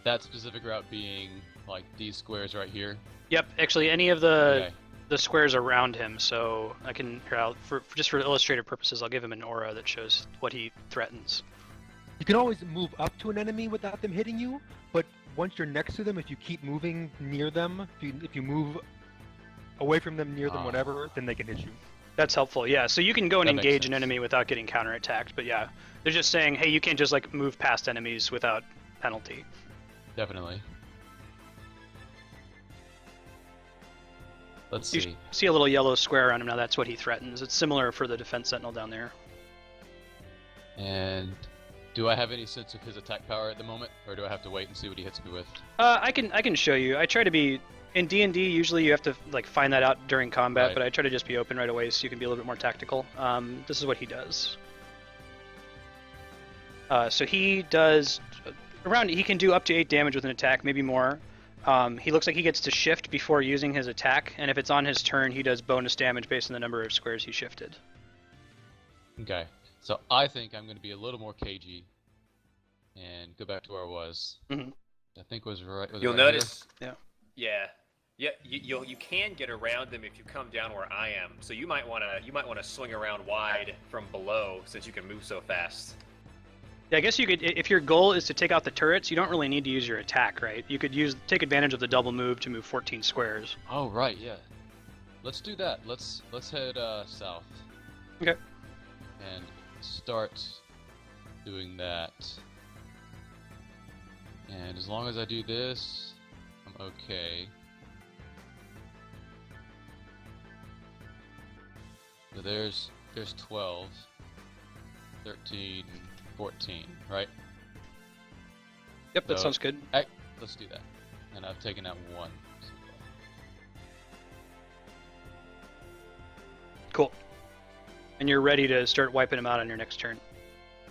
that specific route being like these squares right here. Yep, actually any of the Okay. the squares around him. So I can just for illustrative purposes, I'll give him an aura that shows what he threatens. You can always move up to an enemy without them hitting you, but once you're next to them, if you keep moving near them, if you move away from them, near them, whatever, then they can hit you. That's helpful, yeah. So you can go and That makes engage an sense. enemy without getting counterattacked, but yeah, they're just saying, hey, you can't just like move past enemies without penalty. Definitely. Let's You see. see a little yellow square around him now. That's what he threatens. It's similar for the defense sentinel down there. And do I have any sense of his attack power at the moment, or do I have to wait and see what he hits me with? I can show you. I try to be in D&D. Usually you have to like find that out during combat, Right. but I try to just be open right away so you can be a little bit more tactical. This is what he does. So he does he can do up to 8 damage with an attack, maybe more. He looks like he gets to shift before using his attack, and if it's on his turn, he does bonus damage based on the number of squares he shifted. Okay. So I think I'm going to be a little more cagey and go back to where I was. Mhm. I think was right. Was it You'll right here? notice. Yeah. Yeah. You can get around them if you come down where I am. So you might wanna swing around wide from below since you can move so fast. Yeah, I guess you could, if your goal is to take out the turrets, you don't really need to use your attack, right? You could take advantage of the double move to move 14 squares. Oh right, yeah. Let's do that. Let's head south. Okay. And start doing that. And as long as I do this, I'm okay. So there's 12, 13, 14, right? Yep, that So- sounds good. Let's do that. And I've taken out 1. Cool. And you're ready to start wiping them out on your next turn.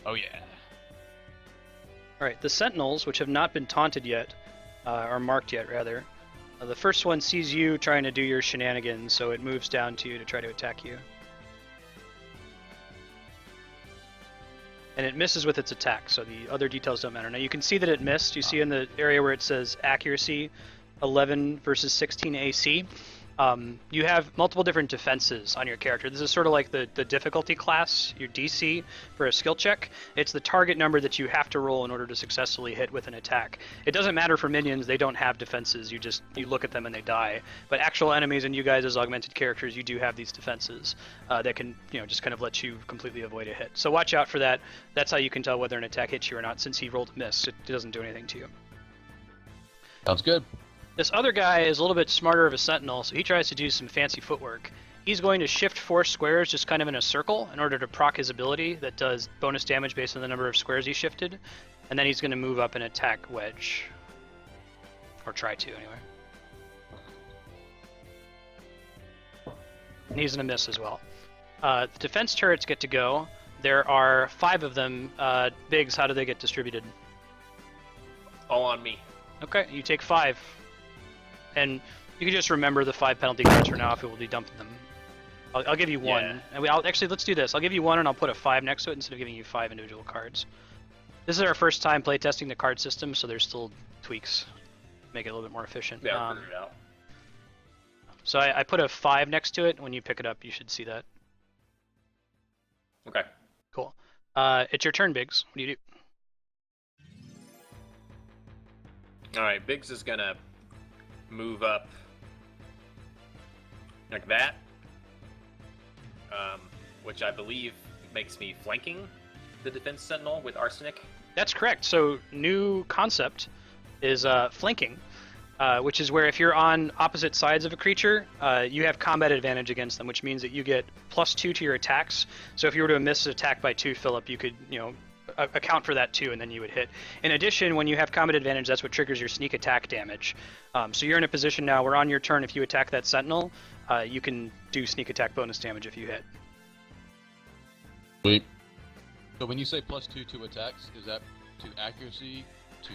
Oh yeah. Alright, the Sentinels, which have not been taunted yet, or marked yet, rather. The first one sees you trying to do your shenanigans, so it moves down to you to try to attack you. And it misses with its attack, so the other details don't matter. Now you can see that it missed. You see in the area where it says accuracy, 11 versus 16 AC. You have multiple different defenses on your character. This is sort of like the difficulty class, your DC for a skill check. It's the target number that you have to roll in order to successfully hit with an attack. It doesn't matter for minions, they don't have defenses. You look at them and they die. But actual enemies and you guys as augmented characters, you do have these defenses that can just kind of let you completely avoid a hit. So watch out for that. That's how you can tell whether an attack hits you or not. Since he rolled a miss, it doesn't do anything to you. Sounds good. This other guy is a little bit smarter of a sentinel, so he tries to do some fancy footwork. He's going to shift 4 squares just kind of in a circle in order to proc his ability that does bonus damage based on the number of squares he shifted. And then he's going to move up and attack Wedge. Or try to, anyway. And he's going to miss as well. The defense turrets get to go. There are 5 of them. Biggs, how do they get distributed? All on me. Okay, you take 5. And you can just remember the 5 penalty cards for now if we will be dumping them. I'll give you 1. Yeah. And actually, let's do this. I'll give you 1 and I'll put a 5 next to it instead of giving you 5 individual cards. This is our first time playtesting the card system, so there's still tweaks. Make it a little bit more efficient. Yeah, I'll figure it out. So I put a 5 next to it. When you pick it up, you should see that. Okay. Cool. It's your turn, Biggs. What do you do? All right, Biggs is gonna move up like that, which I believe makes me flanking the defense sentinel with arsenic. That's correct. So new concept is flanking, which is where if you're on opposite sides of a creature, you have combat advantage against them, which means that you get +2 to your attacks. So if you were to miss an attack by 2, Philip, you could, account for that too, and then you would hit. In addition, when you have combat advantage, that's what triggers your sneak attack damage. So you're in a position now where on your turn, if you attack that sentinel, you can do sneak attack bonus damage if you hit. Sweet. So when you say +2 to attacks, is that to accuracy, to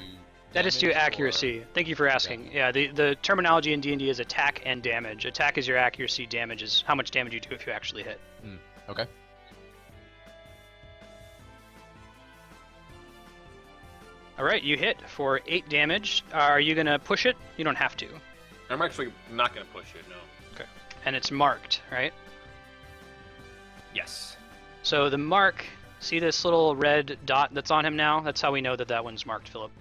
That is to damage, accuracy. Thank you for asking. Yeah, the terminology in D&D is attack and damage. Attack is your accuracy, damage is how much damage you do if you actually hit. Okay. All right, you hit for 8 damage. Are you going to push it? You don't have to. I'm actually not gonna push it, no. Okay. And it's marked, right? Yes. So the mark, see this little red dot that's on him now? That's how we know that that one's marked, Philip.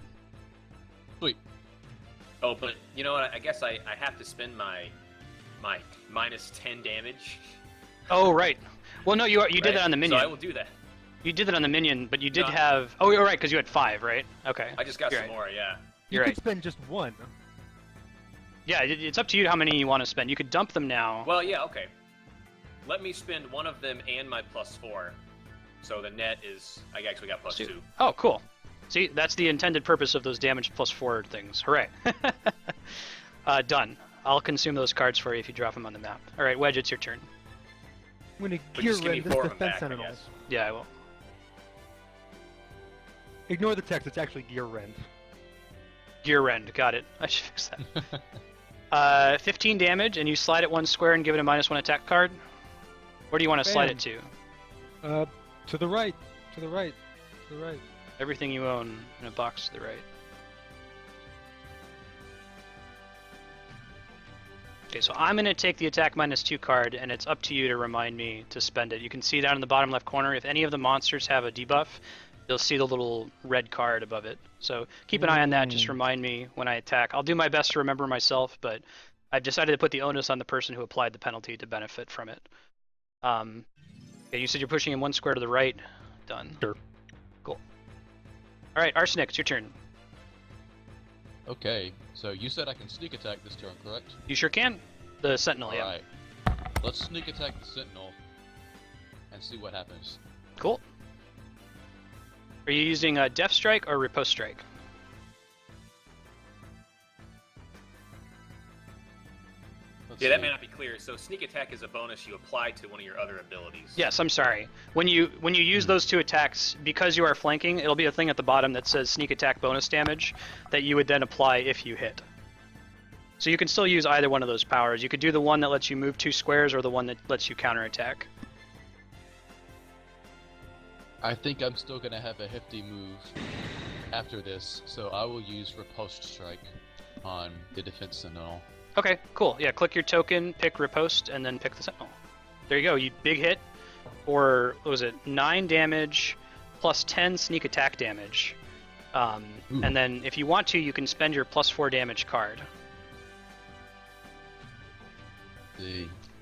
Sweet. Oh, but you know what? I guess I have to spend my -10 damage. Oh, right. Well, no, you did that on the minion. So I will do that. You did it on the minion, but you did No. have... Oh, you're right, because you had 5, right? Okay. I just got You're some right. more, yeah. You You're could right. spend just 1. Yeah, it's up to you how many you want to spend. You could dump them now. Well, yeah, okay. Let me spend one of them and my +4. So the net is... I actually got +2. Oh, cool. See, that's the intended purpose of those damage +4 things. Hooray. Done. I'll consume those cards for you if you drop them on the map. All right, Wedge, it's your turn. I'm gonna But gear just give me rend this 4 of them defense back, I sentinel. guess. Yeah, I will. Ignore the text, it's actually gear rend. Gear Rend, got it. I should fix that. 15 damage, and you slide it 1 square and give it a -1 attack card. Where do you want to slide it to? To the right, to the right, to the right. Everything you own in a box to the right. Okay, so I'm going to take the attack -2 card, and it's up to you to remind me to spend it. You can see down in the bottom left corner, if any of the monsters have a debuff, you'll see the little red card above it. So keep an eye on that, just remind me when I attack. I'll do my best to remember myself, but I've decided to put the onus on the person who applied the penalty to benefit from it. Yeah, you said you're pushing him 1 square to the right. Done. Sure. Cool. All right, Arsenic, it's your turn. Okay, so you said I can sneak attack this turn, correct? You sure can. The Sentinel, yeah. Alright. Let's sneak attack the Sentinel and see what happens. Cool. Are you using a Def Strike or Riposte Strike? Let's Yeah, that see. may not be clear. So sneak attack is a bonus you apply to one of your other abilities. Yes, I'm sorry. When you use those 2 attacks, because you are flanking, it'll be a thing at the bottom that says sneak attack bonus damage that you would then apply if you hit. So you can still use either one of those powers. You could do the one that lets you move 2 squares or the one that lets you counterattack. I think I'm still gonna have a hefty move after this, so I will use Riposte Strike on the Defense Sentinel. Okay, cool. Yeah, click your token, pick Riposte, and then pick the Sentinel. There you go. You big hit, or what was it? 9 damage plus 10 sneak attack damage. And then if you want to, you can spend your +4 damage card.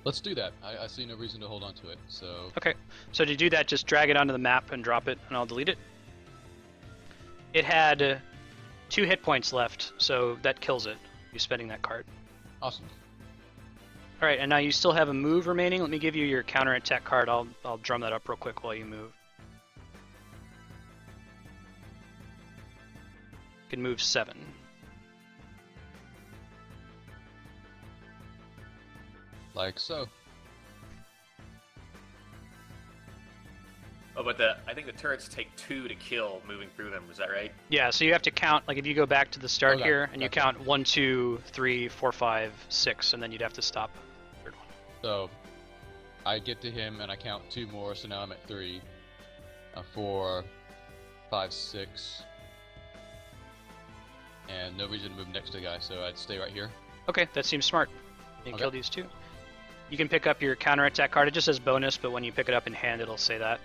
Let's do that. I see no reason to hold on to it, so... Okay, so to do that, just drag it onto the map and drop it, and I'll delete it. It had 2 hit points left, so that kills it, you spending that card. Awesome. All right, and now you still have a move remaining. Let me give you your counterattack card. I'll drum that up real quick while you move. You can move 7. Like so. Oh, but I think the turrets take 2 to kill moving through them. Is that right? Yeah, so you have to count, like if you go back to the start Okay, here, and you gotcha. count 1, 2, 3, 4, 5, 6, and then you'd have to stop. Third one. So I get to him and I count 2 more, so now I'm at 3. 4, 5, 6. And no reason to move next to the guy, so I'd stay right here. Okay, that seems smart. You can Okay. kill these 2. You can pick up your counterattack card. It just says bonus, but when you pick it up in hand, it'll say that.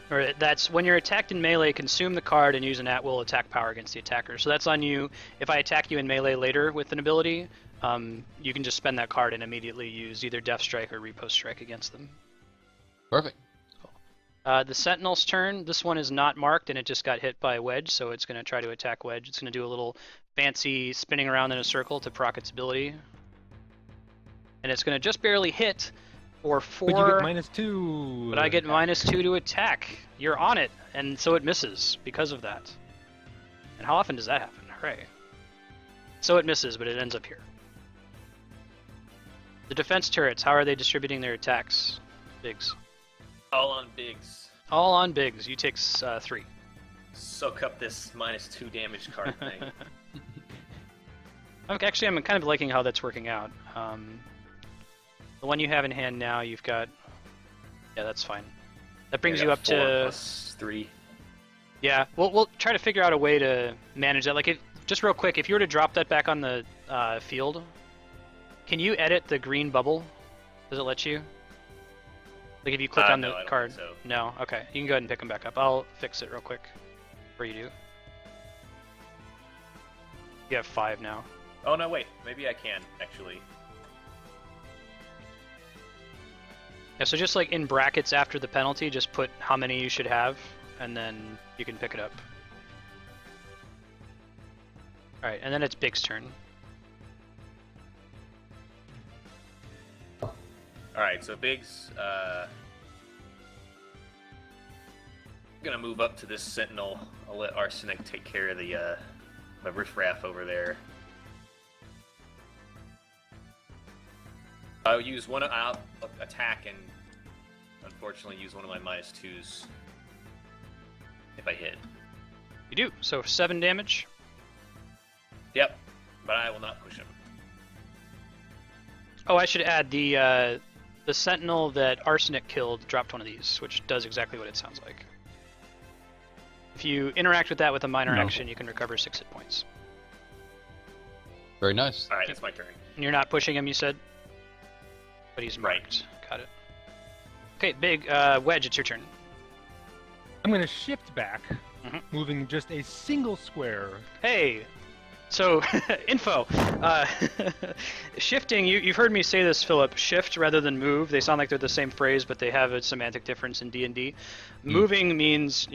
Or that's when you're attacked in melee, consume the card and use an at-will attack power against the attacker. So that's on you. If I attack you in melee later with an ability, you can just spend that card and immediately use either Death Strike or Riposte Strike against them. Perfect. The Sentinel's turn. This one is not marked and it just got hit by Wedge, so it's going to try to attack Wedge. It's going to do a little fancy spinning around in a circle to proc its ability. And it's going to just barely hit for 4. But you get -2. But I get -2 to attack. You're on it, and so it misses because of that. And how often does that happen? Hooray. So it misses, but it ends up here. The defense turrets, how are they distributing their attacks? Biggs. All on Biggs. All on Biggs. You take 3. Soak up this -2 damage card thing. Okay, actually, I'm kind of liking how that's working out. The one you have in hand now, you've got... Yeah, that's fine. That brings I you got up 4 to... plus 3. Yeah, we'll try to figure out a way to manage that. Like, just real quick, if you were to drop that back on the field, can you edit the green bubble? Does it let you? Like, if you click on no, the I don't card? think so. No? Okay. You can go ahead and pick them back up. I'll fix it real quick before you do. You have 5 now. Oh no, wait. Maybe I can actually. Yeah, so just like in brackets after the penalty, just put how many you should have, and then you can pick it up. Alright, and then it's Big's turn. Alright, so Biggs, gonna move up to this Sentinel. I'll let Arsenic take care of the riffraff over there. I'll use one. I'll attack and unfortunately use one of my -2s if I hit. You do, so 7 damage. Yep, but I will not push him. Oh, I should add the Sentinel that Arsenic killed dropped one of these, which does exactly what it sounds like. If you interact with that with a minor action, you can recover 6 hit points. Very nice. All right, it's my turn. And you're not pushing him, you said? But he's Right. marked. Got it. Okay, Big. Wedge, it's your turn. I'm gonna shift back, Mhm. moving just a single square. Hey! So, info. Shifting, you've heard me say this, Philip. Shift rather than move. They sound like they're the same phrase, but they have a semantic difference in D&D. Moving means,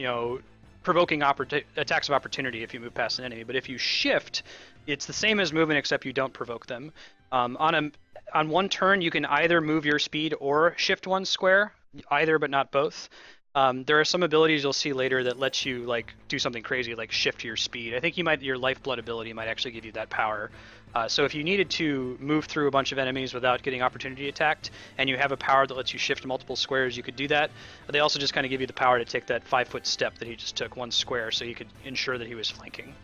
provoking attacks of opportunity if you move past an enemy. But if you shift, it's the same as movement except you don't provoke them. On one turn, you can either move your speed or shift 1 square, either but not both. There are some abilities you'll see later that lets you do something crazy, like shift your speed. I think your Lifeblood ability might actually give you that power. So if you needed to move through a bunch of enemies without getting opportunity attacked, and you have a power that lets you shift multiple squares, you could do that. But they also just kind of give you the power to take that 5-foot step that he just took 1 square, so you could ensure that he was flanking.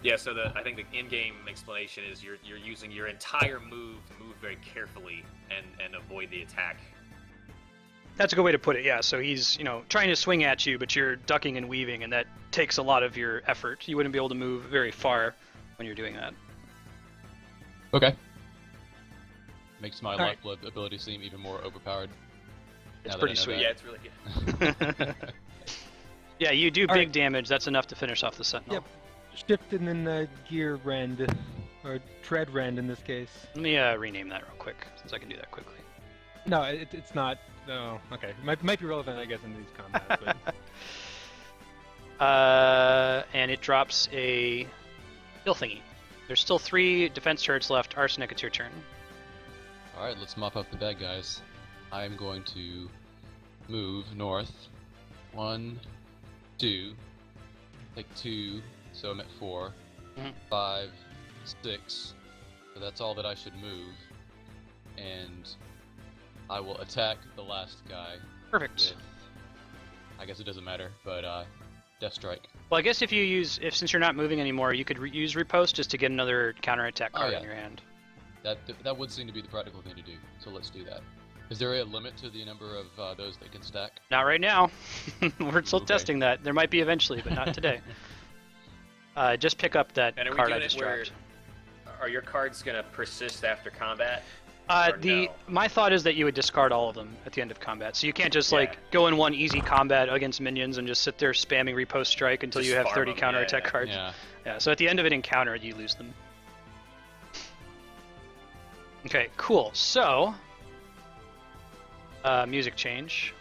Yeah, so I think the in-game explanation is you're using your entire move to move very carefully and avoid the attack. That's a good way to put it, yeah. So he's, trying to swing at you, but you're ducking and weaving, and that takes a lot of your effort. You wouldn't be able to move very far when you're doing that. Okay. Makes my All right. Lifeblood ability seem even more overpowered. It's now that I pretty know sweet. that. Yeah, it's really good. Yeah, you do All big right. damage. That's enough to finish off the Sentinel. Yep. Shift and then gear rend, or tread rend in this case. Let me rename that real quick, since I can do that quickly. No, it's not. No, okay. Might be relevant, I guess, in these combats. But... And it drops a kill thingy. There's still 3 defense turrets left. Arsenic, it's your turn. Alright, let's mop up the bad guys. I am going to move north. 1, 2, take 2, so I'm at 4, Mhm. 5, 6, so that's all that I should move. And I will attack the last guy Perfect. with, I guess it doesn't matter, but Death Strike. Well, I guess if you use, since you're not moving anymore, you could use Riposte just to get another counterattack card yeah. in your hand. That would seem to be the practical thing to do, so let's do that. Is there a limit to the number of those that can stack? Not right now. We're still Okay. testing that. There might be eventually, but not today. Just pick up that And are we card I doing just it where dropped. are your cards gonna persist after combat? Or no? My thought is that you would discard all of them at the end of combat. So you can't just Yeah. like go in one easy combat against minions and just sit there spamming Riposte Strike until Just you have farm 30 them, counterattack yeah. cards. Yeah. Yeah, so at the end of an encounter, you lose them. Okay, cool. So, music change.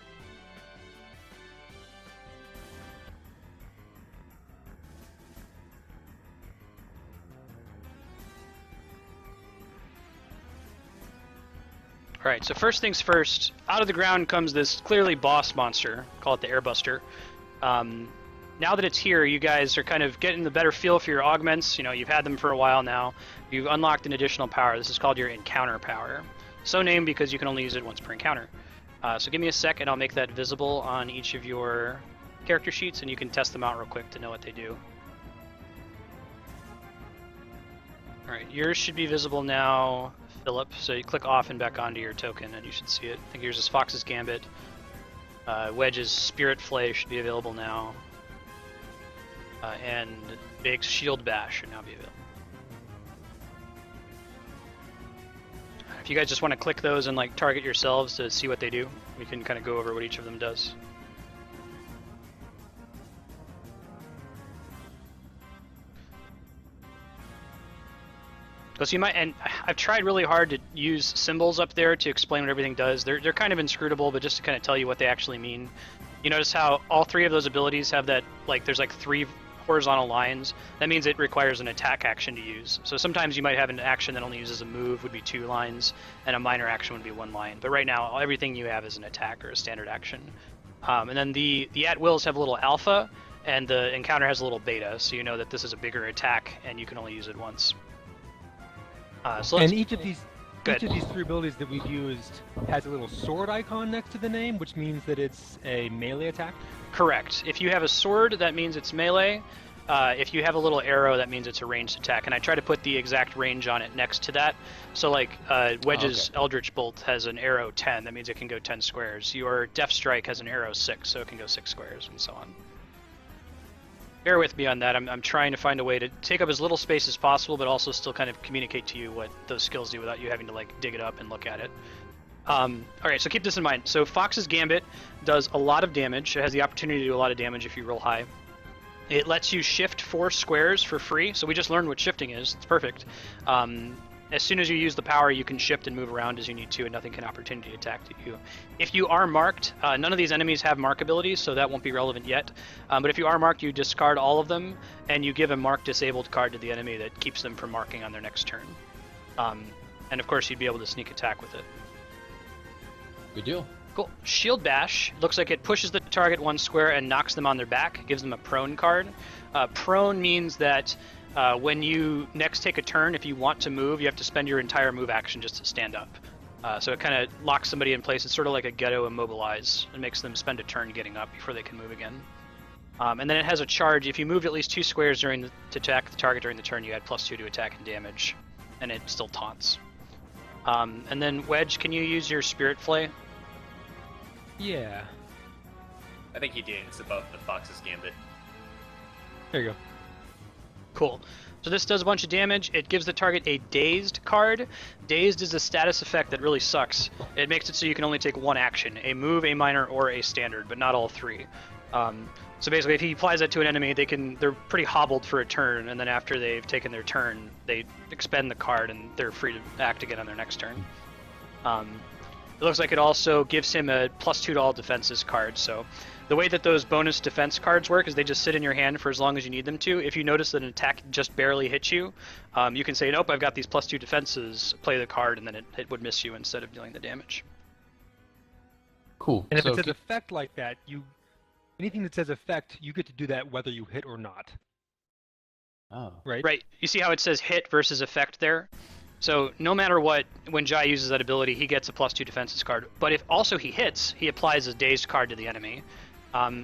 Alright, so first things first, out of the ground comes this clearly boss monster, call it the Airbuster. Now that it's here, you guys are kind of getting the better feel for your augments. You know, you've had them for a while now. You've unlocked an additional power. This is called your encounter power. So named because you can only use it once per encounter. So give me a sec and I'll make that visible on each of your character sheets and you can test them out real quick to know what they do. Alright, yours should be visible now, Philip. So you click off and back onto your token and you should see it. I think yours is Fox's Gambit. Wedge's Spirit Flay should be available now. And Bake's Shield Bash should now be available. If you guys just want to click those and like target yourselves to see what they do, we can kind of go over what each of them does. Because you might, and I've tried really hard to use symbols up there to explain what everything does. They're kind of inscrutable, but just to kind of tell you what they actually mean. You notice how all 3 of those abilities have that, like there's like 3 horizontal lines. That means it requires an attack action to use. So sometimes you might have an action that only uses a move, would be 2 lines, and a minor action would be 1 line. But right now, everything you have is an attack or a standard action. And then the at-wills have a little alpha, and the encounter has a little beta, so you know that this is a bigger attack, and you can only use it once. And each of these Go each of ahead. these 3 abilities that we've used has a little sword icon next to the name, which means that it's a melee attack. Correct. If you have a sword, that means it's melee. If you have a little arrow, that means it's a ranged attack. And I try to put the exact range on it next to that. So like Wedge's Eldritch Bolt has an arrow 10, that means it can go 10 squares. Your Death Strike has an arrow 6, so it can go 6 squares, and so on. Bear with me on that. I'm trying to find a way to take up as little space as possible, but also still kind of communicate to you what those skills do without you having to like dig it up and look at it. Alright, so keep this in mind. So Fox's Gambit does a lot of damage. It has the opportunity to do a lot of damage if you roll high. It lets you shift 4 squares for free, so we just learned what shifting is. It's perfect. As soon as you use the power, you can shift and move around as you need to, and nothing can opportunity attack you. If you are marked, none of these enemies have mark abilities, so that won't be relevant yet. But if you are marked, you discard all of them, and you give a mark disabled card to the enemy that keeps them from marking on their next turn. And of course, you'd be able to sneak attack with it. Good deal. Cool. Shield Bash looks like it pushes the target 1 square and knocks them on their back, gives them a prone card. Prone means that when you next take a turn, if you want to move, you have to spend your entire move action just to stand up. So it kind of locks somebody in place. It's sort of like a ghetto immobilize. It makes them spend a turn getting up before they can move again. And then it has a charge. If you moved at least 2 squares to attack the target during the turn, you add +2 to attack and damage. And it still taunts. And then Wedge, can you use your Spirit Flay? Yeah. I think you did. It's above the Fox's Gambit. There you go. Cool. So this does a bunch of damage. It gives the target a Dazed card. Dazed is a status effect that really sucks. It makes it so you can only take 1 action, a move, a minor, or a standard, but not all 3. So basically, if he applies that to an enemy, they're pretty hobbled for a turn, and then after they've taken their turn, they expend the card, and they're free to act again on their next turn. It looks like it also gives him a +2 to all defenses card. So the way that those bonus defense cards work is they just sit in your hand for as long as you need them to. If you notice that an attack just barely hits you, you can say, nope, I've got these +2 defenses, play the card, and then it would miss you instead of dealing the damage. Cool. And if So it says effect like that, anything that says effect, you get to do that whether you hit or not. Oh. Right? Right. You see how it says hit versus effect there? So no matter what, when Jai uses that ability, he gets a +2 defenses card. But if also he hits, he applies a dazed card to the enemy.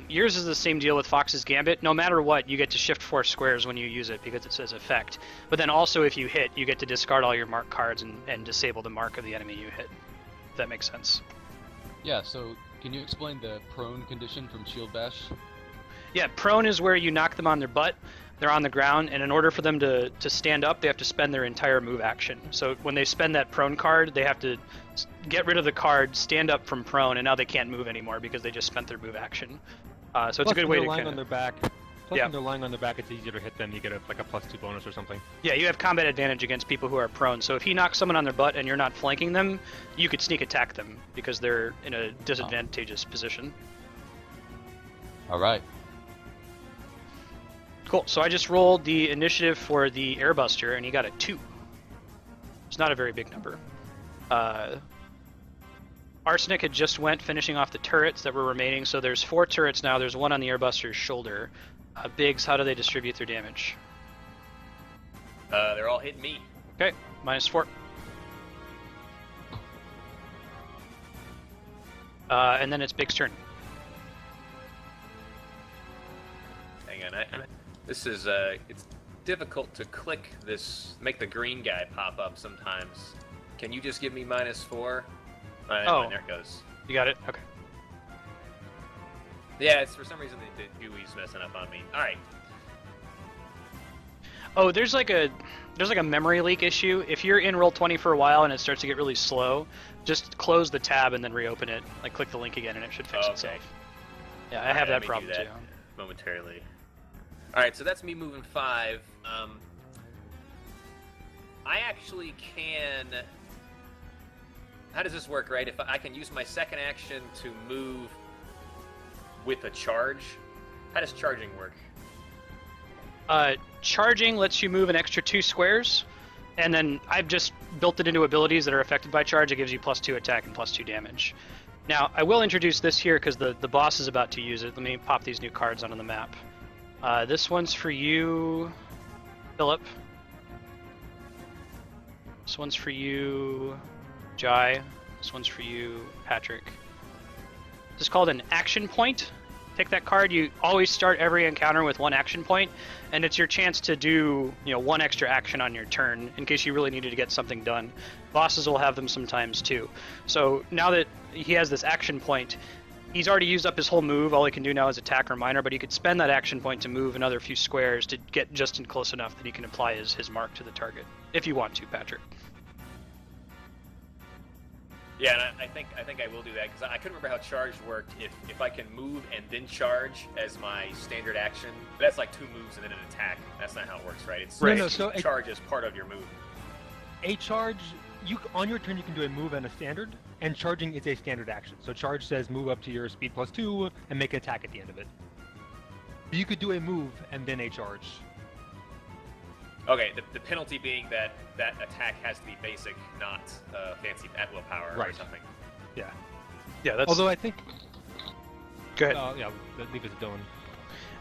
Yours is the same deal with Fox's Gambit. No matter what, you get to shift 4 squares when you use it because it says effect. But then also if you hit, you get to discard all your mark cards and disable the mark of the enemy you hit. If that makes sense. Yeah, so can you explain the prone condition from Shield Bash? Yeah, prone is where you knock them on their butt. They're on the ground, and in order for them to stand up, they have to spend their entire move action. So when they spend that prone card, they have to get rid of the card, stand up from prone, and now they can't move anymore because they just spent their move action. So it's a good way to lying on their back. Plus, Yeah. when they're lying on their back, it's easier to hit them. You get a +2 bonus or something. Yeah, you have combat advantage against people who are prone. So if he knocks someone on their butt and you're not flanking them, you could sneak attack them because they're in a disadvantageous position. All right. Cool. So I just rolled the initiative for the Airbuster, and he got a 2. It's not a very big number. Arsenic had just went finishing off the turrets that were remaining, so there's 4 turrets now. There's one on the Airbuster's shoulder. Biggs, how do they distribute their damage? They're all hitting me. Okay, -4. And then it's Biggs' turn. Hang on, this is it's difficult to click this, make the green guy pop up sometimes. Can you just give me -4? Oh. There it goes. You got it? Okay. Yeah, it's for some reason the GUI's messing up on me. All right. Oh, there's like a memory leak issue. If you're in Roll20 for a while and it starts to get really slow, just close the tab and then reopen it. Like click the link again and it should fix itself. Yeah, I have that problem too. Momentarily. All right, so that's me moving 5. I actually can. How does this work, right? If I can use my second action to move with a charge, how does charging work? Charging lets you move an extra 2 squares, and then I've just built it into abilities that are affected by charge. It gives you +2 attack and +2 damage. Now, I will introduce this here because the boss is about to use it. Let me pop these new cards onto the map. This one's for you, Philip. This one's for you, Jai. This one's for you, Patrick. This is called an action point. Take that card. You always start every encounter with 1 action point, and it's your chance to do 1 extra action on your turn in case you really needed to get something done. Bosses will have them sometimes too. So now that he has this action point, he's already used up his whole move. All he can do now is attack or minor, but he could spend that action point to move another few squares to get just in close enough that he can apply his mark to the target. If you want to, Patrick. Yeah, and I think I will do that because I couldn't remember how charge worked. If I can move and then charge as my standard action, but that's like 2 moves and then an attack. That's not how it works, right? It's Right. No, so charge is part of your move. a charge, on your turn you can do a move and a standard, and charging is a standard action. So charge says move up to your speed +2 and make an attack at the end of it. You could do a move and then a charge. Okay, the penalty being that attack has to be basic, not fancy at-will power or Right. something. Yeah, that's. Although I think, Go ahead. yeah, leave it to Dylan.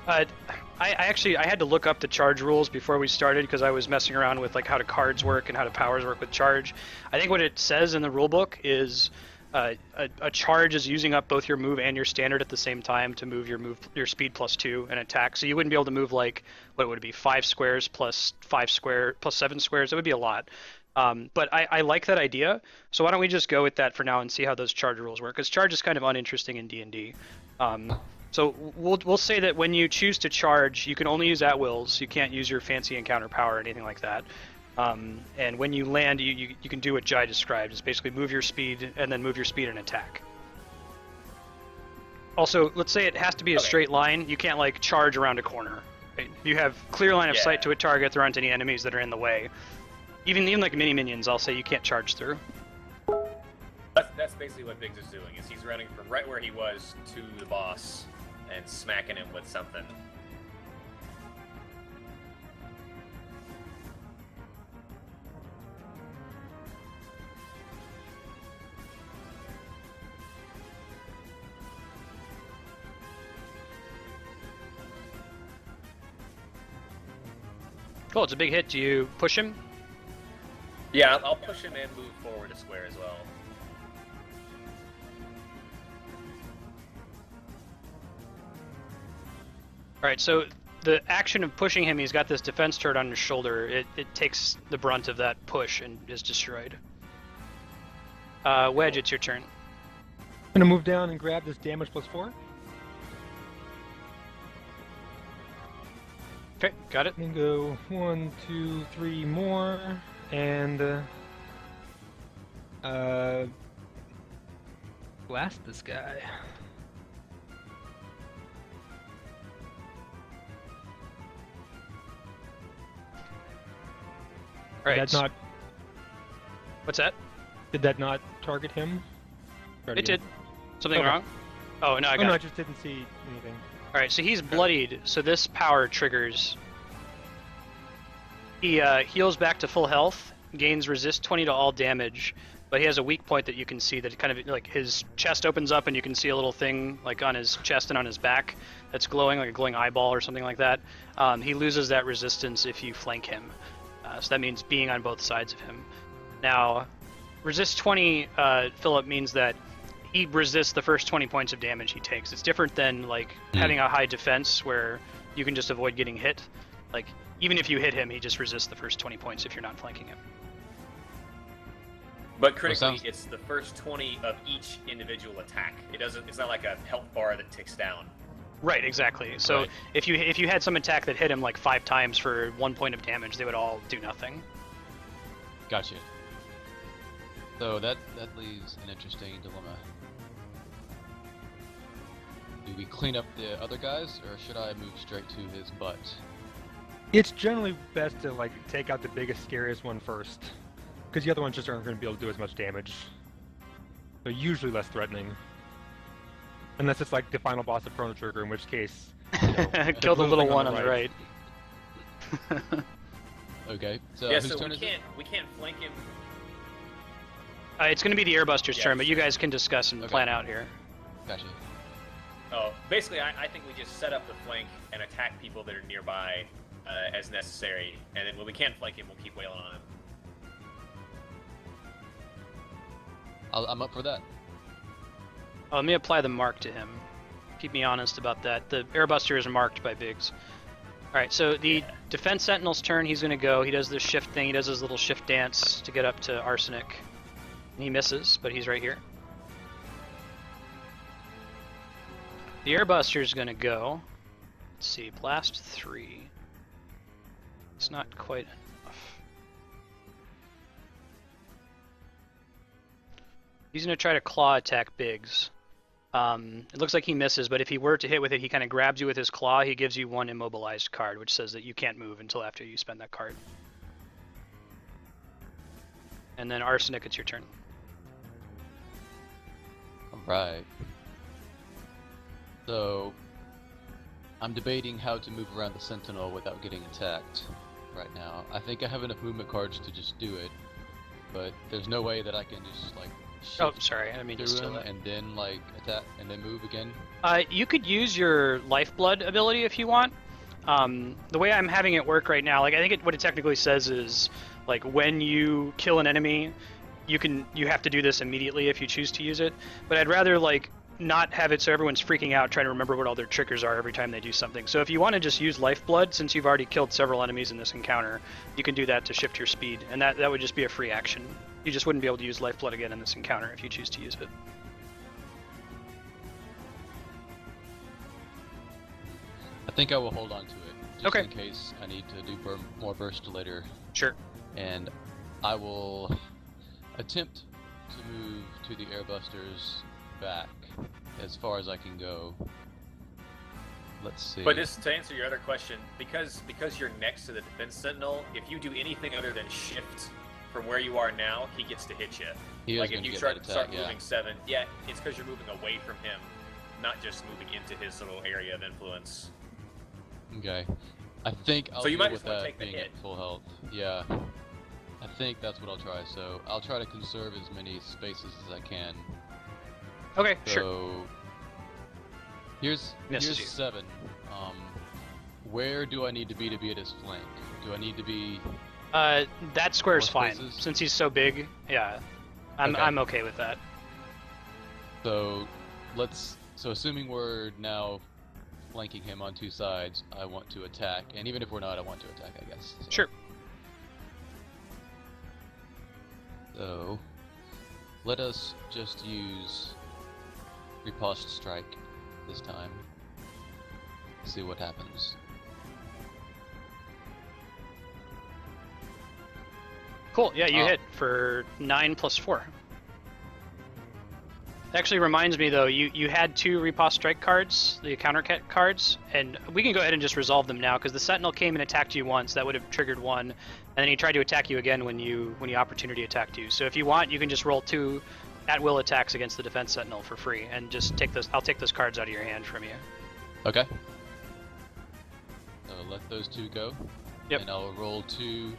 I had to look up the charge rules before we started because I was messing around with like how do cards work and how do powers work with charge. I think what it says in the rulebook is a charge is using up both your move and your standard at the same time to move your speed +2 and attack. So you wouldn't be able to move like what would it be 5 squares plus 7 squares. It would be a lot. But I like that idea. So why don't we just go with that for now and see how those charge rules work? Because charge is kind of uninteresting in D&D. So we'll say that when you choose to charge, you can only use at-wills. You can't use your fancy encounter power or anything like that. And when you land, you can do what Jai described. It's basically move your speed and then move your speed and attack. Also, let's say it has to be a straight line. You can't like charge around a corner. Right? You have clear line of sight to a target. There aren't any enemies that are in the way. Even like mini minions, I'll say you can't charge through. That's that's basically what Biggs is doing. Is he's running from right where he was to the boss and smacking him with something. Cool, it's a big hit. Do you push him? Yeah, I'll push him and move forward a square as well. Alright, so the action of pushing him, he's got this defense turret on his shoulder. It takes the brunt of that push and is destroyed. Wedge, it's your turn. I'm gonna move down and grab this damage +4. Okay, got it. And go 1, 2, 3 more, and blast this guy. Alright. Did that not? What's that? Did that not target him? It did. Something Okay. wrong? Oh, no, I got no, it. I just didn't see anything. Alright, so he's bloodied, so this power triggers. He heals back to full health, gains resist 20 to all damage, but he has a weak point that you can see that kind of, like, his chest opens up and you can see a little thing, like, on his chest and on his back that's glowing, like a glowing eyeball or something like that. He loses that resistance if you flank him. So that means being on both sides of him. Now, resist 20, Philip, means that he resists the first 20 points of damage he takes. It's different than, like, having a high defense where you can just avoid getting hit. Like, even if you hit him, he just resists the first 20 points if you're not flanking him. But critically, it's the first 20 of each individual attack. It's not like a health bar that ticks down. Right, exactly. So Right. if you had some attack that hit him like 5 times for 1 point of damage, they would all do nothing. Gotcha. So that leaves an interesting dilemma. Do we clean up the other guys, or should I move straight to his butt? It's generally best to like take out the biggest, scariest one first, because the other ones just aren't going to be able to do as much damage. They're usually less threatening, unless it's like the final boss of Chrono Trigger, in which case, you know, Kill the blue little thing one on the right. Okay. So Yeah, whose so turn we is it? can't flank him. It's going to be the Airbuster's Yeah, turn, but you sure. guys can discuss and Okay. plan out here. Gotcha. Oh, basically, I think we just set up the flank and attack people that are nearby as necessary, and then when we can't flank him, we'll keep wailing on him. I'm up for that. Oh, let me apply the mark to him. Keep me honest about that. The Airbuster is marked by Biggs. Alright, so the Defense Sentinel's turn, he's going to go. He does this shift thing. He does his little shift dance to get up to Arsenic. He misses, but he's right here. The Airbuster's going to go. Let's see, Blast 3. It's not quite enough. He's going to try to claw attack Biggs. It looks like he misses, but if he were to hit with it, he kind of grabs you with his claw. He gives you 1 immobilized card, which says that you can't move until after you spend that card. And then Arsenic, it's your turn. Alright. So, I'm debating how to move around the Sentinel without getting attacked right now. I think I have enough movement cards to just do it, but there's no way that I can just, like, Oh, shift sorry, I didn't mean to through steal him that. and then, like, attack and then move again. You could use your Lifeblood ability if you want. The way I'm having it work right now, like I think what it technically says is, like when you kill an enemy, you have to do this immediately if you choose to use it. But I'd rather like not have it so everyone's freaking out trying to remember what all their triggers are every time they do something. So if you want to just use Lifeblood, since you've already killed several enemies in this encounter, you can do that to shift your speed, and that would just be a free action. You just wouldn't be able to use Lifeblood again in this encounter if you choose to use it. I think I will hold on to it, just Okay. in case I need to do more burst later. Sure. And I will attempt to move to the Airbuster's back as far as I can go. Let's see. But just to answer your other question, because you're next to the Defense Sentinel, if you do anything other than shift from where you are now, he gets to hit you. He is Like going if to you get start, that attack, start yeah. moving 7, yeah, it's because you're moving away from him, not just moving into his little area of influence. Okay. I think I'll So you deal might with just wanna that take the being hit. at full health. Yeah. I think that's what I'll try. So I'll try to conserve as many spaces as I can. Okay, sure. So here's Misses you. 7. Where do I need to be at his flank? Do I need to be? That square's More fine. spaces? Since he's so big, yeah. I'm okay with that. So so assuming we're now flanking him on 2 sides, I want to attack, and even if we're not, I want to attack, I guess. So. Sure. So let us just use Riposte Strike this time. See what happens. Cool, yeah, you Oh. hit for 9 plus 4. Actually reminds me though, you had 2 Riposte Strike cards, the counter cards, and we can go ahead and just resolve them now because the Sentinel came and attacked you once, that would have triggered 1, and then he tried to attack you again when you opportunity attacked you. So if you want, you can just roll 2 at-will attacks against the Defense Sentinel for free, and just take those. I'll take those cards out of your hand from you. Okay. So let those 2 go. Yep. And I'll roll 2,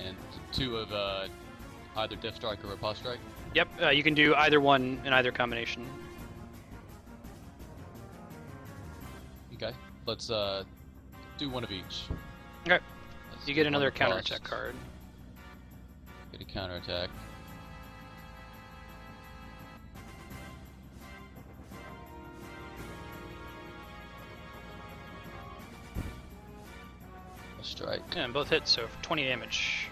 and 2 of either Death Strike or Riposte Strike. Yep, you can do either one in either combination. Okay. Let's do 1 of each. Okay. Let's You do get another one counterattack cost. card. Get a counterattack. A strike. Yeah, and both hits, so for 20 damage.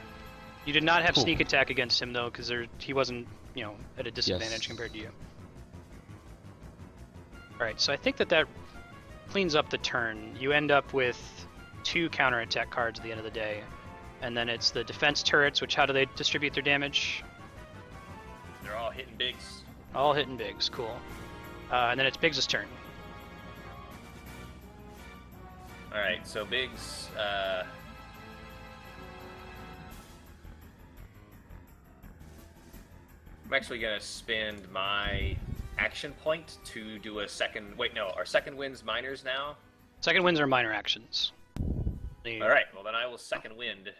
You did not have Cool. sneak attack against him though, because he wasn't, at a disadvantage Yes. compared to you. Alright, so I think that cleans up the turn. You end up with 2 counterattack cards at the end of the day. And then it's the defense turrets, which how do they distribute their damage? They're all hitting bigs. All hitting bigs, cool. And then it's Biggs' turn. Alright, so Biggs, I'm actually gonna spend my action point to do a second. Wait, no, our second wind's minors now. Second winds are minor actions. Alright, well then I will second wind.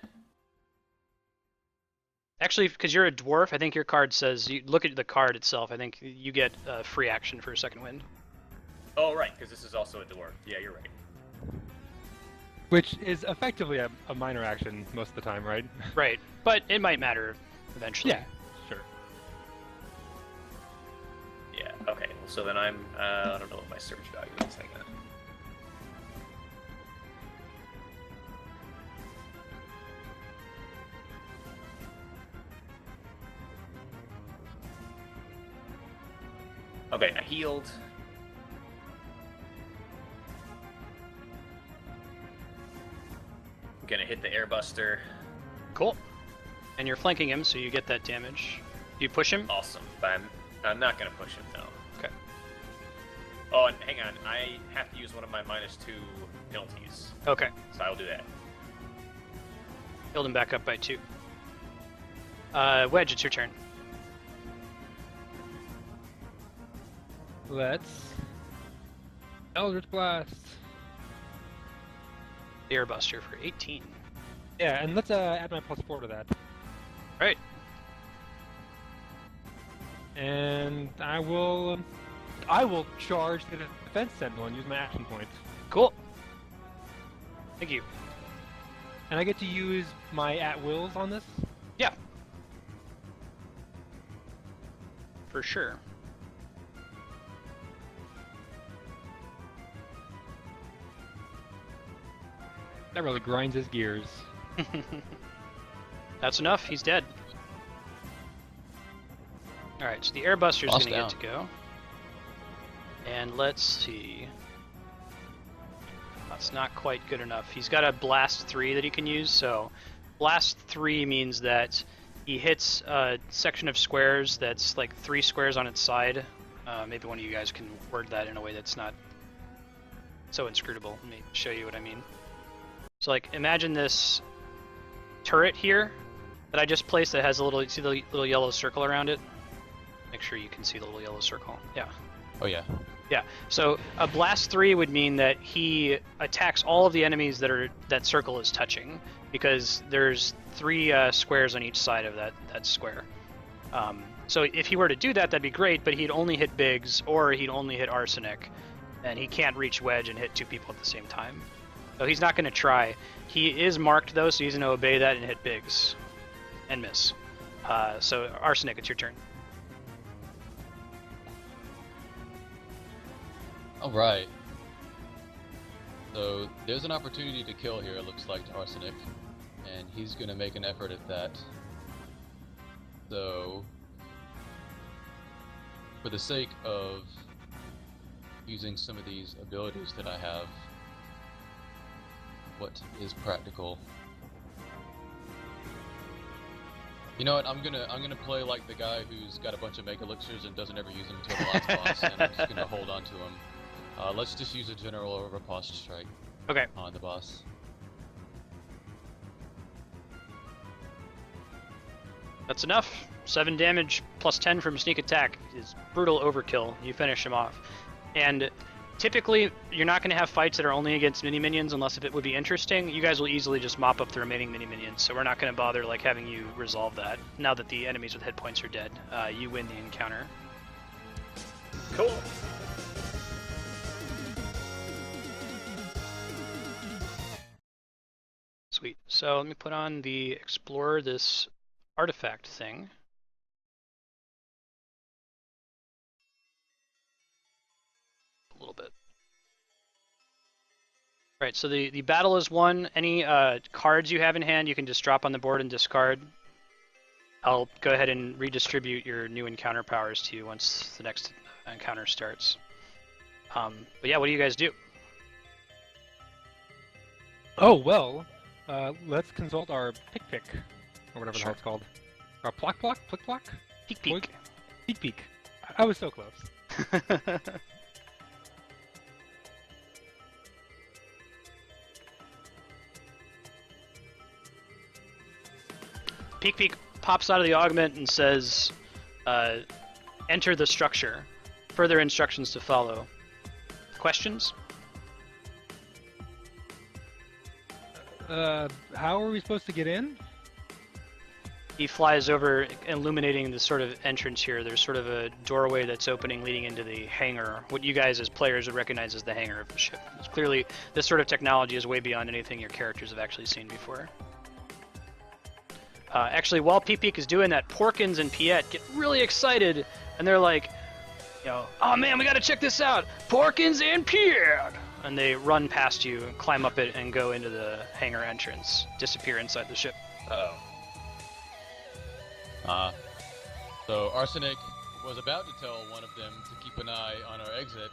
Actually, because you're a dwarf, I think your card says, you look at the card itself, I think you get a free action for a second wind. Oh, right, because this is also a dwarf. Yeah, you're right. Which is effectively a minor action most of the time, right? Right, but it might matter eventually. Yeah, sure. Yeah, okay, well, so then I'm, I don't know what my surge value is. Hang on. Okay, I healed. I'm gonna hit the airbuster. Cool. And you're flanking him, so you get that damage. Do you push him? Awesome, but I'm not gonna push him, no. Okay. Oh, and hang on, I have to use one of my -2 penalties, Okay. so I'll do that. Build him back up by 2. Wedge, it's your turn. Let's Eldritch Blast. The airbuster for 18. Yeah, and let's add my +4 to that. Right. And I will charge the defense sentinel and use my action point. Cool. Thank you. And I get to use my at-wills on this? Yeah. For sure. That really grinds his gears. That's enough, he's dead. Alright, so the airbuster's Lost gonna down. get to go. And let's see. That's not quite good enough. He's got a blast 3 that he can use, so blast 3 means that he hits a section of squares that's like 3 squares on its side. Maybe one of you guys can word that in a way that's not so inscrutable. Let me show you what I mean. So like imagine this turret here, that I just placed that has a little, see the little yellow circle around it? Make sure you can see the little yellow circle. Yeah. Oh yeah. Yeah. So a blast 3 would mean that he attacks all of the enemies that circle is touching, because there's 3 squares on each side of that square. So if he were to do that, that'd be great, but he'd only hit Biggs or he'd only hit Arsenic, and he can't reach Wedge and hit 2 people at the same time. So he's not going to try. He is marked though, so he's going to obey that and hit Biggs and miss. So Arsenic, it's your turn. Alright. So there's an opportunity to kill here, it looks like, to Arsenic. And he's gonna make an effort at that. So for the sake of using some of these abilities that I have, what is practical? You know what, I'm gonna play like the guy who's got a bunch of Mega Elixirs and doesn't ever use them until the last boss, and I'm just gonna hold on to him. Let's just use a general riposte strike on the boss. That's enough. 7 damage plus 10 from sneak attack is brutal overkill. You finish him off. And typically, you're not going to have fights that are only against mini-minions unless if it would be interesting. You guys will easily just mop up the remaining mini-minions, so we're not going to bother like having you resolve that. Now that the enemies with hit points are dead, you win the encounter. Cool. Sweet. So let me put on the explore this artifact thing. A little bit. Right, so the battle is won. Any cards you have in hand you can just drop on the board and discard. I'll go ahead and redistribute your new encounter powers to you once the next encounter starts. But yeah, what do you guys do? Oh, well, let's consult our pick, or whatever the hell it's called. Our plock, plick plock? Peek. Peek. I was so close. Peek pops out of the augment and says, enter the structure. Further instructions to follow. Questions? How are we supposed to get in? He flies over, illuminating the sort of entrance here. There's sort of a doorway that's opening leading into the hangar, what you guys as players would recognize as the hangar of the ship. It's clearly, this sort of technology is way beyond anything your characters have actually seen before. Actually, while Peek is doing that, Porkins and Piet get really excited, and they're like, oh man, we gotta check this out! Porkins and Piet! And they run past you, climb up it, and go into the hangar entrance, disappear inside the ship. So Arsenic was about to tell one of them to keep an eye on our exit,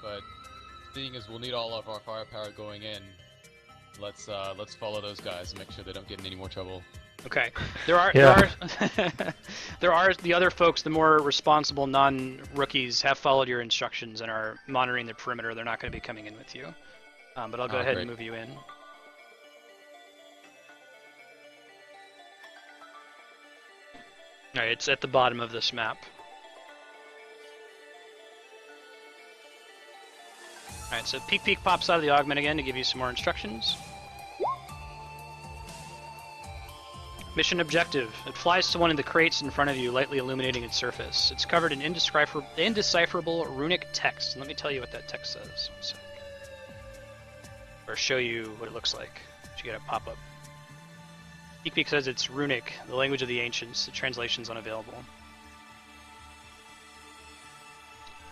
but seeing as we'll need all of our firepower going in, let's follow those guys and make sure they don't get in any more trouble. Okay. There are the other folks, the more responsible non-rookies, have followed your instructions and are monitoring the perimeter. They're not going to be coming in with you. But I'll go ahead and move you in. Alright, it's at the bottom of this map. Alright, so Peek pops out of the augment again to give you some more instructions. Mission objective. It flies to one of the crates in front of you, lightly illuminating its surface. It's covered in indecipherable runic text. Let me tell you what that text says. Or show you what it looks like. You get a pop-up. Peek says it's runic, the language of the ancients. The translation's unavailable.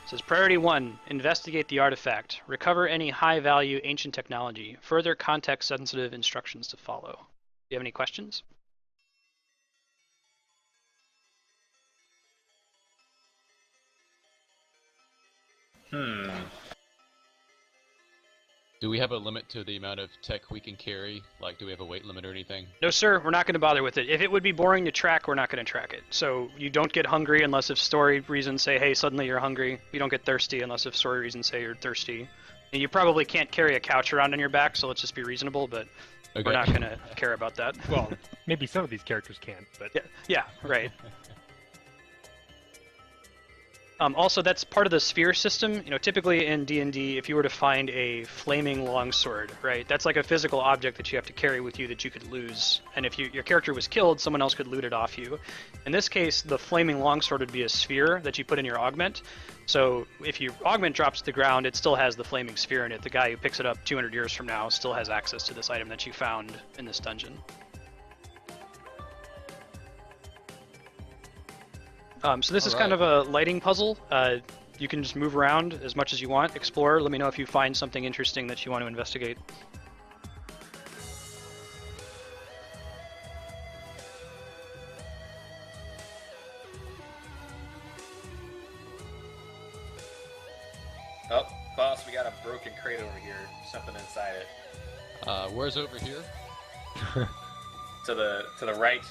It says Priority 1, investigate the artifact. Recover any high-value ancient technology. Further context-sensitive instructions to follow. Do you have any questions? Do we have a limit to the amount of tech we can carry? Like, do we have a weight limit or anything? No, sir. We're not going to bother with it. If it would be boring to track, we're not going to track it. So you don't get hungry unless if story reasons say, hey, suddenly you're hungry. You don't get thirsty unless if story reasons say you're thirsty. And you probably can't carry a couch around on your back, so let's just be reasonable, but Okay. We're not going to care about that. Well, maybe some of these characters can't, but Yeah, right. Also, that's part of the sphere system. Typically in D&D, if you were to find a flaming longsword, right, that's like a physical object that you have to carry with you that you could lose. And if your character was killed, someone else could loot it off you. In this case, the flaming longsword would be a sphere that you put in your augment. So if your augment drops to the ground, it still has the flaming sphere in it. The guy who picks it up 200 years from now still has access to this item that you found in this dungeon. So this is kind of a lighting puzzle. You can just move around as much as you want, explore. Let me know if you find something interesting that you want to investigate. Oh, boss, we got a broken crate over here. Something inside it. Where's over here? To the right.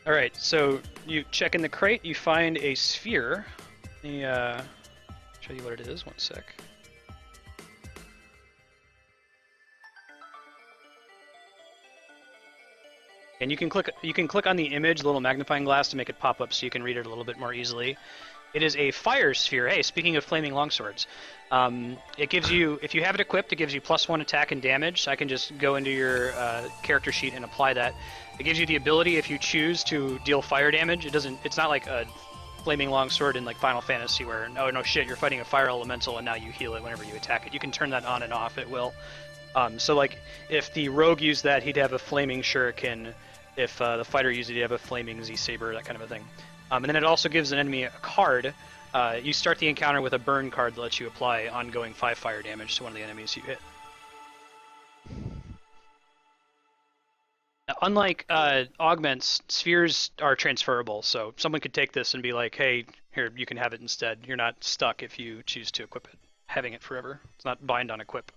All right, so you check in the crate, you find a sphere. Let me show you what it is. One sec. And you can click on the image, the little magnifying glass, to make it pop up so you can read it a little bit more easily. It is a fire sphere. Hey, speaking of flaming longswords, it gives you, if you have it equipped, it gives you +1 attack and damage. So I can just go into your character sheet and apply that. It gives you the ability, if you choose, to deal fire damage. It's not like a flaming longsword in like Final Fantasy where, oh no shit, you're fighting a fire elemental and now you heal it whenever you attack it. You can turn that on and off. It will. So like if the rogue used that, he'd have a flaming shuriken. If the fighter used it, he'd have a flaming Z-saber, that kind of a thing. And then it also gives an enemy a card. You start the encounter with a burn card that lets you apply ongoing 5 fire damage to one of the enemies you hit. Now, unlike augments, spheres are transferable, so someone could take this and be like, hey, here, you can have it instead. You're not stuck if you choose to equip it, having it forever. It's not bind on equip.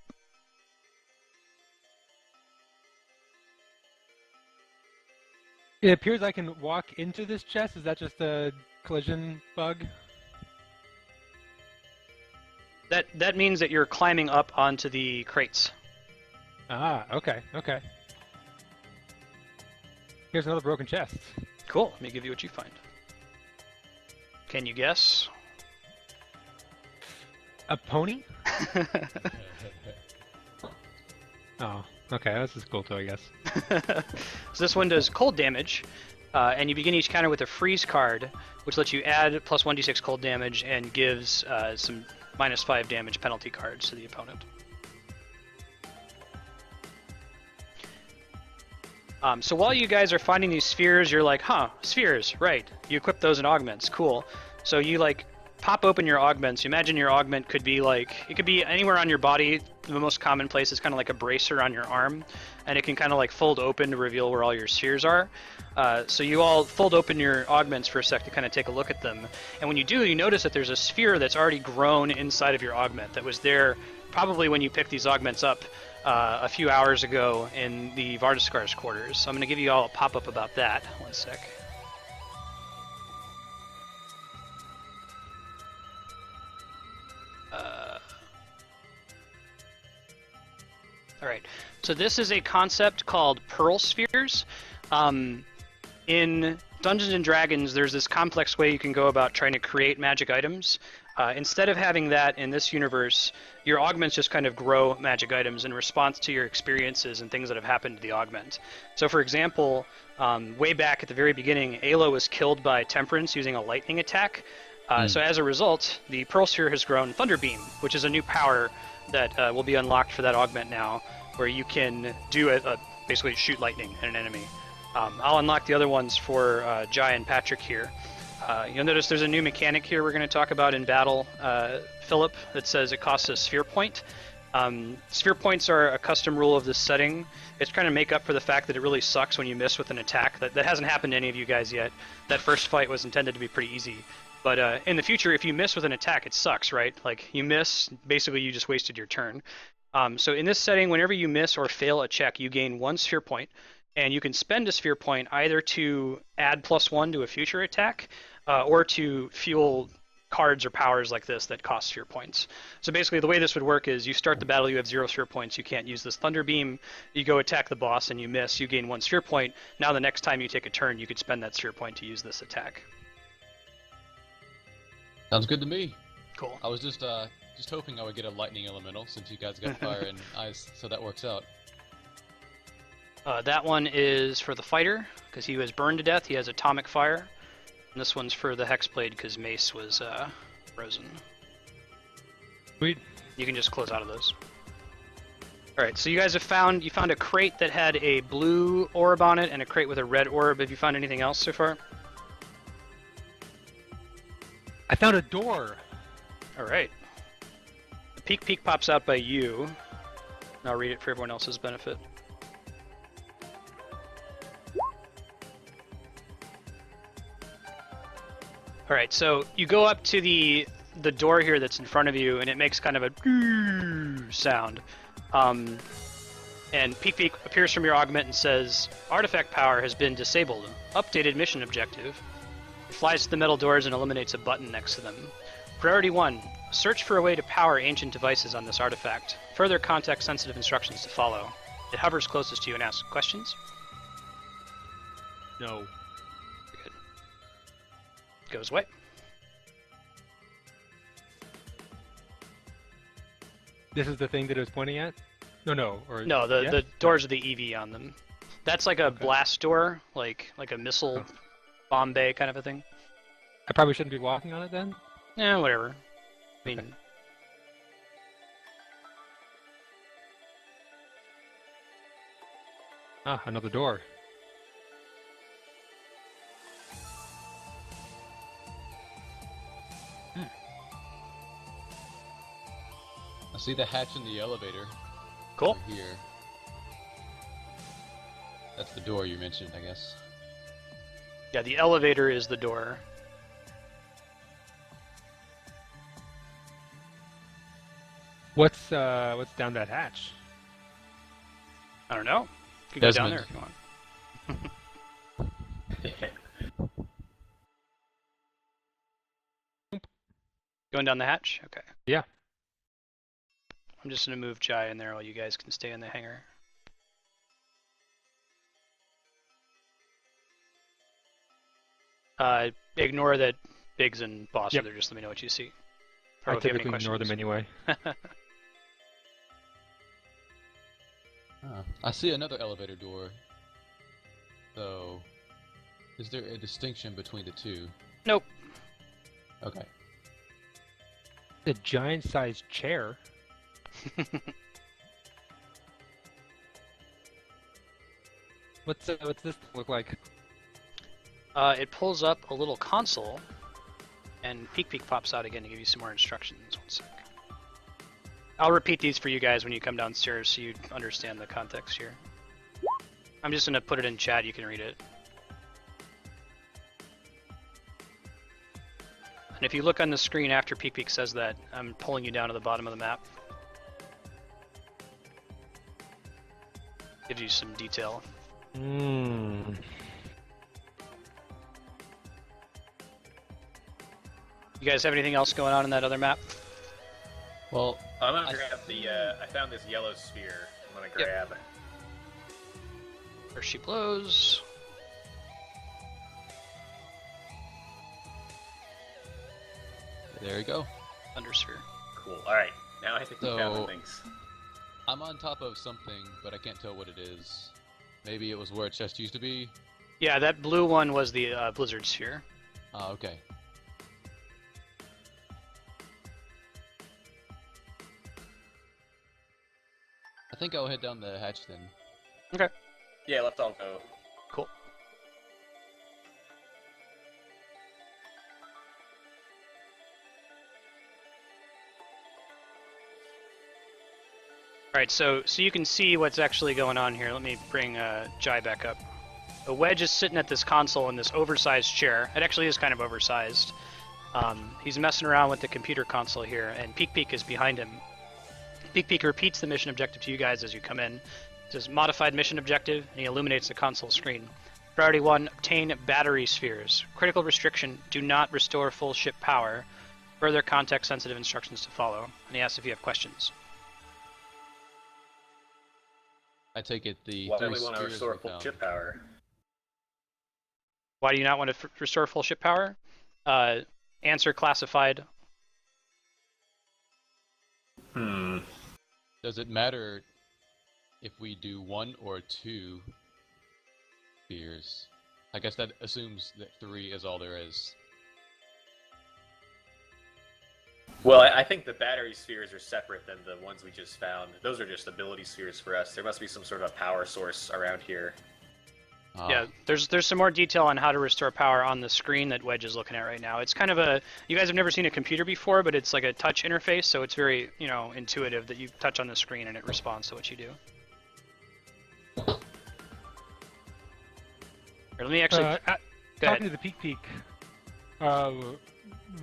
it appears I can walk into this chest. Is that just a collision bug? That means that you're climbing up onto the crates. Ah, okay. Here's another broken chest. Cool. Let me give you what you find. Can you guess? A pony? Oh, okay. This is cool too, I guess. So this one does cold damage, and you begin each counter with a freeze card, which lets you add +1d6 cold damage and gives some -5 damage penalty cards to the opponent. So while you guys are finding these spheres, you're like, huh, spheres, right. You equip those in augments, cool. So you like pop open your augments. You imagine your augment could be like, it could be anywhere on your body. The most common place is kind of like a bracer on your arm, and it can kind of like fold open to reveal where all your spheres are. So you all fold open your augments for a sec to kind of take a look at them. And when you do, you notice that there's a sphere that's already grown inside of your augment that was there probably when you picked these augments up a few hours ago in the Vardiskar's quarters. So I'm going to give you all a pop-up about that. One sec. All right. So this is a concept called Pearl Spheres. In Dungeons and Dragons, there's this complex way you can go about trying to create magic items. Instead of having that in this universe, your augments just kind of grow magic items in response to your experiences and things that have happened to the augment. So for example, way back at the very beginning, Ayla was killed by Temperance using a lightning attack. So as a result, the Pearl Sphere has grown Thunderbeam, which is a new power that will be unlocked for that augment now, where you can do basically shoot lightning at an enemy. I'll unlock the other ones for Jai and Patrick here. You'll notice there's a new mechanic here we're going to talk about in battle, Philip, that says it costs a sphere point. Sphere points are a custom rule of this setting. It's trying to make up for the fact that it really sucks when you miss with an attack. That hasn't happened to any of you guys yet. That first fight was intended to be pretty easy. But in the future, if you miss with an attack, it sucks, right? Like, you miss, basically you just wasted your turn. So in this setting, whenever you miss or fail a check, you gain 1 sphere point. And you can spend a sphere point either to add +1 to a future attack, or to fuel cards or powers like this that cost sphere points. So basically the way this would work is you start the battle, you have 0 sphere points, you can't use this Thunder Beam, you go attack the boss and you miss, you gain 1 sphere point. Now the next time you take a turn, you could spend that sphere point to use this attack. Sounds good to me. Cool. I was just hoping I would get a lightning elemental since you guys got fire and ice, so that works out. That one is for the fighter, because he was burned to death, he has atomic fire. And this one's for the Hexblade, because Mace was frozen. Sweet. You can just close out of those. Alright, so you guys have found a crate that had a blue orb on it and a crate with a red orb. Have you found anything else so far? I found a door. Alright. The peak pops out by you. And I'll read it for everyone else's benefit. Alright, so you go up to the door here that's in front of you, and it makes kind of a sound. And Peek appears from your augment and says, "Artifact power has been disabled. Updated mission objective." It flies to the metal doors and eliminates a button next to them. Priority 1. Search for a way to power ancient devices on this artifact. Further context-sensitive instructions to follow. It hovers closest to you and asks questions. No. Good. Goes away. This is the thing that it was pointing at? No. Or No, the yes? doors with the EV on them. That's like a Okay. blast door, like a missile bomb bay kind of a thing. I probably shouldn't be walking on it then? Yeah, whatever. I mean, Okay. Ah, another door. I see the hatch in the elevator. cool. Over here. That's the door you mentioned, I guess. Yeah, the elevator is the door. What's down that hatch? I don't know. You can go down there Desmond. if you want. Going down the hatch? Okay. Yeah. I'm just going to move Jai in there while you guys can stay in the hangar. Ignore that Biggs and Boss Yep. are there, just let me know what you see. I Or if you have any typically ignore them questions. anyway. I see another elevator door. So, is there a distinction between the two? Nope. Okay. The giant-sized chair. What's this look like? It pulls up a little console, and Peek pops out again to give you some more instructions. One sec. I'll repeat these for you guys when you come downstairs so you understand the context here. I'm just going to put it in chat, you can read it. And if you look on the screen after Peek says that, I'm pulling you down to the bottom of the map. Gives you some detail. Hmm. You guys have anything else going on in that other map? Well, I'm gonna grab the. I found this yellow sphere. I'm gonna grab. There she blows. there you go. Thundersphere. Cool. All right. Now I think we found the So- things. I'm on top of something, but I can't tell what it is. Maybe it was where a chest used to be. Yeah, that blue one was the Blizzard Sphere. Ah, okay. I think I'll head down the hatch then. Yeah, let's all go. Cool. Alright, so you can see what's actually going on here. Let me bring Jai back up. The Wedge is sitting at this console in this oversized chair. It actually is kind of oversized. He's messing around with the computer console here, and Peek is behind him. Peek repeats the mission objective to you guys as you come in. It says modified mission objective, and he illuminates the console screen. Priority 1, obtain battery spheres. Critical restriction, do not restore full ship power. Further context-sensitive instructions to follow. And he asks if you have questions. I take it the Why three do we want to spheres restore we full found. ship power? Why do you not want to restore full ship power? Answer classified. Does it matter if we do 1 or 2 spheres? I guess that assumes that 3 is all there is. Well, I think the battery spheres are separate than the ones we just found. Those are just ability spheres for us. There must be some sort of a power source around here. Yeah, there's some more detail on how to restore power on the screen that Wedge is looking at right now. It's kind of a, you guys have never seen a computer before, but it's like a touch interface, so it's very, intuitive that you touch on the screen and it responds to what you do. Here, let me actually... go talking ahead. to the Peak.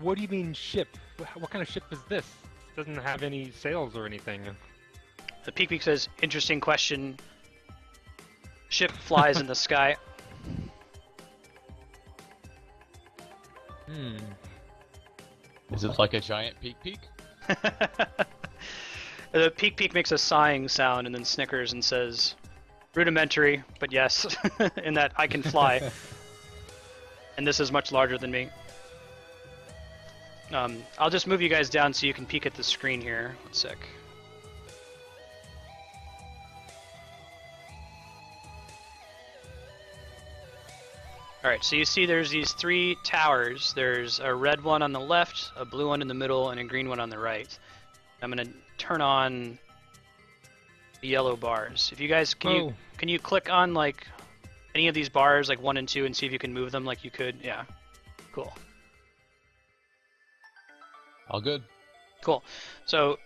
What do you mean ship? What kind of ship is this? It doesn't have any sails or anything. The Peak says, interesting question. Ship flies in the sky. Is it like a giant peak? The Peak makes a sighing sound and then snickers and says, rudimentary, but yes, in that I can fly. And this is much larger than me. I'll just move you guys down so you can peek at the screen here. 1 sec. Alright, so you see there's these 3 towers. There's a red one on the left, a blue one in the middle, and a green one on the right. I'm gonna turn on the yellow bars. If you guys, can you click on like any of these bars, like 1 and 2, and see if you can move them like you could? Yeah. Cool. All good. Cool. So,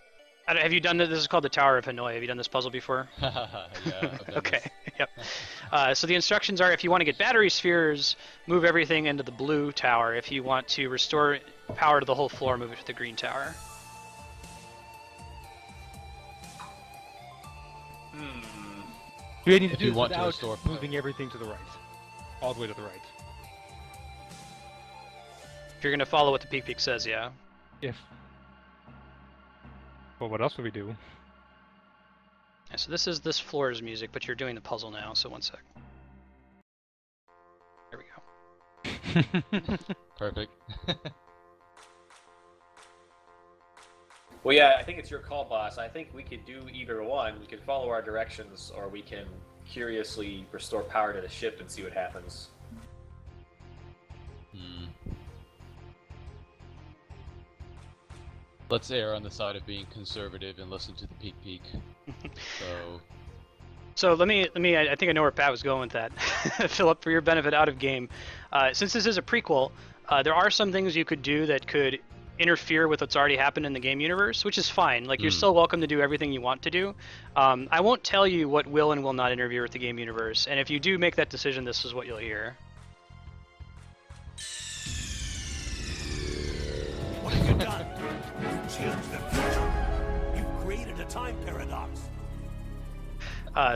have you done this? This is called the Tower of Hanoi. Have you done this puzzle before? Yeah. I've done Okay. this. Yep. So the instructions are: if you want to get battery spheres, move everything into the blue tower. If you want to restore power to the whole floor, move it to the green tower. You need to If do you this want to without restore moving everything to the right. All the way to the right. If you're gonna follow what the Peak says, yeah. Well, what else would we do? Yeah, so this is this floor's music, but you're doing the puzzle now. So 1 sec. There we go. Perfect. Well, yeah, I think it's your call, boss. I think we could do either one. We could follow our directions, or we can curiously restore power to the ship and see what happens. Let's err on the side of being conservative and listen to the Peak. So let me. I think I know where Pat was going with that. Philip, for your benefit, out of game. Since this is a prequel, there are some things you could do that could interfere with what's already happened in the game universe, which is fine. Like, you're still welcome to do everything you want to do. I won't tell you what will and will not interfere with the game universe, and if you do make that decision, this is what you'll hear. What have you done? You've changed the future. You've created a time paradox.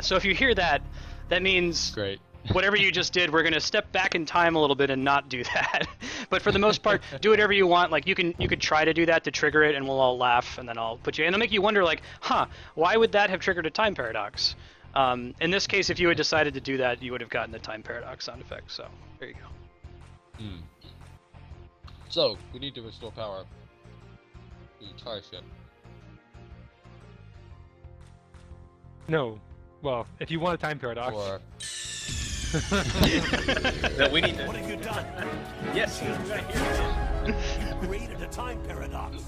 So if you hear that, that means Great. whatever you just did, we're going to step back in time a little bit and not do that. But for the most part, do whatever you want. Like, you could try to do that to trigger it, and we'll all laugh, and then I'll put you, and it'll make you wonder, like, why would that have triggered a time paradox? In this case, if you had decided to do that, you would have gotten the time paradox sound effect. So there you go. So we need to restore power to the entire ship. No. Well, if you want a time paradox. Or No, we need to. What have you done? Yes, You've changed the future. You've created a time paradox.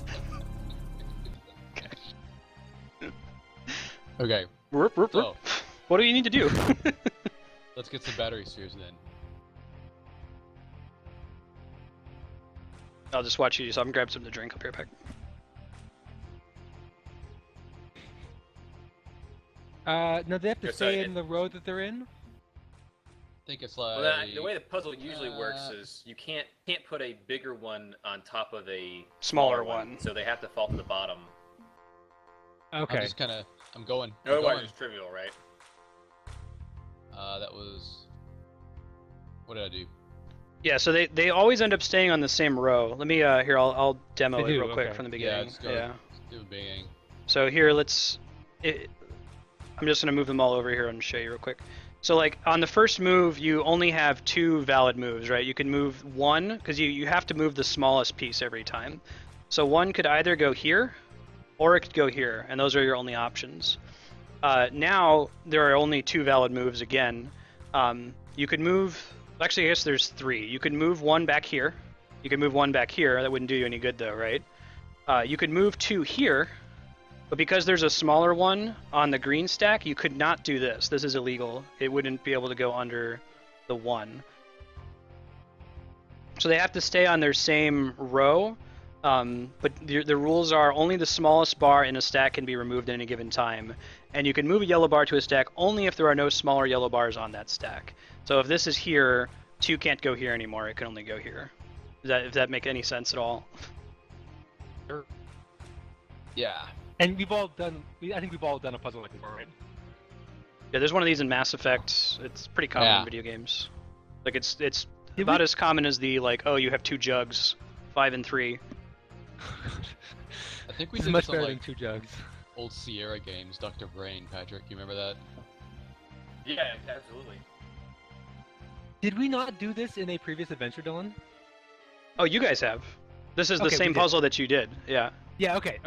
okay, so What do you need to do? let's get some battery spheres then. I'll just watch you. So I'm gonna grab some to drink. I'll be right back. No, they have to Yeah, stay sorry, in the road that they're in? I think it's like Well, the way the puzzle usually works is you can't put a bigger one on top of a Smaller one. so they have to fall to the bottom. Okay. I'm going. Otherwise, it's trivial, right? That was. What did I do? Yeah, so they always end up staying on the same row. Let me here I'll demo They it do, real quick okay. from the Yeah, beginning. let's go. Yeah. Do a bang. So here I'm just gonna move them all over here and show you real quick. So like on the first move, you only have 2 valid moves, right? You can move one because you have to move the smallest piece every time. So one could either go here, or it could go here, and those are your only options. Now there are only 2 valid moves again. You could move. Actually, I guess there's 3. You could move one back here. You could move one back here. That wouldn't do you any good though, right? You could move 2 here, but because there's a smaller one on the green stack, you could not do this. This is illegal. It wouldn't be able to go under the 1. So they have to stay on their same row, but the rules are only the smallest bar in a stack can be removed at any given time, and you can move a yellow bar to a stack only if there are no smaller yellow bars on that stack. So if this is here, 2 can't go here anymore. It can only go here. Does that make any sense at all? Yeah. And I think we've all done a puzzle like this, right? Yeah, there's one of these in Mass Effect. It's pretty common Yeah. in video games. Like it's Did about we- as common as the like, oh, you have 2 jugs, 5 and 3. I think we This is did much this on, better like, than 2 jugs. old Sierra games, Dr. Brain, Patrick. You remember that? Yeah, absolutely. Did we not do this in a previous adventure, Dylan? Oh, you guys have. This is the Okay, we same did. puzzle that you did. Yeah. Yeah. Okay.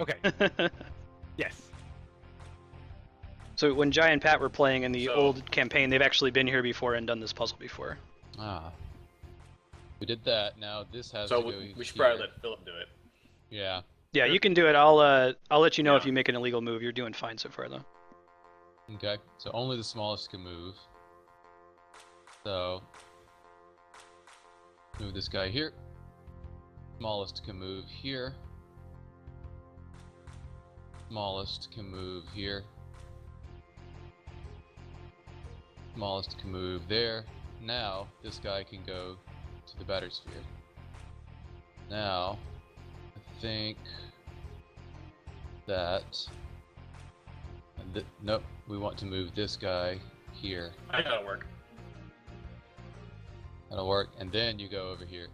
Yes. So when Jai and Pat were playing in the So- old campaign, they've actually been here before and done this puzzle before. Ah. We did that. Now this has So to go we should here. probably let Philip do it. Yeah. Yeah, you can do it. I'll let you know if Yeah. you make an illegal move. You're doing fine so far though. Okay. So only the smallest can move. So move this guy here. Smallest can move here. Smallest can move here. Smallest can move there. Now this guy can go to the battery sphere. Now I think that nope, we want to move this guy here. I think that'll work. That'll work, and then you go over here.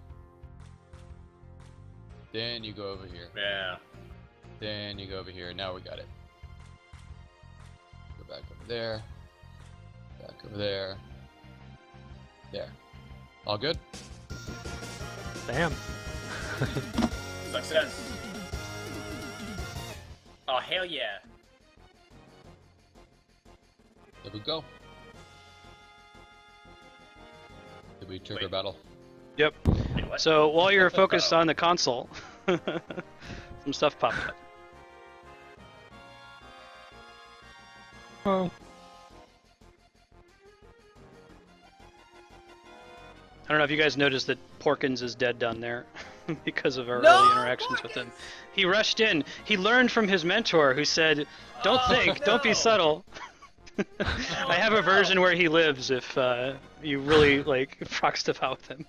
Then you go over here. Yeah. Then you go over here. Now we got it. Go back over there. Back over there. There. All good? Damn. Success. Oh, hell yeah. There we go. Did we trigger Wait. battle? Yep. Wait, what? So while you're focused on the console, some stuff popped up. Oh. I don't know if you guys noticed that Porkins is dead down there because of our early interactions with him. He rushed in. He learned from his mentor who said, "Don't think, don't be subtle." I have a version where he lives if you really like proc stuff out with him.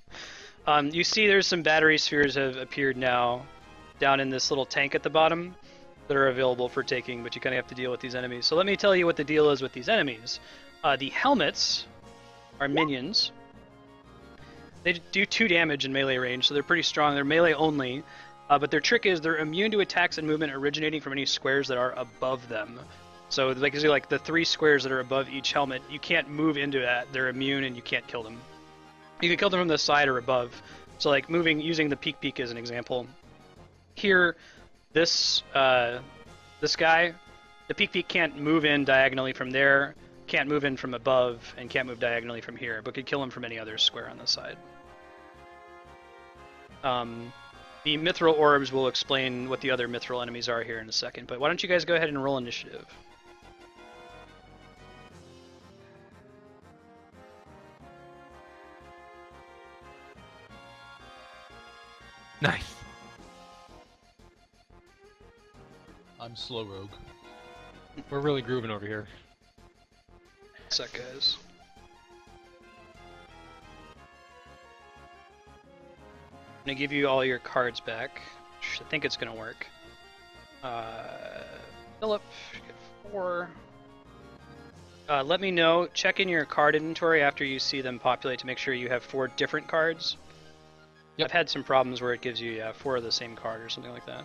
You see there's some battery spheres have appeared now down in this little tank at the bottom that are available for taking, but you kind of have to deal with these enemies. So let me tell you what the deal is with these enemies. The helmets are minions. They do 2 damage in melee range, so they're pretty strong. They're melee only, but their trick is they're immune to attacks and movement originating from any squares that are above them. So like the 3 squares that are above each helmet, you can't move into that. They're immune and you can't kill them. You can kill them from the side or above. So like using the peek as an example. Here, this guy, the peek can't move in diagonally from there, can't move in from above, and can't move diagonally from here, but could kill him from any other square on the side. The Mythril orbs will explain what the other Mythril enemies are here in a second, but why don't you guys go ahead and roll initiative? Nice. I'm slow rogue. We're really grooving over here. What's up, guys? I'm gonna give you all your cards back. I think it's gonna work. Philip, get 4. Let me know. Check in your card inventory after you see them populate to make sure you have 4 different cards. Yep. I've had some problems where it gives you 4 of the same card or something like that.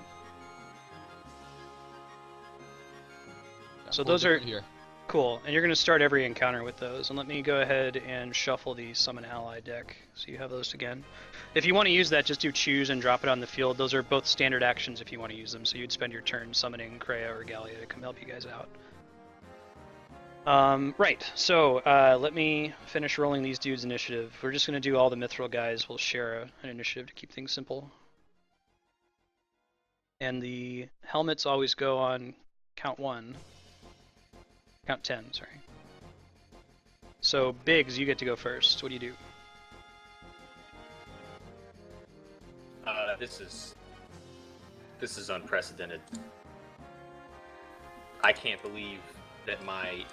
Yeah, So 4 those are different here. cool, and you're going to start every encounter with those. And let me go ahead and shuffle the Summon Ally deck, so you have those again. If you want to use that, just do choose and drop it on the field. Those are both standard actions if you want to use them, so you'd spend your turn summoning Kreia or Gallia to come help you guys out. Right, so let me finish rolling these dudes' initiative. We're just going to do all the Mythril guys. We'll share an initiative to keep things simple. And the helmets always go on count 1. Count 10, sorry. So, Biggs, you get to go first. What do you do? This is unprecedented. I can't believe that my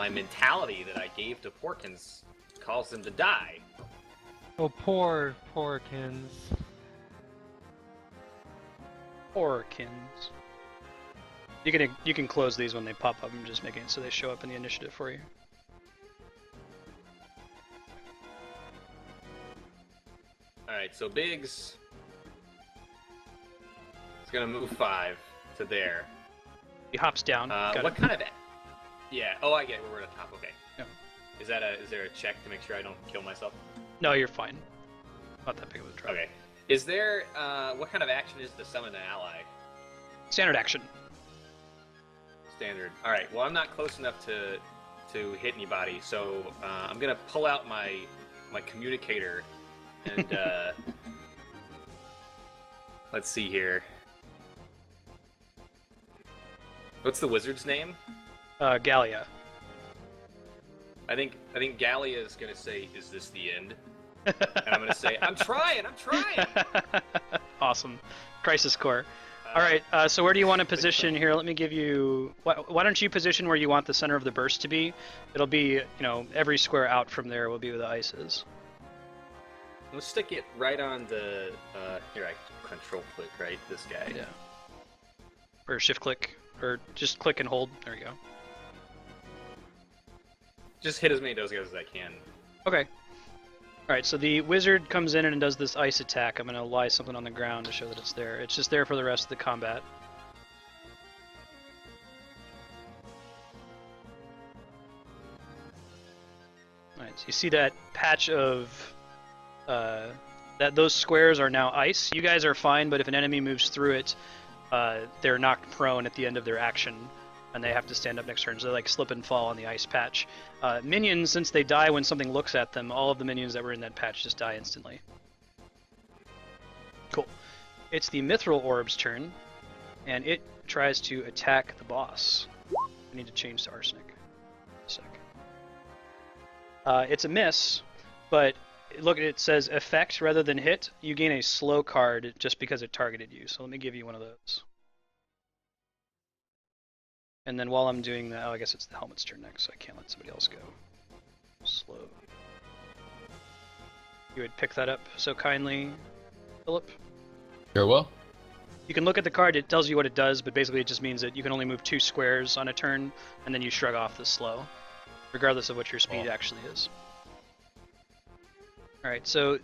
mentality that I gave to Porkins caused him to die. Oh, poor Porkins. Orkins. You can close these when they pop up and just make it so they show up in the initiative for you. Alright, so Biggs is gonna move 5 to there. He hops down. Got What it. kind of... Yeah, oh, I get it. We're at the top, okay. Yeah. Is there a check to make sure I don't kill myself? No, you're fine. Not that big of a drop. Okay. Is there, what kind of action is to summon an ally? Standard action. Standard. Alright, well, I'm not close enough to hit anybody, so I'm gonna pull out my communicator and, let's see here. What's the wizard's name? Gallia. I think Gallia is gonna say, "Is this the end?" And I'm gonna say, "I'm trying." Awesome. Crisis core. All right, so where do you want to position here? Let me give you... Why don't you position where you want the center of the burst to be? It'll be, every square out from there will be where the ice is. Let's stick it right on the... here, I control click, right? This guy. Yeah. Or shift click. Or just click and hold. There you go. Just hit as many of those guys as I can. Okay. Alright, so the wizard comes in and does this ice attack. I'm going to lie something on the ground to show that it's there. It's just there for the rest of the combat. Alright, so you see that patch of... those squares are now ice. You guys are fine, but if an enemy moves through it, they're knocked prone at the end of their action, and they have to stand up next turn, so they slip and fall on the ice patch. Minions, since they die when something looks at them, all of the minions that were in that patch just die instantly. Cool. It's the Mythril Orb's turn, and it tries to attack the boss. I need to change to Arsenic. A sec. It's a miss, but look, it says effect rather than hit. You gain a slow card just because it targeted you, so let me give you one of those. And then while I'm doing that, I guess it's the helmet's turn next, so I can't let somebody else go. Slow. You would pick that up so kindly, Philip. Very well. You can look at the card, it tells you what it does, but basically it just means that you can only move 2 squares on a turn, and then you shrug off the slow, regardless of what your speed actually is. Alright, so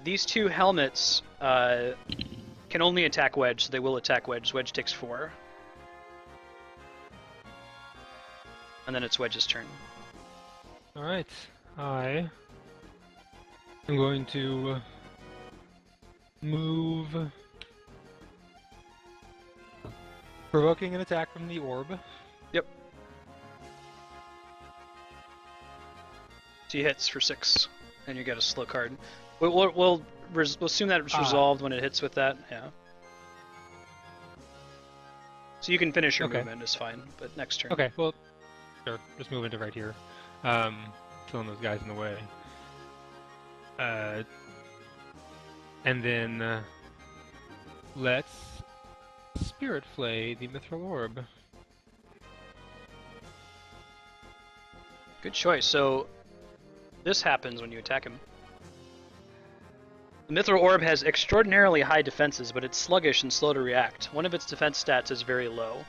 these 2 helmets can only attack Wedge, so they will attack Wedge. Wedge takes 4. And then it's Wedge's turn. Alright, I am going to move, provoking an attack from the orb. Yep. So he hits for 6, and you get a slow card. We'll assume that it's resolved when it hits with that, yeah. So you can finish your movement, it's fine, but next turn. Okay, well, sure, just move into right here. Killing those guys in the way. And then let's Spirit Flay the Mythril Orb. Good choice. So this happens when you attack him. The Mythril Orb has extraordinarily high defenses, but it's sluggish and slow to react. One of its defense stats is very low.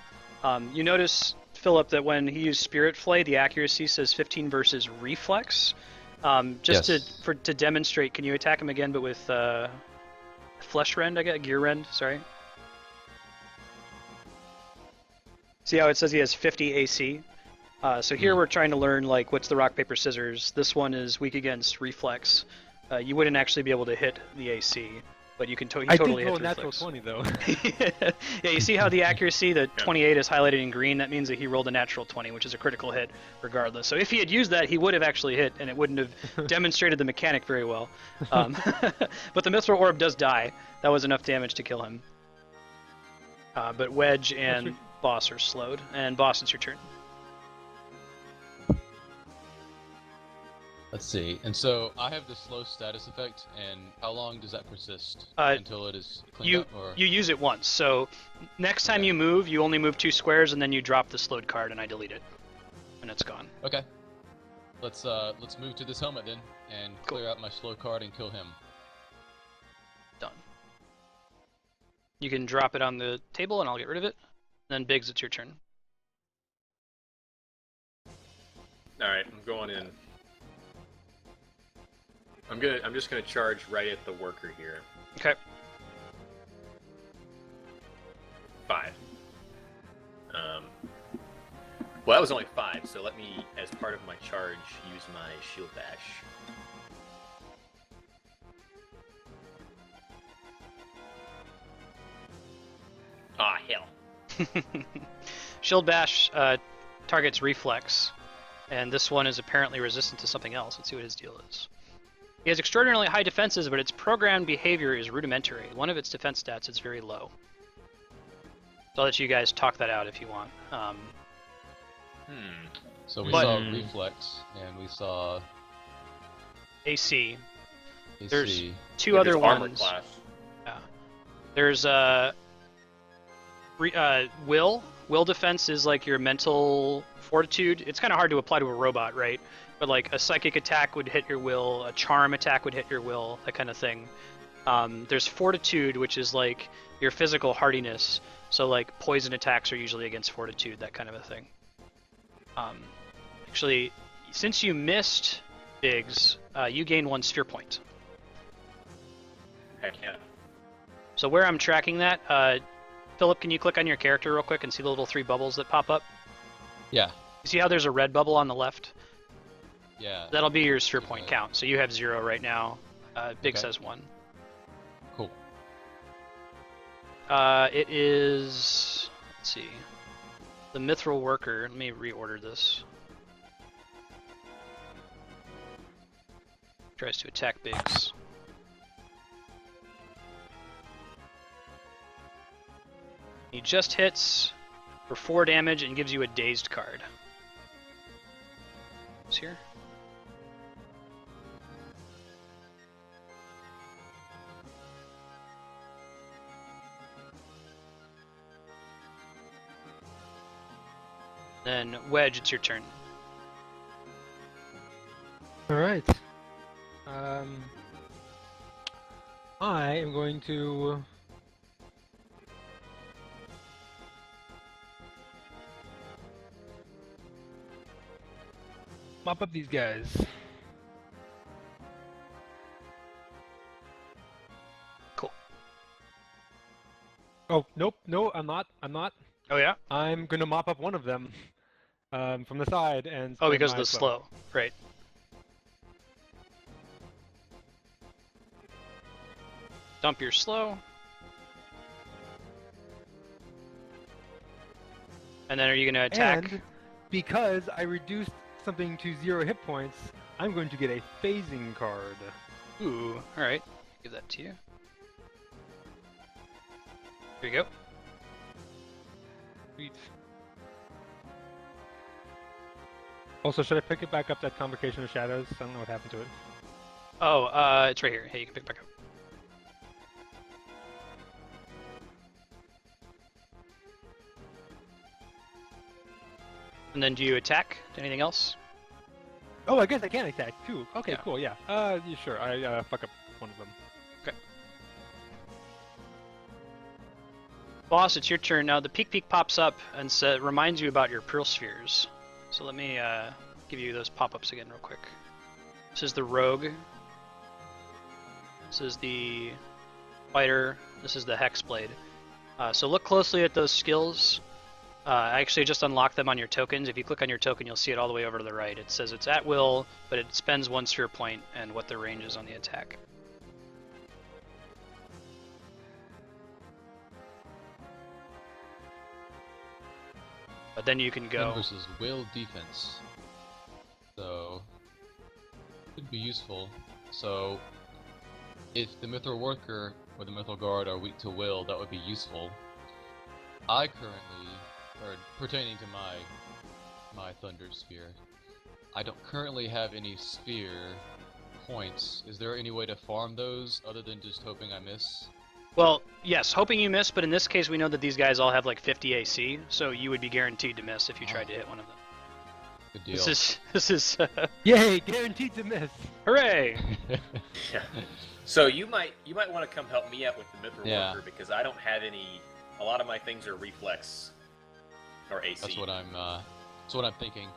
You notice, Philip, that when he used Spirit Flay, the accuracy says 15 versus Reflex. Just Yes. to demonstrate, can you attack him again, but with flesh rend? I guess gear rend. Sorry. See how it says he has 50 AC? So here we're trying to learn like what's the rock paper scissors. This one is weak against reflex. You wouldn't actually be able to hit the AC, but you can I totally did roll hit a the natural reflex. 20 though. Yeah, you see how the accuracy, the 28 is highlighted in green. That means that he rolled a natural 20, which is a critical hit regardless. So if he had used that, he would have actually hit, and it wouldn't have demonstrated the mechanic very well. But the Mythril Orb does die. That was enough damage to kill him. But Wedge and Boss are slowed. And Boss, it's your turn. Let's see. And so I have the slow status effect, and how long does that persist until it is cleaned up? Or... You use it once. So next time you move, you only move 2 squares, and then you drop the slowed card, and I delete it, and it's gone. Okay. Let's move to this helmet then, and clear out my slow card and kill him. Done. You can drop it on the table, and I'll get rid of it. Then Biggs, it's your turn. All right, I'm going in. I'm just gonna charge right at the worker here. Okay. 5. Well, that was only 5, so let me, as part of my charge, use my shield bash. Ah, hell. Shield Bash targets reflex, and this one is apparently resistant to something else. Let's see what his deal is. He has extraordinarily high defenses, but its programmed behavior is rudimentary. One of its defense stats is very low. So I'll let you guys talk that out if you want. So we saw reflex, and we saw AC. AC. There's 2 other armor ones. class. Yeah. There's will. Will defense is like your mental fortitude. It's kind of hard to apply to a robot, right? But like a psychic attack would hit your will, a charm attack would hit your will, that kind of thing. There's fortitude, which is like your physical hardiness. So like poison attacks are usually against fortitude, that kind of a thing. Actually, since you missed Biggs, you gain 1 sphere point. Heck yeah. So where I'm tracking that, Philip, can you click on your character real quick and see the little 3 bubbles that pop up? Yeah. You see how there's a red bubble on the left? Yeah. That'll be your sphere point count. So you have 0 right now. Biggs has 1. Cool. It is... Let's see. The Mythril Worker. Let me reorder this. Tries to attack Biggs. He just hits for 4 damage and gives you a dazed card. It's here. Then Wedge, it's your turn. All right. I am going to mop up these guys. Cool. Oh, nope, no, I'm not. Oh yeah? I'm gonna mop up one of them from the side and. Oh, spend because my of the slow. Right. Dump your slow. And then are you going to attack? And because I reduced something to 0 hit points, I'm going to get a phasing card. Ooh, alright. Give that to you. Here you go. Sweet. Also, should I pick it back up, that Convocation of Shadows? I don't know what happened to it. Oh, it's right here. Hey, you can pick it back up. And then do you attack? Anything else? Oh, I guess I can attack too. Okay, Yeah. cool, yeah. Yeah, sure, I fuck up one of them. Okay. Boss, it's your turn now. The peak pops up and reminds you about your Pearl Spheres. So let me give you those pop-ups again real quick. This is the rogue. This is the fighter. This is the hexblade. So look closely at those skills. I actually just unlocked them on your tokens. If you click on your token, you'll see it all the way over to the right. It says it's at will, but it spends 1 sphere point and what the range is on the attack. But then you can go. Versus will defense. So could be useful. So if the Mythril Worker or the Mythril Guard are weak to will, that would be useful. I currently, or pertaining to my Thunder Sphere, I don't currently have any sphere points. Is there any way to farm those other than just hoping I miss? Well, yes, hoping you miss, but in this case we know that these guys all have like 50 AC, so you would be guaranteed to miss if you tried to hit one of them. Good deal. This is Yay! Guaranteed to miss. hooray! Yeah. So you might want to come help me out with the Mythril Yeah. Worker because I don't have any. A lot of my things are reflex or AC. That's what I'm thinking.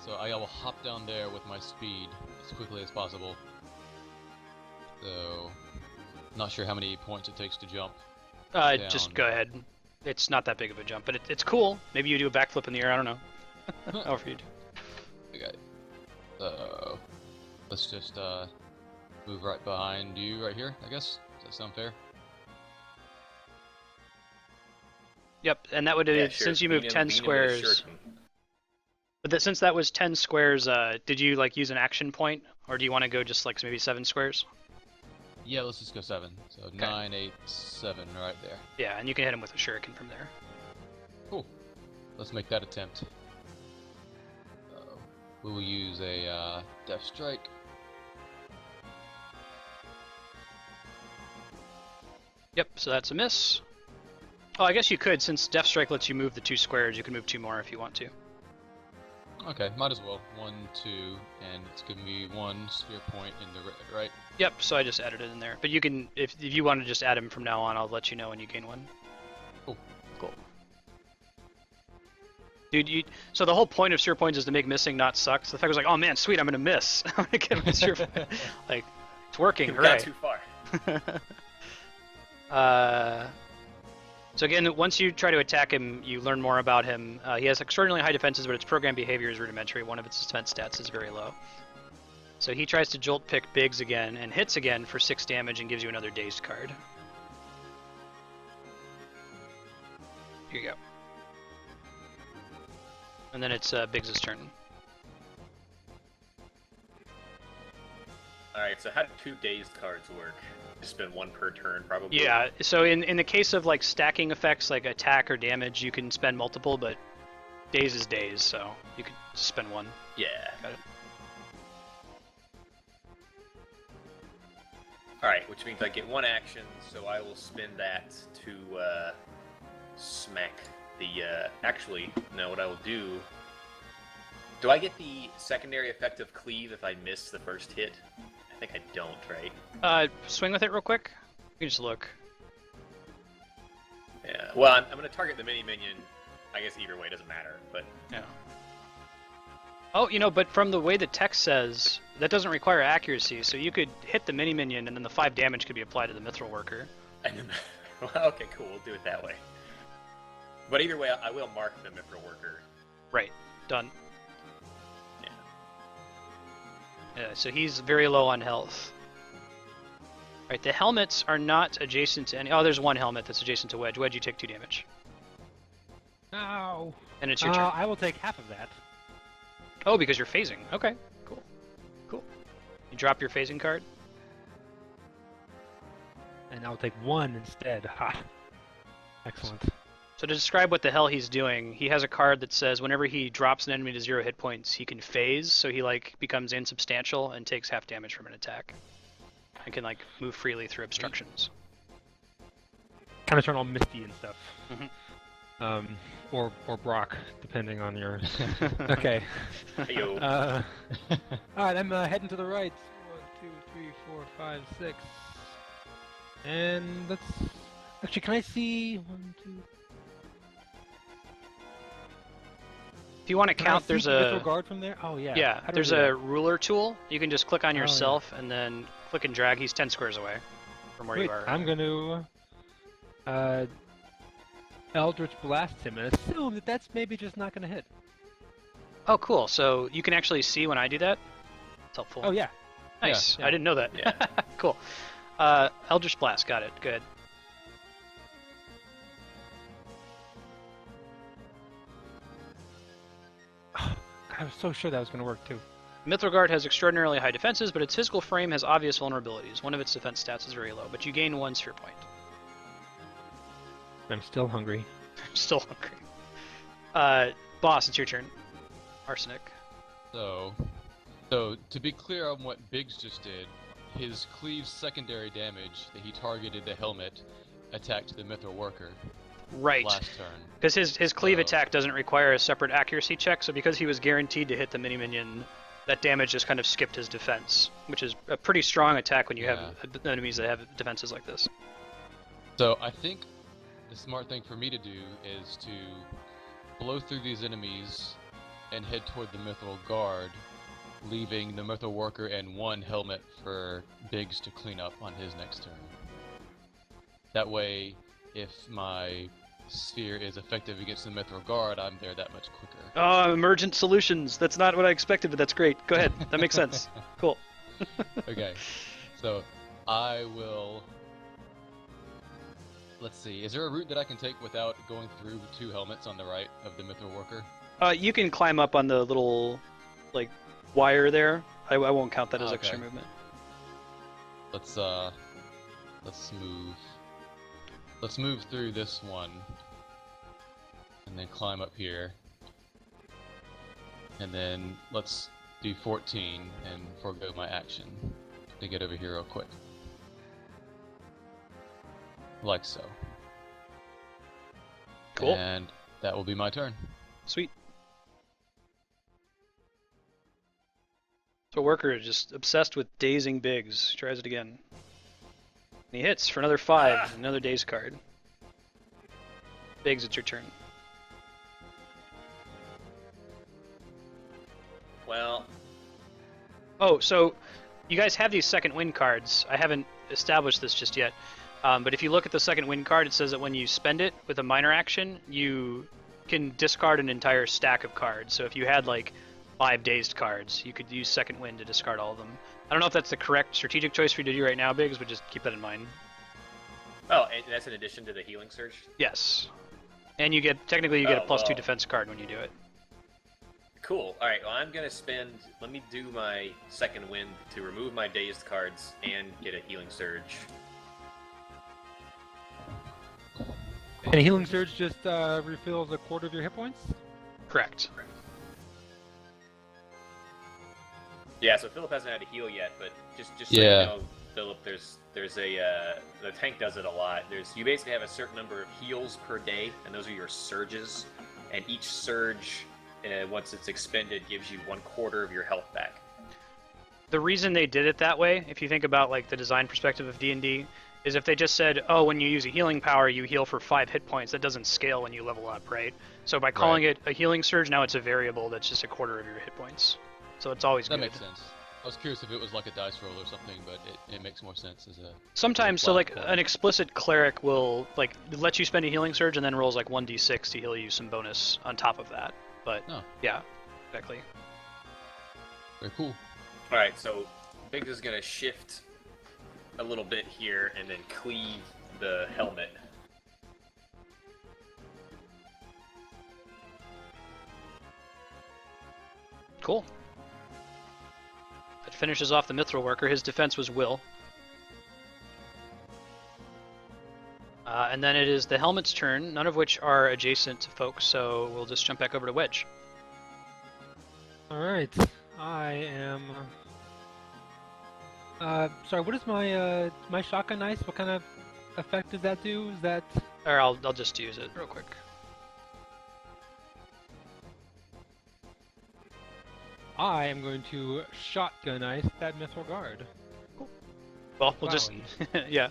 So I will hop down there with my speed as quickly as possible. So, not sure how many points it takes to jump. Just down. go ahead. It's not that big of a jump, but it's cool. Maybe you do a backflip in the air. I don't know. However you do. Okay. So, let's just move right behind you right here, I guess. Does that sound fair? Yep, and that would Yeah, sure. since you moved 10 squares. But since that was 10 squares, did you like use an action point, or do you want to go just like maybe 7 squares? Yeah, let's just go 7. So 9, 8, 7, right there. Yeah, and you can hit him with a shuriken from there. Cool. Let's make that attempt. We will use a Death Strike. Yep, so that's a miss. Oh, I guess you could, since Death Strike lets you move the 2 squares, you can move 2 more if you want to. Okay, might as well. 1, 2, and it's giving me 1 sphere point in the red, right? Yep, so I just added it in there. But you can, if you want to just add him from now on, I'll let you know when you gain 1. Cool. Cool. Dude, so the whole point of sphere points is to make missing not suck. So the fact was like, oh man, sweet, I'm gonna miss. I'm gonna get my sphere point. Like, it's working, You've hooray. got too far. So again, once you try to attack him, you learn more about him. He has extraordinarily high defenses, but its program behavior is rudimentary. One of its defense stats is very low. So he tries to jolt pick Biggs again and hits again for 6 damage and gives you another dazed card. Here you go. And then it's Biggs' turn. Alright, so how do 2 dazed cards work? Just spend 1 per turn, probably? Yeah, so in the case of like stacking effects like attack or damage, you can spend multiple, but daze is daze, so you could spend 1. Yeah. Got it. Alright, which means I get 1 action, so I will spend that to smack the... Actually, no, what I will do... Do I get the secondary effect of Cleave if I miss the first hit? I think I don't, right? Swing with it real quick. You can just look. Yeah. Well, I'm going to target the mini-minion. I guess either way, doesn't matter, but... Yeah. Oh, but from the way the text says, that doesn't require accuracy, so you could hit the mini-minion and then the 5 damage could be applied to the Mythril Worker. Well, okay, cool, we'll do it that way. But either way, I will mark the Mythril Worker. Right. Done. Yeah. Yeah, so he's very low on health. Right, the helmets are not adjacent to any... Oh, there's 1 helmet that's adjacent to Wedge. Wedge, you take 2 damage. Ow. And it's your turn. I will take half of that. Oh, because you're phasing. Okay, cool. Cool. You drop your phasing card. And I'll take 1 instead. Ha. Excellent. So to describe what the hell he's doing, he has a card that says whenever he drops an enemy to 0 hit points, he can phase, so he becomes insubstantial and takes half damage from an attack. And can move freely through obstructions. Kind of turn all misty and stuff. Mhm. Or Brock, depending on your... Okay. Heyo. Alright, I'm heading to the right. 1, 2, 3, 4, 5, 6. And let's... Actually, can I see... 1, 2... If you want to Can I count, see there's the Mythril a guard from there? Oh yeah. yeah, How do I there's do a that? ruler tool. You can just click on Oh, yeah. yourself and then click and drag. He's 10 squares away from where Wait, you are. I'm gonna Eldritch Blast him and assume that that's maybe just not gonna hit. Oh, cool. So you can actually see when I do that. It's helpful. Oh yeah. Nice. yeah. I didn't know that. Yeah. Cool. Eldritch Blast. Got it. Good. I was so sure that was gonna work too. Mythril Guard has extraordinarily high defenses, but its physical frame has obvious vulnerabilities. One of its defense stats is very low, but you gain 1 sphere point. I'm still hungry. I'm still hungry. Boss, it's your turn. Arsenic. So to be clear on what Biggs just did, his cleave's secondary damage that he targeted the helmet attacked the Mythril worker Right. last turn. Because his cleave So- attack doesn't require a separate accuracy check, so because he was guaranteed to hit the mini-minion, that damage just kind of skipped his defense, which is a pretty strong attack when you have enemies that have defenses like this. So I think the smart thing for me to do is to blow through these enemies and head toward the Mythril guard, leaving the Mythril worker and 1 helmet for Biggs to clean up on his next turn. That way, if my sphere is effective against the Mythril guard, I'm there that much quicker. Oh, emergent solutions. That's not what I expected, but that's great. Go ahead. That makes sense. Cool. Okay, so I will. Let's see. Is there a route that I can take without going through 2 helmets on the right of the Mythril worker? You can climb up on the little, like, wire there. I won't count that as Okay. extra movement. Let's move. Let's move through this one, and then climb up here, and then let's do 14 and forego my action to get over here real quick, like so. Cool. And that will be my turn. Sweet. So Worker is just obsessed with dazing Biggs. Tries it again. And he hits for another 5, another daze card. Biggs, it's your turn. Well, Oh, so you guys have these second wind cards. I haven't established this just yet. But if you look at the second wind card, it says that when you spend it with a minor action, you can discard an entire stack of cards. So if you had like 5 dazed cards, you could use second wind to discard all of them. I don't know if that's the correct strategic choice for you to do right now, Biggs, but just keep that in mind. oh, and that's in addition to the healing surge. Yes. And you get, technically you get a Oh, +2 well. defense card when you do it. Cool. All right. Well, I'm gonna spend. Let me do my second wind to remove my dazed cards and get a healing surge. And Healing Surge just refills a quarter of your hit points? Correct. Yeah. So Philip hasn't had to heal yet, but just so Yeah. you know, Philip, there's a the tank does it a lot. You basically have a certain number of heals per day, and those are your surges, and each surge, once it's expended, gives you 1/4 of your health back. The reason they did it that way, if you think about like the design perspective of D&D, is if they just said, oh, when you use a healing power, you heal for 5 hit points, that doesn't scale when you level up, right? So by calling it a healing surge, now it's a variable that's just a quarter of your hit points. So it's always That good. makes sense. I was curious if it was like a dice roll or something, but it makes more sense as a. Sometimes, so flat like point. an explicit cleric will like let you spend a healing surge and then rolls like 1d6 to heal you some bonus on top of that. But Oh. yeah, exactly. Very cool. All right. So Biggs is gonna shift a little bit here and then cleave the helmet. Cool. That finishes off the Mythril Worker. His defense was Will. And then it is the Helmet's turn, none of which are adjacent to folks, so we'll just jump back over to Wedge. Alright. I am... sorry, what is my shotgun ice? What kind of effect does that do? Is that... Or I'll just use it real quick. I am going to shotgun ice that Mythril Guard. Well, we'll just... yeah.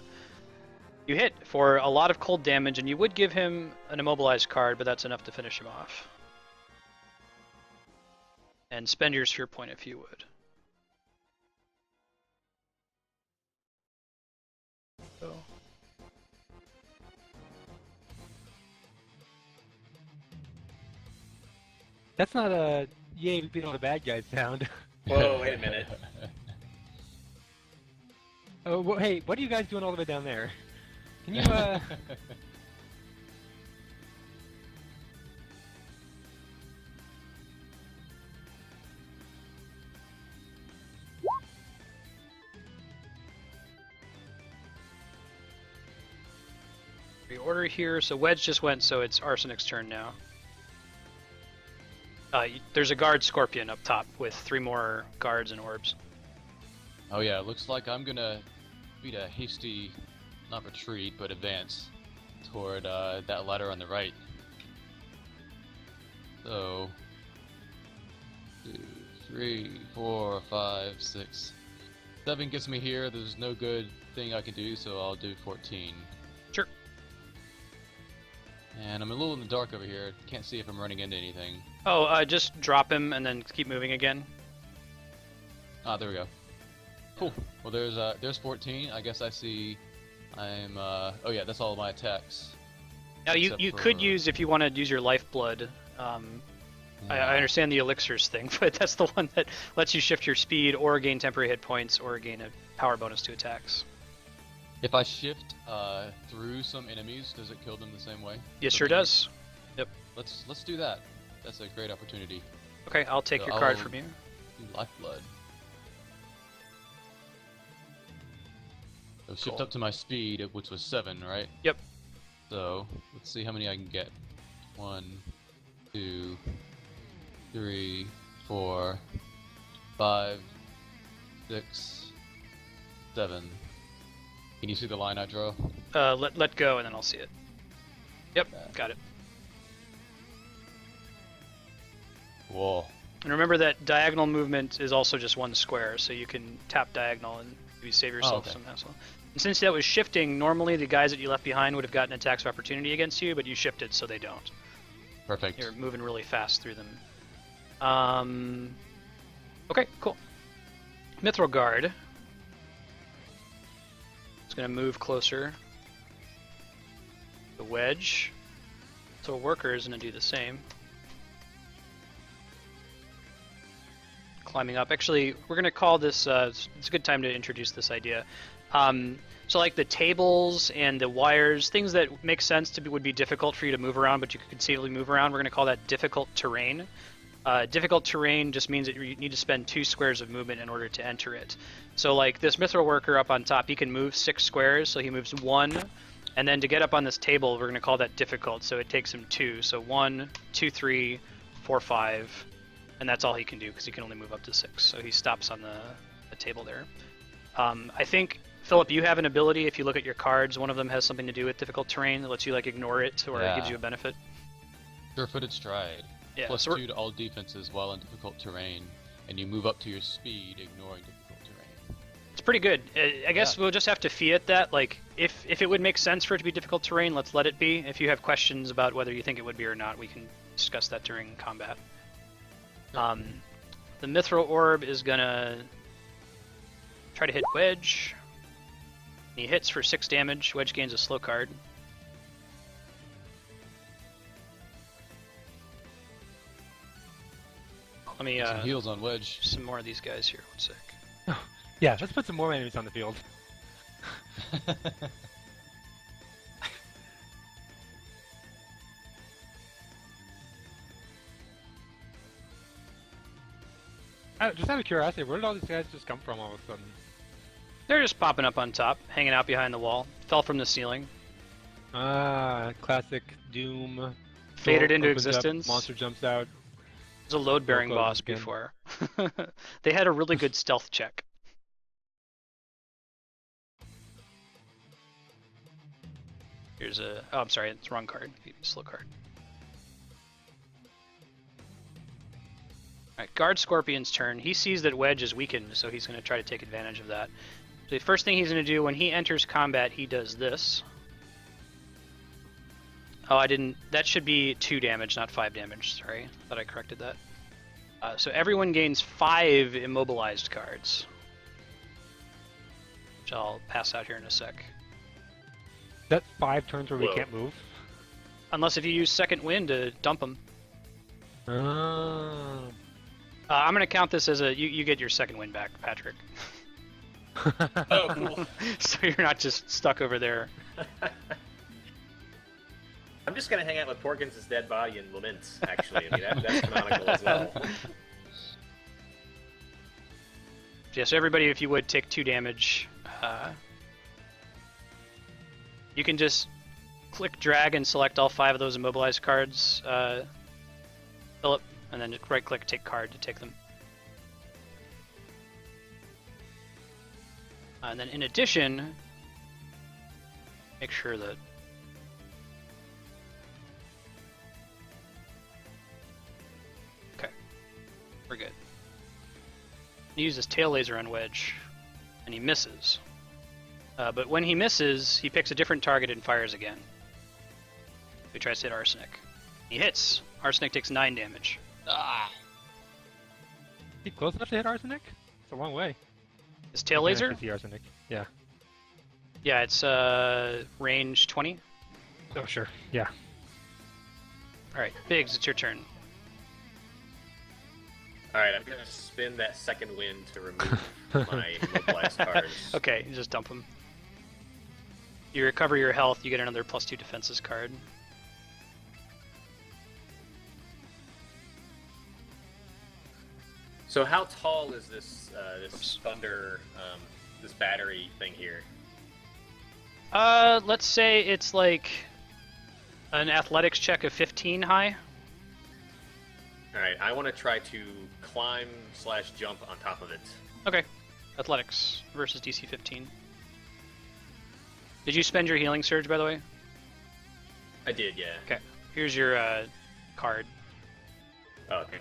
You hit for a lot of cold damage, and you would give him an immobilized card, but that's enough to finish him off. And spend your sphere point if you would. So. That's not a yay, we beat all the bad guys sound. Whoa, wait a minute. Oh, well, hey, what are you guys doing all the way down there? Can you, Reorder here, so Wedge just went, so it's Arsenic's turn now. There's a guard Scorpion up top with 3 more guards and orbs. Oh yeah, it looks like I'm gonna beat a hasty, not retreat, but advance toward that ladder on the right. So, 2, 3, 4, 5, 6, 7 gets me here. There's no good thing I can do, so I'll do 14. Sure. And I'm a little in the dark over here. Can't see if I'm running into anything. Oh, just drop him and then keep moving again. Ah, there we go. Cool. Well, there's 14. I guess I see. I'm. Oh yeah, that's all my attacks. Now you Except could for- use, if you want to use your lifeblood. I understand the elixirs thing, but that's the one that lets you shift your speed or gain temporary hit points or gain a power bonus to attacks. If I shift through some enemies, does it kill them the same way? Yes, sure does. Yep. Let's do that. That's a great opportunity. Okay, I'll take So your card I'll- from you. Lifeblood. So shift Cool. up to my speed, which was 7, right? Yep. So let's see how many I can get. 1, 2, 3, 4, 5, 6, 7. Can you see the line I draw? Let go and then I'll see it. Yep, got it. Whoa. And remember that diagonal movement is also just 1 square, so you can tap diagonal and maybe save yourself okay. some hassle. And since that was shifting, normally the guys that you left behind would have gotten attacks of opportunity against you, but you shifted so they don't. Perfect. You're moving really fast through them. Okay, cool. Mythril Guard. It's going to move closer. The Wedge. So Worker is going to do the same. Climbing up. Actually, we're going to call this, it's a good time to introduce this idea. So like the tables and the wires, things that make sense to be, would be difficult for you to move around, but you could conceivably move around, we're going to call that difficult terrain. Difficult terrain just means that you need to spend 2 squares of movement in order to enter it. So like this Mythril Worker up on top, he can move 6 squares, so he moves 1, and then to get up on this table, we're going to call that difficult, so it takes him 2. So 1, 2, 3, 4, 5, and that's all he can do because he can only move up to 6. So he stops on the table there. I think, Philip, you have an ability, if you look at your cards, one of them has something to do with difficult terrain that lets you like ignore it or it gives Yeah. you a benefit. Sure-footed stride. Yeah, Plus so we're- 2 to all defenses while in difficult terrain, and you move up to your speed, ignoring difficult terrain. It's pretty good. I guess Yeah. we'll just have to fiat that. Like, if it would make sense for it to be difficult terrain, let's let it be. If you have questions about whether you think it would be or not, we can discuss that during combat. The Mythril Orb is gonna try to hit Wedge. He hits for 6 damage. Wedge gains a slow card. Let me Some heals on Wedge. some more of these guys here. 1 sec. yeah, let's put some more enemies on the field. Just out of curiosity, where did all these guys just come from all of a sudden? They're just popping up on top, hanging out behind the wall. Fell from the ceiling. Ah, classic Doom. Faded Door into opens up, existence. monster jumps out. There's a load-bearing Door boss closes again. before. They had a really good stealth check. Here's a... Oh, I'm sorry. It's the wrong card. Slow card. Alright, Guard Scorpion's turn. He sees that Wedge is weakened, so he's going to try to take advantage of that. So the first thing he's going to do when he enters combat, he does this. Oh, I didn't... That should be 2 damage, not 5 damage. Sorry. Thought I corrected that. So everyone gains 5 immobilized cards, which I'll pass out here in a sec. That's 5 turns where we Whoa. can't move. Unless if you use second wind to dump them. Oh. I'm gonna count this as you get your second wind back, Patrick. Oh, cool. So you're not just stuck over there. I'm just gonna hang out with Porkins' dead body and lament. Actually, I mean that's canonical as well. Yeah, so everybody, if you would, take 2 damage. You can just click drag and select all 5 of those immobilized cards, Philip, and then right-click take card to take them. And then in addition, make sure that okay, we're good. He uses tail laser on Wedge, and he misses. But when he misses, he picks a different target and fires again. He tries to hit Arsenic. He hits. Arsenic takes 9 damage. Ah! Is he close enough to hit Arsenic? It's a long way. His tail I laser? can see Arsenic. Yeah. Yeah, it's range 20. Oh, sure. Yeah. Alright, Biggs, it's your turn. Alright, I'm gonna spin that second wind to remove my immobilized cards. Okay, you just dump them. You recover your health, you get another +2 defenses card. So how tall is this this thunder, this battery thing here? Let's say it's like an athletics check of 15 high. Alright, I want to try to climb/jump on top of it. Okay. Athletics versus DC 15. Did you spend your healing surge, by the way? I did, yeah. Okay. Here's your card. Oh, okay.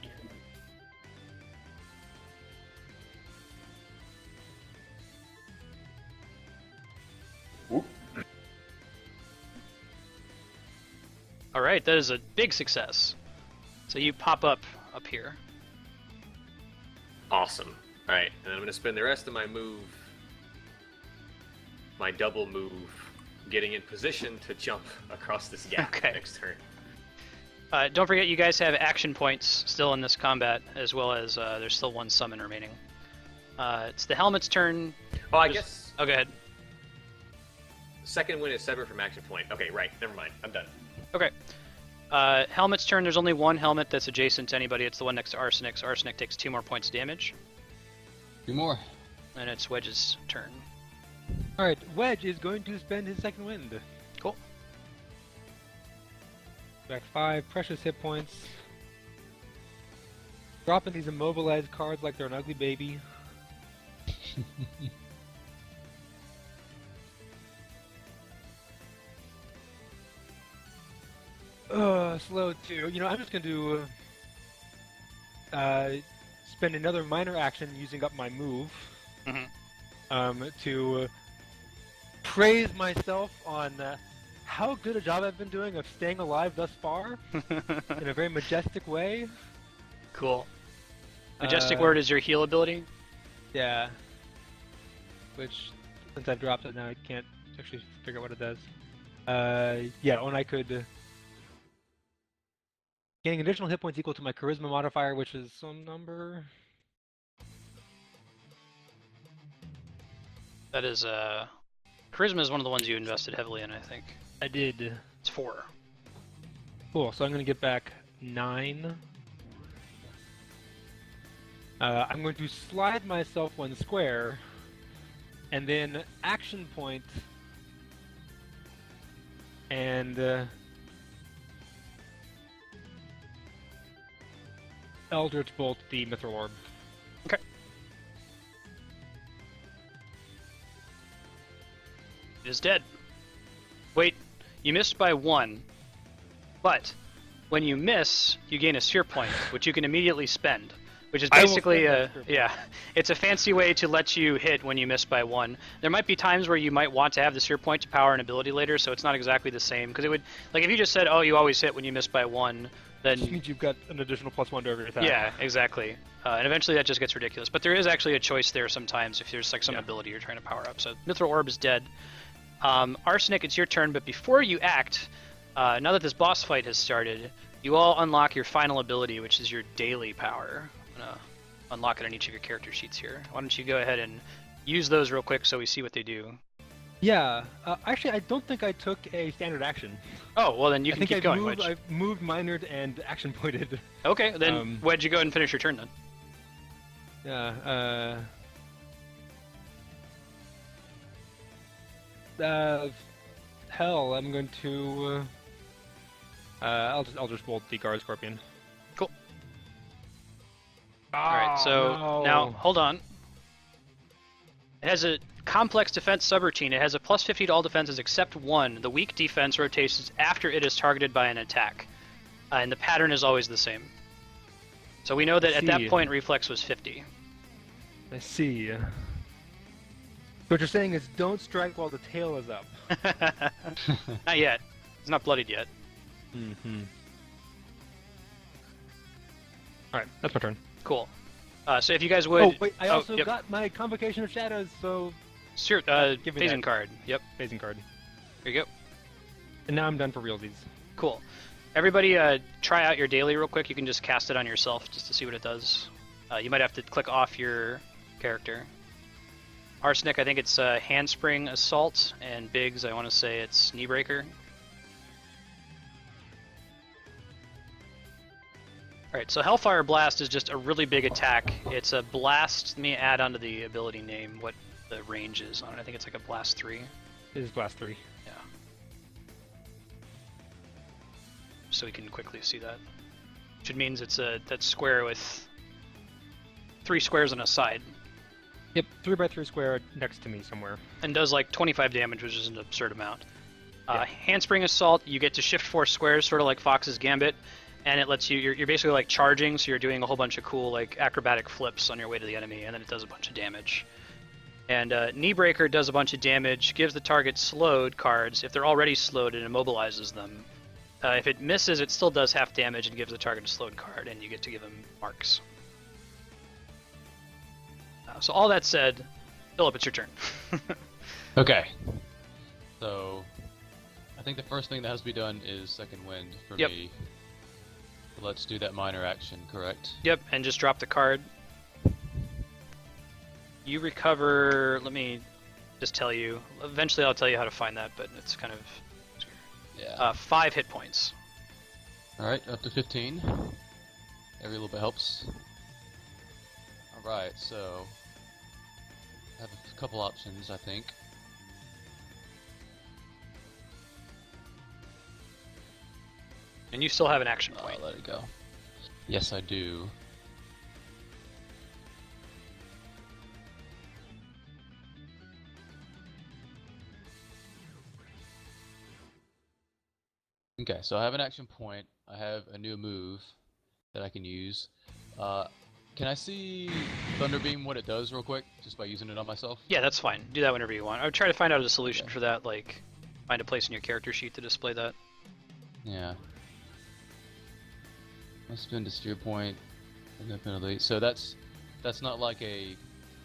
Alright, that is a big success. So you pop up here. Awesome. Alright, and I'm going to spend the rest of my move, my double move, getting in position to jump across this gap Okay. next turn. Don't forget, you guys have action points still in this combat, as well as there's still 1 summon remaining. It's the helmet's turn. Oh, I Just- guess Oh, go ahead. second win is separate from action point. Okay, right. Never mind. I'm done. Okay. Helmet's turn, there's only 1 helmet that's adjacent to anybody. It's the one next to Arsenic. So Arsenic takes 2 more points damage. 2 more. And it's Wedge's turn. Alright, Wedge is going to spend his second wind. Cool. Back 5 precious hit points. Dropping these immobilized cards like they're an ugly baby. Slow 2. You know, I'm just going to spend another minor action using up my move to praise myself on how good a job I've been doing of staying alive thus far in a very majestic way. Cool. Majestic Uh, word is your heal ability. Yeah. Which, since I've dropped it now, I can't actually figure out what it does. Yeah, when I could... Gaining additional hit points equal to my charisma modifier, which is some number... That is, Charisma is one of the ones you invested heavily in, I think. I did. It's 4. Cool, so I'm going to get back 9. I'm going to slide myself 1 square, and then action point, and Eldritch Bolt the Mythril Orb. Okay. It is dead. Wait, you missed by 1, but when you miss, you gain a sphere point, which you can immediately spend. Which is I will basically spend that sphere point. yeah, it's a fancy way to let you hit when you miss by 1. There might be times where you might want to have the sphere point to power an ability later, so it's not exactly the same. Because it would, like, if you just said, oh, you always hit when you miss by 1, then Which means you've got an additional +1 to every attack. yeah, exactly. And eventually that just gets ridiculous. But there is actually a choice there sometimes if there's like some ability you're trying to power up. So Mythril Orb is dead. Arsenic, it's your turn, but before you act, now that this boss fight has started, you all unlock your final ability, which is your daily power. I'm gonna unlock it on each of your character sheets here. Why don't you go ahead and use those real quick so we see what they do. Yeah. Actually, I don't think I took a standard action. Oh, well then you I can think keep going, moved, Wedge. I've moved, minored, and action pointed. Okay, then Wedge, you go ahead and finish your turn then. Yeah. Hell, I'm going to. I'll just bolt the guard scorpion. Cool. Alright, so now hold on. It has a complex defense subroutine. It has a +50 to all defenses except one. The weak defense rotates after it is targeted by an attack. And the pattern is always the same. So we know that at that point reflex was 50. I see. So what you're saying is don't strike while the tail is up. Not yet. It's not bloodied yet. Mm-hmm. Alright, that's my turn. Cool. So if you guys would... Oh, wait, I also yep. got my Convocation of Shadows, so... Sure, give me phasing that. card. Yep. Phasing card. There you go. And now I'm done for realsies. Cool. Everybody try out your daily real quick. You can just cast it on yourself just to see what it does. You might have to click off your character. Arsenic, I think it's Handspring Assault, and Biggs, I want to say it's Kneebreaker. Alright, so Hellfire Blast is just a really big attack. It's a blast. Let me add onto the ability name what the range is on it. I think it's like a blast 3. It is blast 3. Yeah. So we can quickly see that. Which means it's that square with 3 squares on a side. Yep, 3x3 square next to me somewhere. And does like 25 damage, which is an absurd amount. Handspring Assault, you get to shift 4 squares, sort of like Fox's Gambit, and it lets you, you're basically like charging, so you're doing a whole bunch of cool like acrobatic flips on your way to the enemy, and then it does a bunch of damage. And Kneebreaker does a bunch of damage, gives the target slowed cards. If they're already slowed, it immobilizes them. If it misses, it still does half damage and gives the target a slowed card, and you get to give them marks. So all that said, Philip, it's your turn. Okay. So, I think the first thing that has to be done is Second Wind for me. Let's do that minor action, correct? Yep, and just drop the card. You recover, let me just tell you, eventually I'll tell you how to find that, but it's kind of... Yeah. 5 hit points. Alright, up to 15. Every little bit helps. Alright, so... I have a couple options, I think. And you still have an action point. Let it go. Yes, I do. Okay, so I have an action point. I have a new move that I can use. Can I see Thunderbeam what it does real quick, just by using it on myself? Yeah, that's fine. Do that whenever you want. I would try to find out a solution for that, like find a place in your character sheet to display that. Yeah. I'll spend a sphere point and then penalty. So that's not like a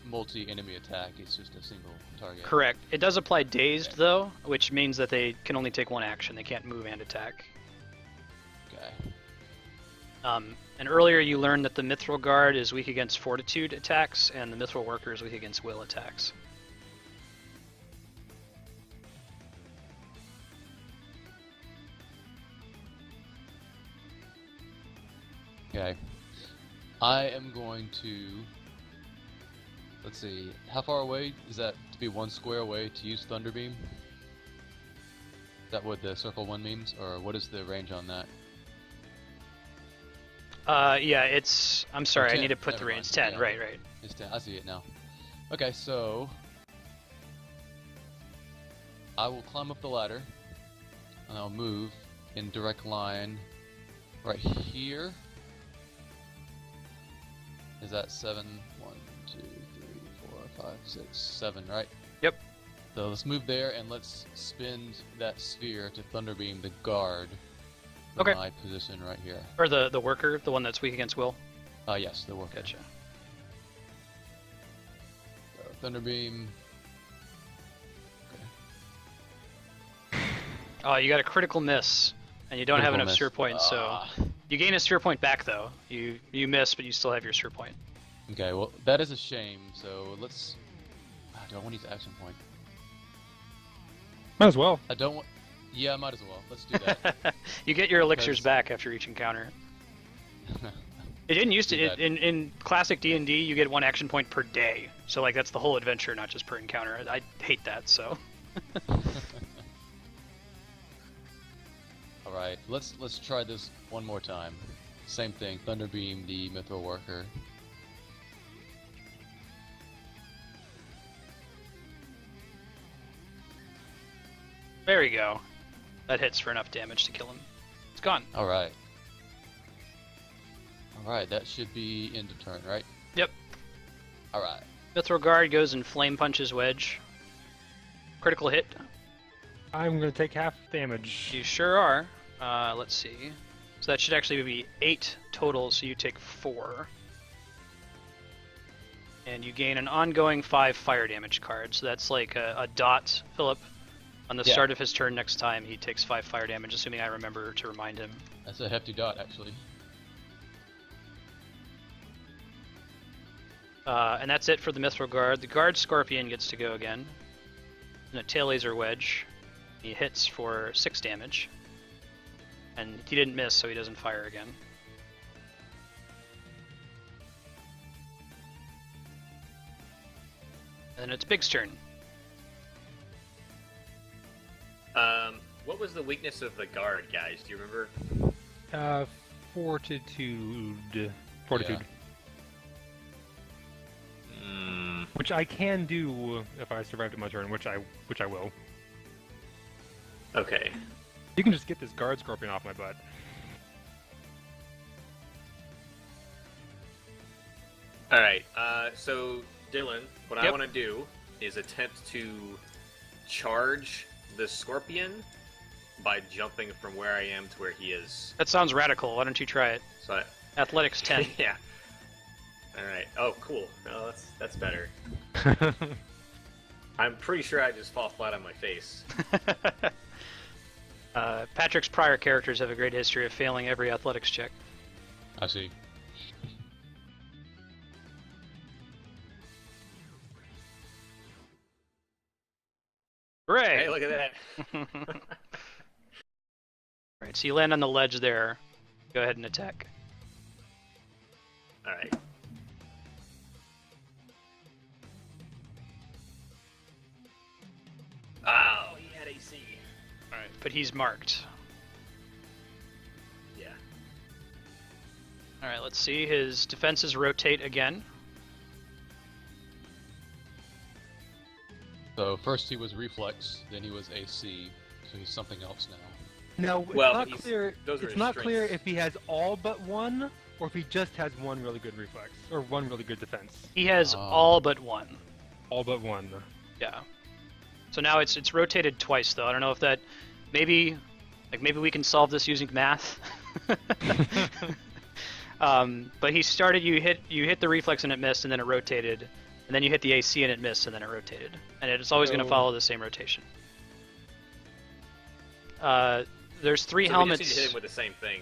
multi-enemy attack. It's just a single target. Correct. It does apply dazed though, which means that they can only take one action. They can't move and attack. Okay. And earlier you learned that the Mythril Guard is weak against Fortitude attacks, and the Mythril Worker is weak against Will attacks. Okay. I am going to... Let's see. How far away is that to be 1 square away to use Thunderbeam? Is that what the circle 1 means? Or what is the range on that? Yeah, it's... I'm sorry, I 10. need to put the Never range. mind. 10, Yeah. right. It's 10. I see it now. Okay, so... I will climb up the ladder. And I'll move in direct line right here. Is that 7? 1, 2, 3, 4, 5, 6, 7, right? Yep. So let's move there and let's spin that sphere to Thunderbeam the guard from Okay. my position right here. Or the worker, the one that's weak against will. Yes, the worker. Gotcha. Thunderbeam. Oh, you got a critical miss, and you don't have Critical enough miss. sphere points, so Ah. you gain a sphere point back though. You miss, but you still have your sphere point. Okay, well, that is a shame, so let's... do I want to use action point? Might as well. I don't want... Yeah, might as well. Let's do that. You get your elixirs Because- back after each encounter. It didn't used to Do that. in classic D&D. You get 1 action point per day, so like that's the whole adventure, not just per encounter. I hate that. So Alright, let's try this one more time. Same thing, Thunderbeam, the Mythril worker. there you go. That hits for enough damage to kill him. It's gone. Alright. Alright, that should be end of turn, right? Yep. Alright. Mithril Guard goes and flame punches Wedge. Critical hit. I'm gonna take half damage. You sure are. Let's see. So that should actually be 8 total, so you take 4. And you gain an ongoing 5 fire damage card. So that's like a dot, Philip. On the Yeah. start of his turn next time, he takes 5 fire damage, assuming I remember to remind him. That's a hefty dot, actually. And that's it for the Mithril Guard. The Guard Scorpion gets to go again. And a Tail Laser Wedge. He hits for 6 damage. And he didn't miss, so he doesn't fire again. And then it's Big's turn. What was the weakness of the guard, guys? Do you remember? Fortitude. Fortitude. Mm, Which I can do if I survive to my turn, which I will. okay. You can just get this guard scorpion off my butt. All right. So Dylan, what I Yep. want to do is attempt to charge the scorpion by jumping from where I am to where he is. That sounds radical. Why don't you try it? So I, Athletics 10. yeah. All right. Oh, cool. Oh, that's better. I'm pretty sure I just fall flat on my face. Patrick's prior characters have a great history of failing every athletics check. I see. Hooray! Hey, look at that. Alright, so you land on the ledge there. Go ahead and attack. All right. Oh, he had AC. Alright, but he's marked. Yeah. Alright, let's see. His defenses rotate again. So first he was reflex, then he was AC, so he's something else now. Now, it's Well, not he's- clear. those are It's his not clear strengths. if he has all but one, or if he just has one really good reflex or one really good defense. He has Oh. all but one. All but one. Yeah. So now it's rotated twice though. I don't know if that maybe we can solve this using math. But he started. You hit the reflex and it missed, and then it rotated, and then you hit the AC and it missed, and then it rotated, and it's always going to So- follow the same rotation. There's 3 So helmets. we just need to hit him with the same thing.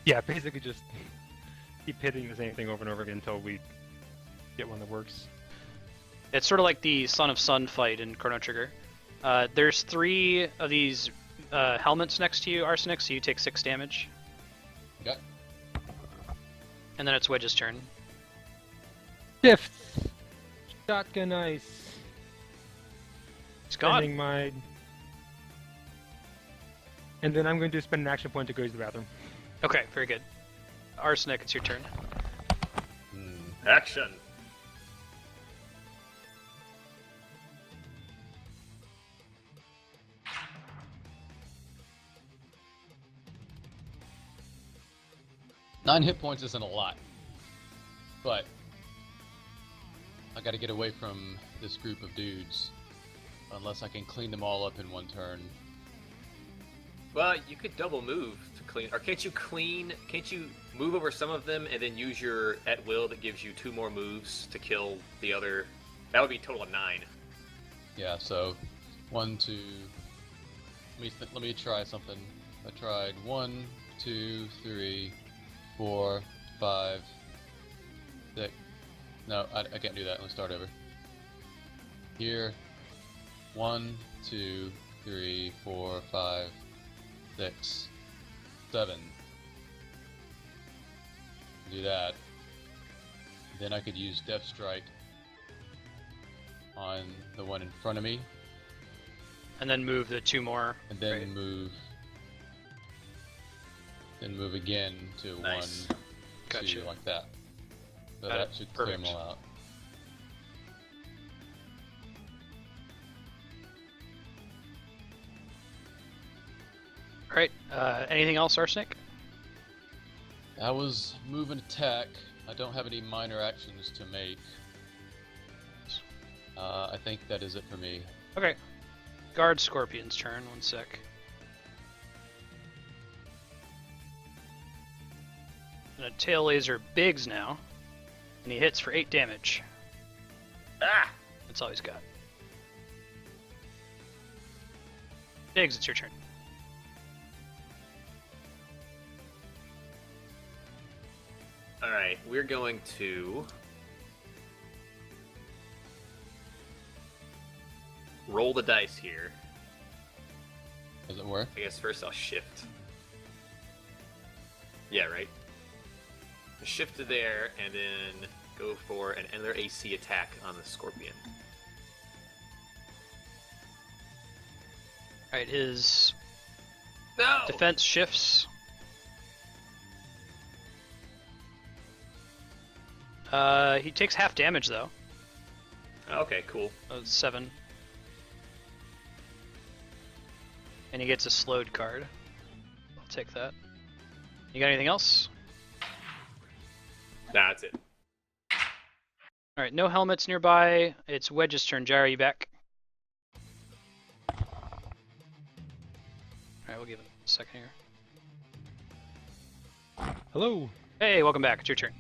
Yeah, basically just keep hitting the same thing over and over again until we get one that works. It's sort of like the Son of Sun fight in Chrono Trigger. There's 3 of these helmets next to you, Arsenic, so you take 6 damage. Okay. And then it's Wedge's turn. Fifth shotgun ice. It's gone. Spending my. And then I'm going to spend an action point to go use the bathroom. Okay, very good. Arsenic, it's your turn. Action. Nine hit points isn't a lot, but I gotta get away from this group of dudes, unless I can clean them all up in one turn. Well, you could double move to clean, or can't you move over some of them and then use your at will that gives you 2 more moves to kill the other? That would be a total of 9. Yeah, so 1, 2. Let me try something. I tried 1, 2, 3, 4, 5, 6. No, I can't do that. Let's start over. Here, 1, 2, 3, 4, 5, 6, 7. Do that. Then I could use Death Strike on the one in front of me. And then move the 2 more. And then right. move again to Nice. 1, Gotcha. 2, like that. So Got that it. should clear them Perfect. all out. Alright, anything else, Arsenic? That was move and attack. I don't have any minor actions to make. I think that is it for me. Okay. Guard Scorpion's turn, 1 sec. And a tail laser Biggs now. And he hits for 8 damage. Ah! That's all he's got. Biggs, it's your turn. Alright, we're going to roll the dice here. Does it work? I guess first I'll shift. Yeah, right. Shift to there, and then go for another AC attack on the Scorpion. Alright, his No! defense shifts. He takes half damage though. Okay, cool. 7. And he gets a slowed card. I'll take that. You got anything else? Nah, that's it. Alright, no helmets nearby. It's Wedge's turn. Jared, are you back? Alright, we'll give it a second here. Hello. Hey, welcome back. It's your turn.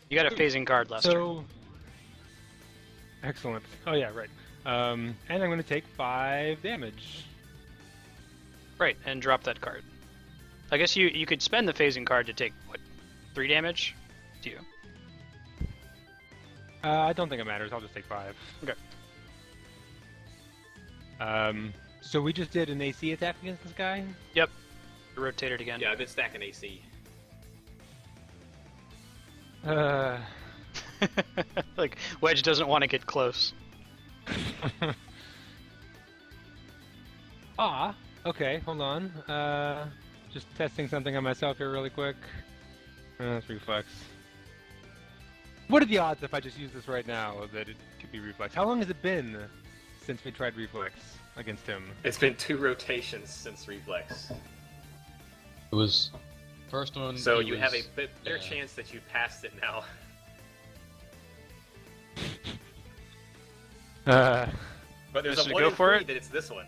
You got a phasing card last turn. So, excellent. Oh yeah, right. And I'm going to take 5 damage. Right, and drop that card. I guess you could spend the phasing card to take, what, 3 damage? Do you? I don't think it matters. I'll just take 5. Okay. So we just did an AC attack against this guy. Yep. Rotate it again. Yeah, I've been stacking AC. Like, Wedge doesn't want to get close. Okay, hold on. Just testing something on myself here really quick. That's reflex. What are the odds if I just use this right now that it could be reflex? How long has it been since we tried reflex against him? It's been 2 rotations since Reflex. It was first one. So it you was- have a better yeah. chance that you passed it now. But there's Just a to 1 go in for 3 it? that it's this one.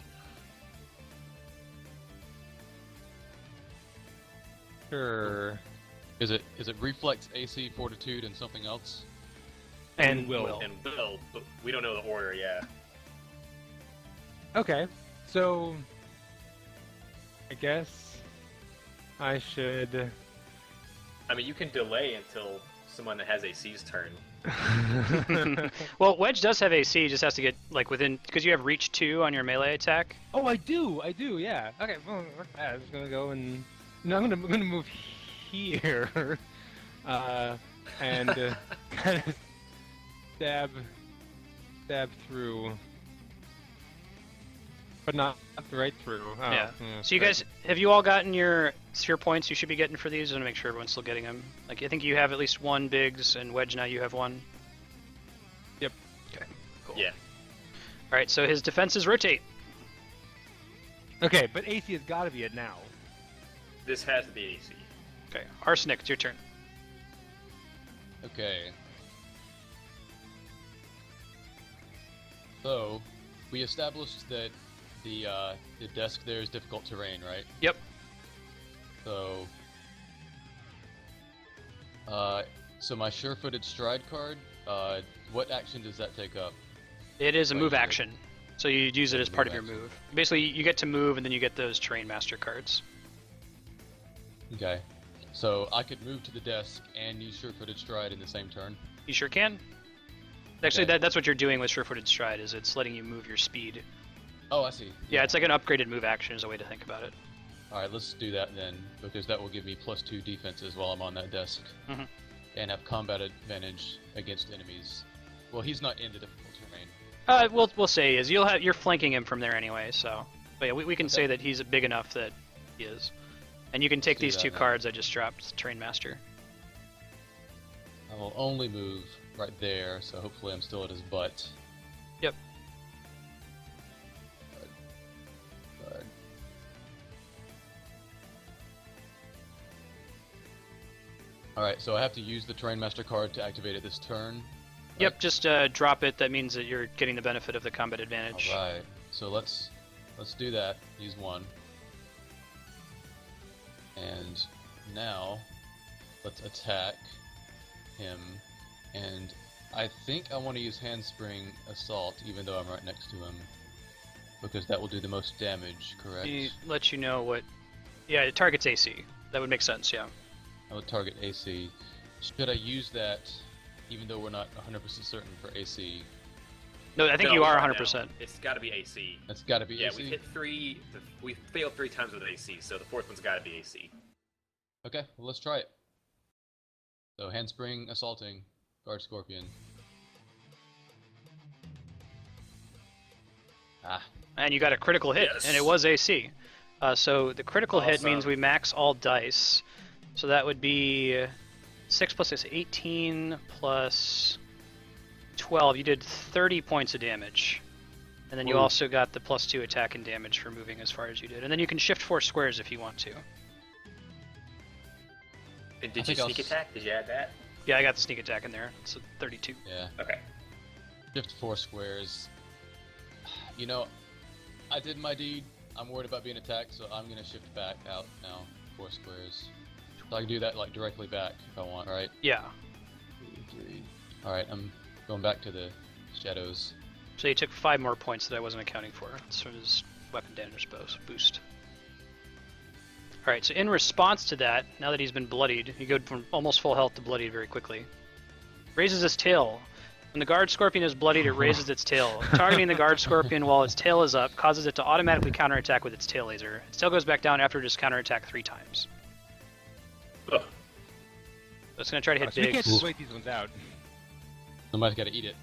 Sure. Is it reflex, AC, fortitude, and something else? And will. And Will, but we don't know the order, yeah. Okay, so I guess I should. I mean, you can delay until someone that has AC's turn. Well, Wedge does have AC, he just has to get, like, within... Because you have reach 2 on your melee attack. Oh, I do, yeah. Okay, well, I'm just gonna go and... No, I'm gonna move here. And kind of stab through. But not right through. Oh, Yeah. So you guys, have you all gotten your sphere points you should be getting for these? I want to make sure everyone's still getting them. Like, I think you have at least 1 Biggs, and Wedge now you have 1. Yep. Okay, cool. Yeah. Alright, so his defenses rotate. Okay, but AC has got to be it now. This has to be AC. Okay, Arsenic, it's your turn. Okay. So, we established that the desk there is difficult terrain, right? Yep. So, so my sure-footed stride card, what action does that take up? It is a Right, move so- action, so you'd use it as part of your Move move. Basically, you get to move, and then you get those Terrain Master cards. Okay. So I could move to the desk and use sure-footed stride in the same turn. You sure can. Actually, Okay. that's what you're doing with Sure-Footed Stride, is it's letting you move your speed. Oh, I see. Yeah, it's like an upgraded move action is a way to think about it. All right, let's do that then, because that will give me +2 defenses while I'm on that desk, Mhm. and have combat advantage against enemies. Well, he's not in the difficult terrain. We'll say is you're flanking him from there anyway, so. But yeah, we can say that he's big enough that he is. And you can take Let's do these that two then. cards I just dropped, Terrain Master. I will only move right there, so hopefully I'm still at his butt. Yep. But... Alright, so I have to use the Terrain Master card to activate it this turn. Yep, just drop it. That means that you're getting the benefit of the combat advantage. Alright, so let's do that. Use one. And now, let's attack him. And I think I want to use Handspring Assault, even though I'm right next to him. Because that will do the most damage, correct? He lets you know what. Yeah, it targets AC. That would make sense. Yeah. I would target AC. Should I use that, even though we're not 100% certain for AC? No, I think No, you are no. 100%. It's got to be AC. That's gotta be Yeah, AC? we've hit three. We've failed 3 times with AC, so the 4th one's got to be AC. Okay, well, let's try it. So, Handspring Assaulting, Guard Scorpion. Ah, And you got a critical hit, Yes. and it was AC. So the critical hit means Awesome. we max all dice. So that would be 6 plus 6, 18 plus 12. You did 30 points of damage. And then you Ooh. also got the +2 attack and damage for moving as far as you did. And then you can shift 4 squares if you want to. And I did you think I'll sneak s- attack? Did you add that? Yeah, I got the sneak attack in there. It's a 32. yeah. Okay. Shift 4 squares. You know, I did my deed. I'm worried about being attacked, so I'm gonna shift back out now. 4 squares. So I can do that, like, directly back if I want, right? Yeah. 2, 3. Alright, I'm going back to the shadows. So you took 5 more points that I wasn't accounting for. It's from his weapon damage boost. Alright, so in response to that, now that he's been bloodied, you go from almost full health to bloodied very quickly. Raises his tail. When the guard scorpion is bloodied, it raises its tail. Targeting the guard scorpion while its tail is up causes it to automatically counterattack with its tail laser. Its tail goes back down after it is counterattacked 3 times. Ugh. So it's going to try to hit So we can't Biggs. just wait these ones out. Somebody's gotta eat it.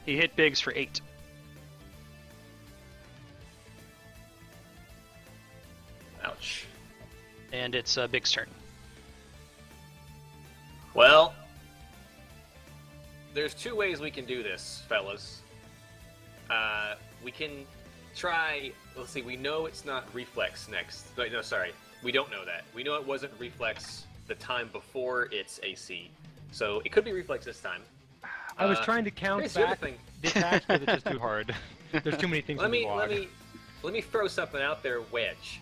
He hit Biggs for 8. Ouch. And it's Biggs' turn. Well, there's 2 ways we can do this, fellas. We can try. Let's see. We know it's not reflex next. No, sorry. We don't know that. We know it wasn't reflex the time before its AC. So it could be reflex this time. I was trying to count here's the other back thing. the attacks, but it's just too hard. There's too many things Let in the me log. let me throw something out there, Wedge.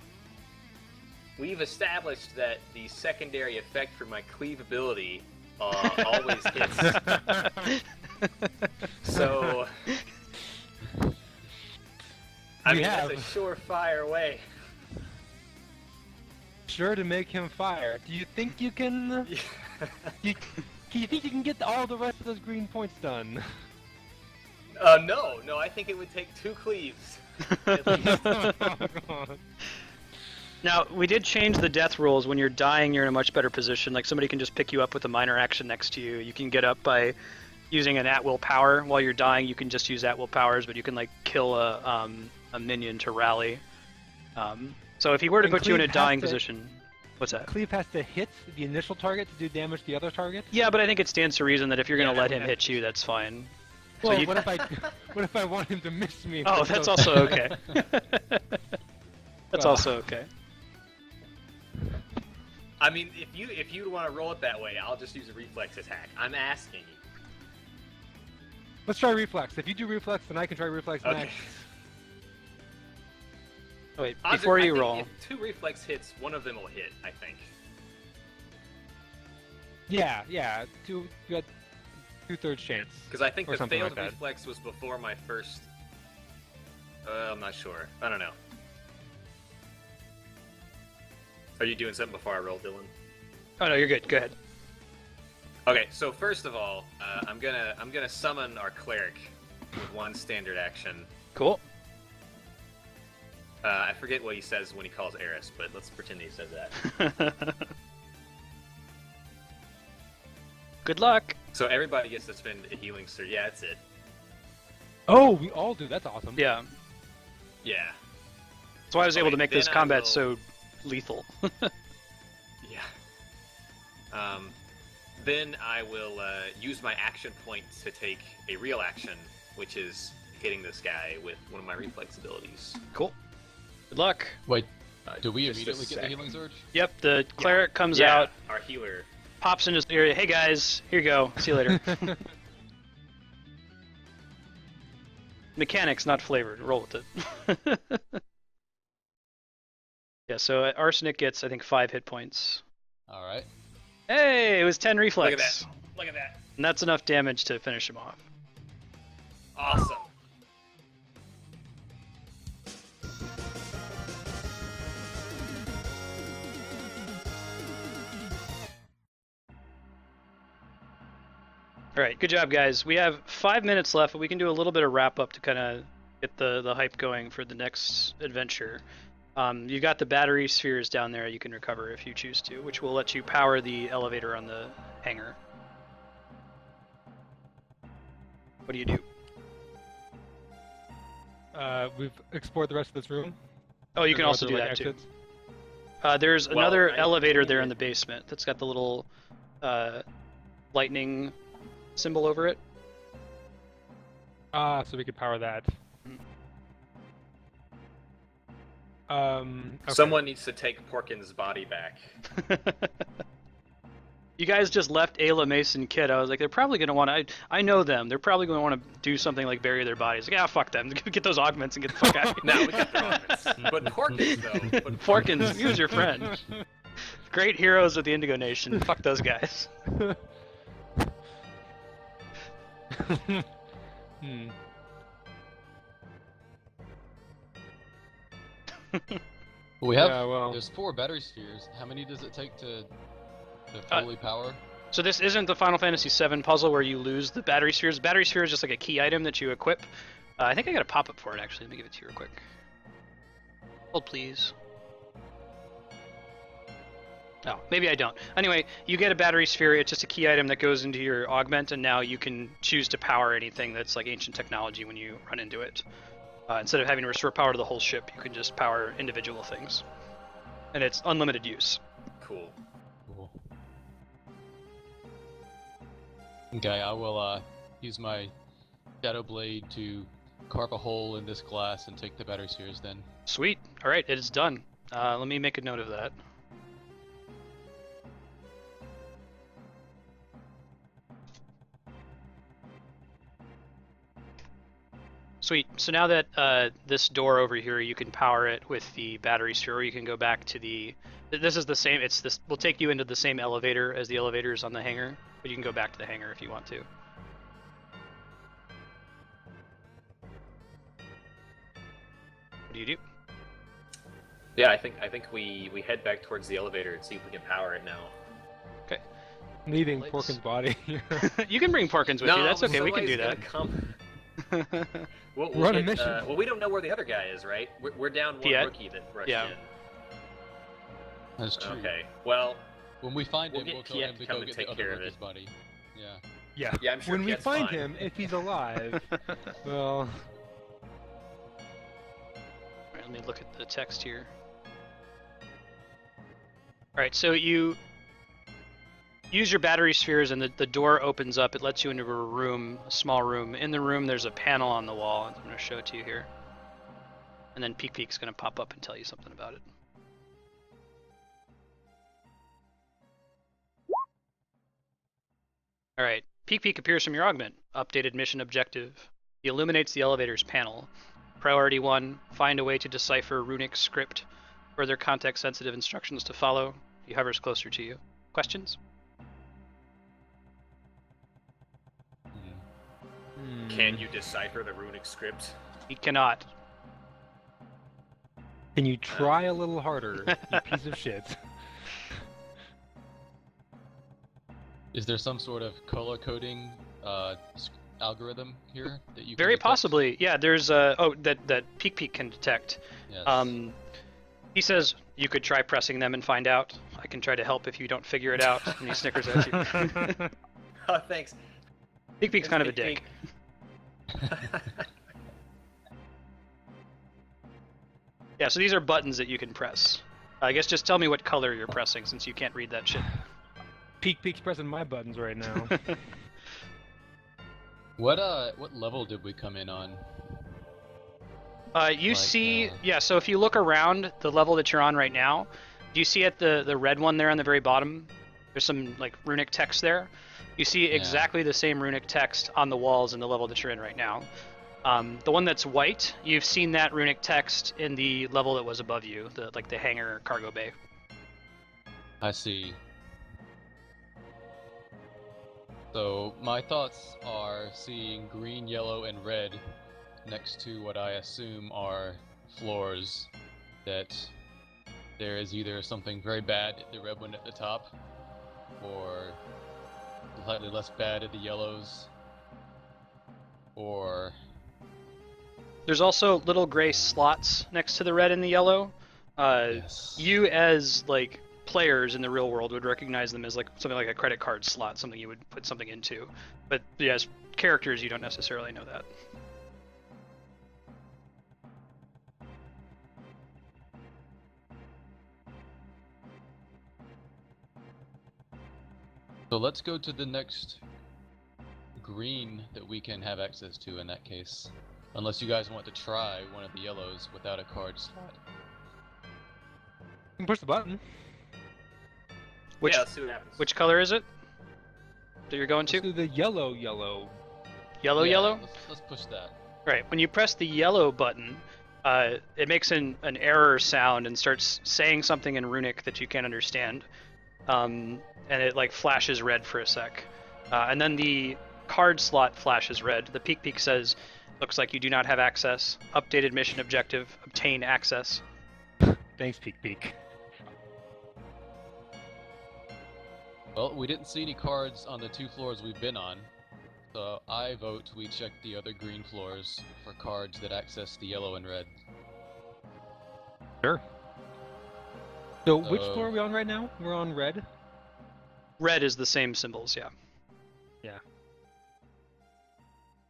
We've established that the secondary effect for my cleave ability always hits. So I We mean have. that's a surefire way. Sure to make him fire. Do you think you can? Do you think you can get all the rest of those green points done? No, I think it would take 2 cleaves. Now, we did change the death rules. When you're dying, you're in a much better position. Like, somebody can just pick you up with a minor action next to you. You can get up by using an at-will power. While you're dying, you can just use at-will powers, but you can, like, kill a minion to rally. So if he were to And put you in a Cleve has dying to- position... What's that? Cleve has to hit the initial target to do damage to the other target. Yeah, but I think it stands to reason that if you're going to Yeah, let I him mean, hit you, that's fine. So Well, you- what if I want him to miss me? Oh, that's also okay. That's Well. also okay. I mean, if you want to roll it that way, I'll just use a reflex attack. I'm asking you. Let's try reflex. If you do reflex, then I can try reflex Okay. next. Oh, wait, Odds before are, I you think roll. if 2 reflex hits, one of them will hit, I think. Yeah. You got 2/3 chance. Because I think Or the something failed like that. reflex was before my first... I'm not sure. I don't know. Are you doing something before I roll, Dylan? Oh no, you're good. Go ahead. Okay, so first of all, I'm gonna summon our cleric with 1 standard action. Cool. I forget what he says when he calls Eris, but let's pretend he says that. Good luck. So everybody gets to spend a healing surge. Yeah, that's it. Oh, we all do. That's awesome. Yeah. Yeah. That's why I was able to Okay, make this then I combat will- so lethal. Yeah. Then I will use my action point to take a real action, which is hitting this guy with one of my reflex abilities. Cool. Good luck. Wait, do we Just a immediately get the sec. healing surge? Yep, the cleric comes Yeah, out, our healer. pops in his area. Hey guys, here you go. See you later. Mechanics, not flavored. Roll with it. Yeah, so Arsenic gets, I think, 5 hit points. All right. Hey, it was 10 reflex. Look at that. Look at that. And that's enough damage to finish him off. Awesome. All right, good job, guys. We have 5 minutes left, but we can do a little bit of wrap up to kind of get the hype going for the next adventure. You got the battery spheres down there you can recover if you choose to, which will let you power the elevator on the hangar. What do you do? We've explored the rest of this room. Oh, you can Are also there, do like, that too. exits? There's Well, another I elevator there in think- the basement that's got the little lightning symbol over it. Ah, so we could power that. Okay. Someone needs to take Porkins' body back. You guys just left Ayla, Mason, Kid. I was like, they're probably going to want to... I know them. They're probably going to want to do something like bury their bodies. Like, fuck them. Get those augments and get the fuck out of here. No, we got the Augments. But Porkins, though. But Porkins, he was your friend. Great heroes of the Indigo Nation. Fuck those guys. Hmm. Well, we have. Yeah, well. There's 4 battery spheres. How many does it take to fully power? So this isn't the Final Fantasy VII puzzle where you lose the battery spheres. The battery sphere is just like a key item that you equip. I think I got a pop-up for it, actually. Let me give it to you real quick. Hold, please. Oh, maybe I don't. Anyway, you get a battery sphere. It's just a key item that goes into your augment, and now you can choose to power anything that's like ancient technology when you run into it. Instead of having to restore power to the whole ship, you can just power individual things. And it's unlimited use. cool. Cool. Okay, I will use my Shadow Blade to carve a hole in this glass and take the battery spheres then. Sweet. All right, it is done. Let me make a note of that. Sweet. So now that this door over here, you can power it with the battery sphere, or you can go back to the... This is the same, it's this, will take you into the same elevator as the elevators on the hangar, but you can go back to the hangar if you want to. What do you do? Yeah, I think we head back towards the elevator and see if we can power it now. Leaving Let's- Porkins' body. You can bring Porkins with you, that's okay, we can do somebody's that. gonna come. We'll We're on a get, mission. well, we don't know where the other guy is, right? We're down one Piet? rookie that rushed Yeah. in. That's true. Okay, well, When we find We'll him, get we'll tell Piet him to to come go and get take the other care of Ricky's it. body. Yeah. Yeah. yeah, I'm sure When we Piet's find fine. him, if he's alive, well, Alright, let me look at the text here. Alright, so you use your battery spheres and the door opens up. It lets you into a room, a small room. In the room, there's a panel on the wall. I'm going to show it to you here. And then Peek Peek's going to pop up and tell you something about it. Alright, Peek Peek appears from your augment. Updated mission objective. He illuminates the elevator's panel. Priority 1, find a way to decipher runic script. Further context-sensitive instructions to follow. He hovers closer to you. Questions? Can you decipher the runic script? He cannot. Can you try a little harder, you piece of shit? Is there some sort of color coding algorithm here that you can Very detect? possibly. Yeah, there's that Peek can detect. Yes. He says you could try pressing them and find out. I can try to help if you don't figure it out. And he snickers at you. Oh, thanks. Peek's kind of a dick. Yeah, so these are buttons that you can press. I guess just tell me what color you're pressing since you can't read that shit. Peek's pressing my buttons right now. What level did we come in on? You see, yeah, so if you look around the level that you're on right now, do you see at the red one there on the very bottom? There's some like runic text there. You see exactly the same runic text on the walls in the level that you're in right now. The one that's white, you've seen that runic text in the level that was above you, the hangar cargo bay. I see. So my thoughts are seeing green, yellow, and red next to what I assume are floors, that there is either something very bad at the red one at the top, or slightly less bad at the yellows, or... There's also little gray slots next to the red and the yellow. Yes. You as like players in the real world would recognize them as like something like a credit card slot, something you would put something into. But yeah, as characters, you don't necessarily know that. So let's go to the next green that we can have access to in that case. Unless you guys want to try one of the yellows without a card slot. You can push the button. Which, yeah, let's see what happens. Which color is it that you're going Let's to? do the yellow. Yellow, Yeah, yellow? Let's push that. Right, when you press the yellow button, it makes an error sound and starts saying something in runic that you can't understand. And it like flashes red for a sec. And then the card slot flashes red. The Peek says, looks like you do not have access. Updated mission objective, obtain access. Thanks, Peek. Well, we didn't see any cards on the 2 floors we've been on, so I vote we check the other green floors for cards that access the yellow and red. Sure. So which floor are we on right now? We're on red? Red is the same symbols, yeah. Yeah.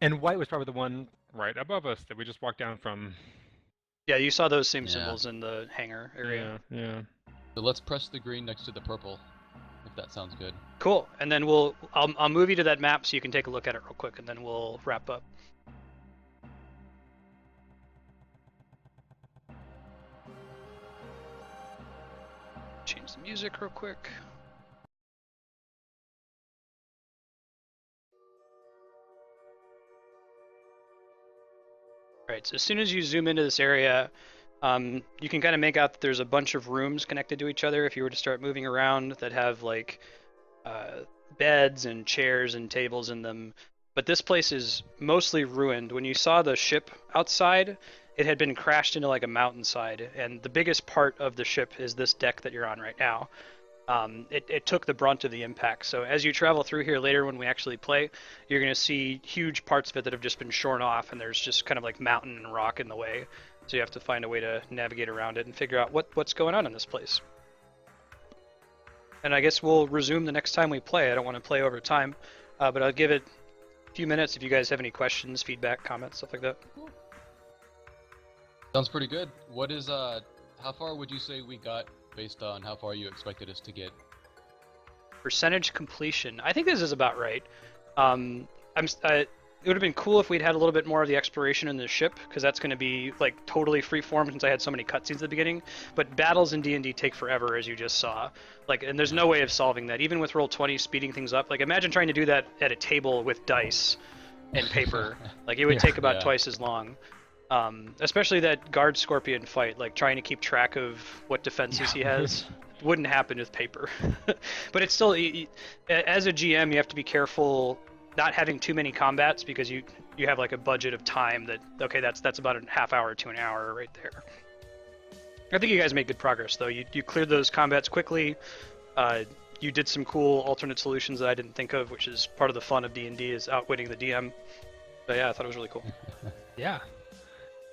And white was probably the one right above us that we just walked down from. Yeah, you saw those same Yeah. symbols in the hangar area. Yeah. So let's press the green next to the purple, if that sounds good. Cool, and then I'll move you to that map so you can take a look at it real quick, and then we'll wrap up. Change the music real quick. Alright, so as soon as you zoom into this area, you can kind of make out that there's a bunch of rooms connected to each other if you were to start moving around that have like beds and chairs and tables in them. But this place is mostly ruined. When you saw the ship outside, it had been crashed into like a mountainside, and the biggest part of the ship is this deck that you're on right now. It took the brunt of the impact. So as you travel through here later when we actually play, you're going to see huge parts of it that have just been shorn off, and there's just kind of like mountain and rock in the way. So you have to find a way to navigate around it and figure out what's going on in this place. And I guess we'll resume the next time we play. I don't want to play over time, but I'll give it a few minutes if you guys have any questions, feedback, comments, stuff like that. Sounds pretty good. What is, how far would you say we got based on how far you expected us to get? Percentage completion. I think this is about right. It would have been cool if we'd had a little bit more of the exploration in the ship, because that's going to be like totally freeform since I had so many cutscenes at the beginning. But battles in D&D take forever, as you just saw. Like, and there's no way of solving that. Even with Roll20 speeding things up, like imagine trying to do that at a table with dice and paper. Like it would take about twice as long. Especially that guard scorpion fight, like trying to keep track of what defenses he has, wouldn't happen with paper. But it's still, as a GM, you have to be careful not having too many combats because you have like a budget of time that, okay, that's about a half hour to an hour right there. I think you guys made good progress though. You cleared those combats quickly. You did some cool alternate solutions that I didn't think of, which is part of the fun of D&D, is outwitting the DM. But yeah, I thought it was really cool. Yeah.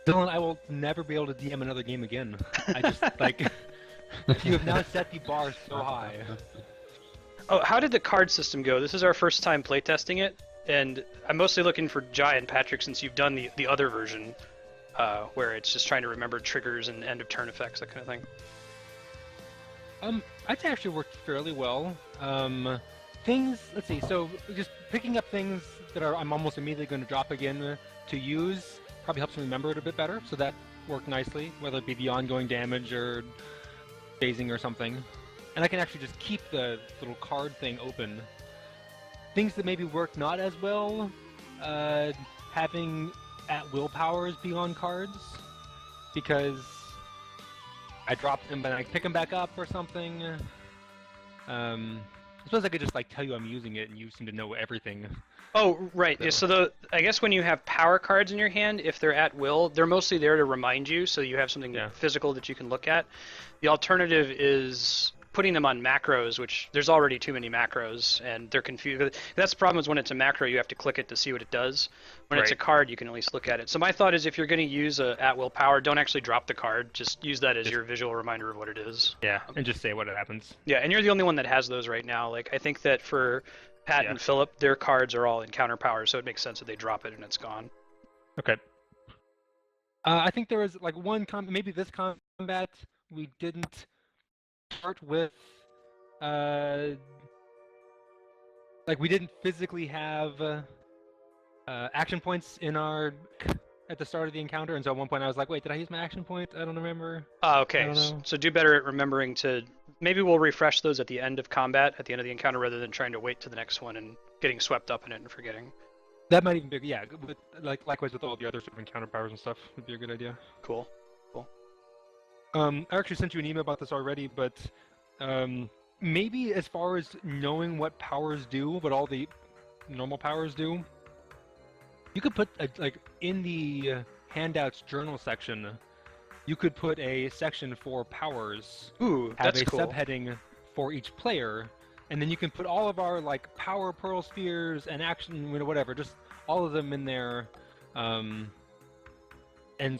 Dylan, I will never be able to DM another game again. I just, like, you have now set the bar so high. Oh, how did the card system go? This is our first time playtesting it, and I'm mostly looking for Jai and Patrick since you've done the other version, where it's just trying to remember triggers and end of turn effects, that kind of thing. I'd say actually worked fairly well. Let's see, so just picking up things that I'm almost immediately going to drop again to use probably helps me remember it a bit better, so that worked nicely, whether it be the ongoing damage or phasing or something. And I can actually just keep the little card thing open. Things that maybe work not as well, having at-will powers be on cards, because I drop them but I pick them back up or something. I suppose I could just like tell you I'm using it and you seem to know everything. Oh, right. Yeah, so I guess when you have power cards in your hand, if they're at will, they're mostly there to remind you, so you have something physical that you can look at. The alternative is putting them on macros, which there's already too many macros, and they're confused. That's the problem, is when it's a macro, you have to click it to see what it does. When it's a card, you can at least look at it. So my thought is, if you're going to use a at-will power, don't actually drop the card. Just use that as your visual reminder of what it is. Yeah, and just say what happens. Yeah, and you're the only one that has those right now. Like, I think that for Pat and Philip, their cards are all encounter powers, so it makes sense that they drop it and it's gone. Okay. I think there was like one maybe this combat we didn't start with. Like we didn't physically have action points in our at the start of the encounter, and so at one point I was like, wait, did I use my action point? I don't remember. Okay, so do better at remembering to. Maybe we'll refresh those at the end of combat, at the end of the encounter, rather than trying to wait to the next one and getting swept up in it and forgetting. That might even be, yeah, likewise with all the other sort of encounter powers and stuff, would be a good idea. Cool. I actually sent you an email about this already, but maybe as far as knowing what powers do, what all the normal powers do, you could put, like, in the handouts journal section, you could put a section for powers. Ooh, that's cool. Have a subheading for each player, and then you can put all of our like power pearl spheres and action, whatever, just all of them in there. And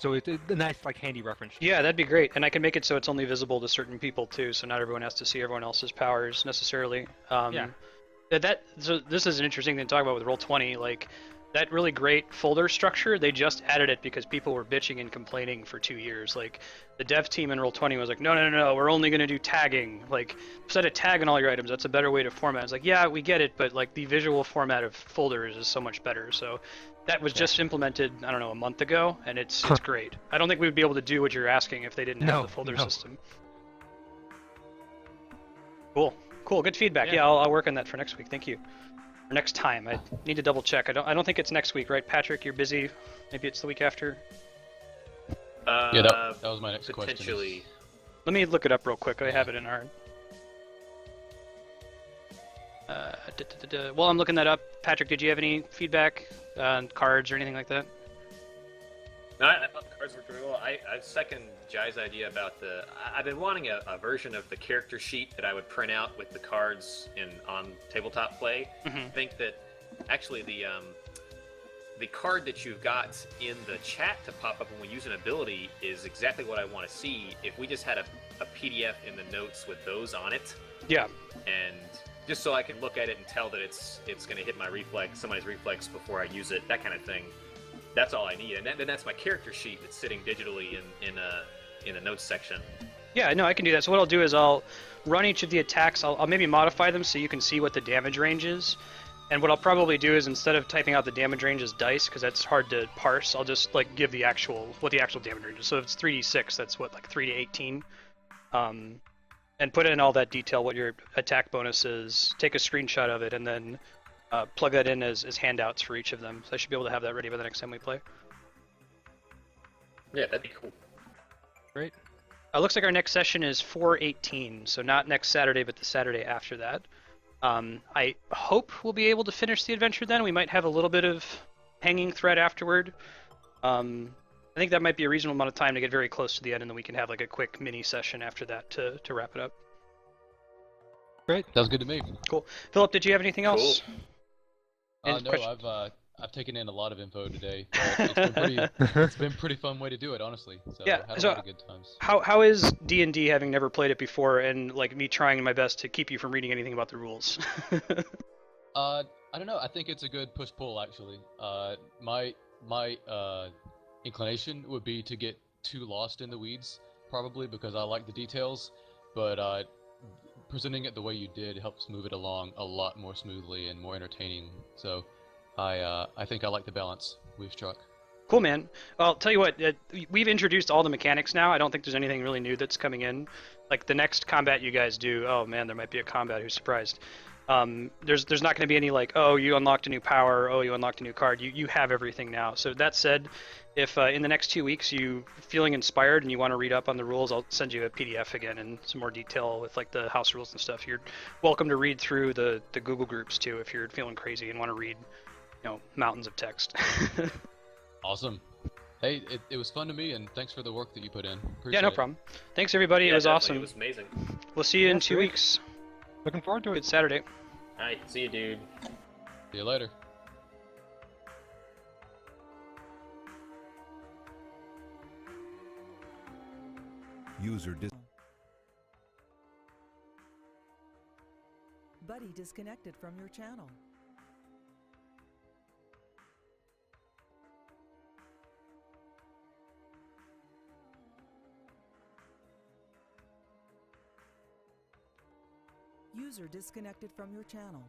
so it's a nice like handy reference. Yeah, that'd be great. And I can make it so it's only visible to certain people too, so not everyone has to see everyone else's powers necessarily. So this is an interesting thing to talk about with Roll20. Like, that really great folder structure, they just added it because people were bitching and complaining for 2 years. Like, the dev team in Roll20 was like, no, we're only going to do tagging. Like, set a tag on all your items. That's a better way to format. It's like, yeah, we get it, but like the visual format of folders is so much better. So that was just implemented, I don't know, a month ago, and it's great. I don't think we would be able to do what you're asking if they didn't have the folder system. Cool. Good feedback. Yeah, I'll work on that for next week. Thank you. Next time, I need to double check. I don't think it's next week, right, Patrick? You're busy. Maybe it's the week after. Yeah, that was my next question. Potentially. Let me look it up real quick. I have it in our. While I'm looking that up, Patrick, did you have any feedback on cards or anything like that? No, I thought the cards worked really well. I second Jai's idea about I've been wanting a version of the character sheet that I would print out with the cards on tabletop play. I think that actually the card that you've got in the chat to pop up when we use an ability is exactly what I want to see. If we just had a PDF in the notes with those on it. Yeah. And just so I can look at it and tell that it's going to hit my reflex, somebody's reflex before I use it, that kind of thing. That's all I need, and then that's my character sheet that's sitting digitally in a notes section. Yeah, no, I can do that. So what I'll do is I'll run each of the attacks. I'll maybe modify them so you can see what the damage range is. And what I'll probably do is, instead of typing out the damage range as dice, because that's hard to parse, I'll just like give what the actual damage range is. So if it's 3d6, that's what, like 3 to 18. And put in all that detail, what your attack bonus is. Take a screenshot of it, and then plug that in as handouts for each of them. So I should be able to have that ready by the next time we play. Yeah, that'd be cool. Great. Looks like our next session is 4/18, so not next Saturday, but the Saturday after that. I hope we'll be able to finish the adventure then. We might have a little bit of hanging thread afterward. I think that might be a reasonable amount of time to get very close to the end, and then we can have like a quick mini session after that to wrap it up. Great. Sounds good to me. Cool. Philip, did you have anything else? Any No, questions? I've taken in a lot of info today. But it's been pretty fun way to do it, honestly. So Yeah, had a so lot of good times. How is D&D having never played it before, and like me trying my best to keep you from reading anything about the rules? I don't know. I think it's a good push-pull actually. My inclination would be to get too lost in the weeds, probably because I like the details, but presenting it the way you did helps move it along a lot more smoothly and more entertaining. So I think I like the balance we've struck. Cool, man. Well, tell you what, we've introduced all the mechanics now. I don't think there's anything really new that's coming in. Like the next combat you guys do, oh man, there might be a combat who's surprised. There's not going to be any like, oh, you unlocked a new power, oh, you unlocked a new card. You have everything now. So that said, if in the next 2 weeks you feeling inspired and you want to read up on the rules, I'll send you a PDF again and some more detail with like the house rules and stuff. You're welcome to read through the Google groups too if you're feeling crazy and want to read, mountains of text. Awesome. Hey, it was fun to me, and thanks for the work that you put in. Yeah, Appreciate no it. problem. Thanks everybody. Yeah, It was definitely. awesome. It was amazing. We'll see you in That's 2 great. weeks. Looking forward to Good it. Saturday. Alright, see you, dude. See you later. User Buddy disconnected from your channel. User disconnected from your channel.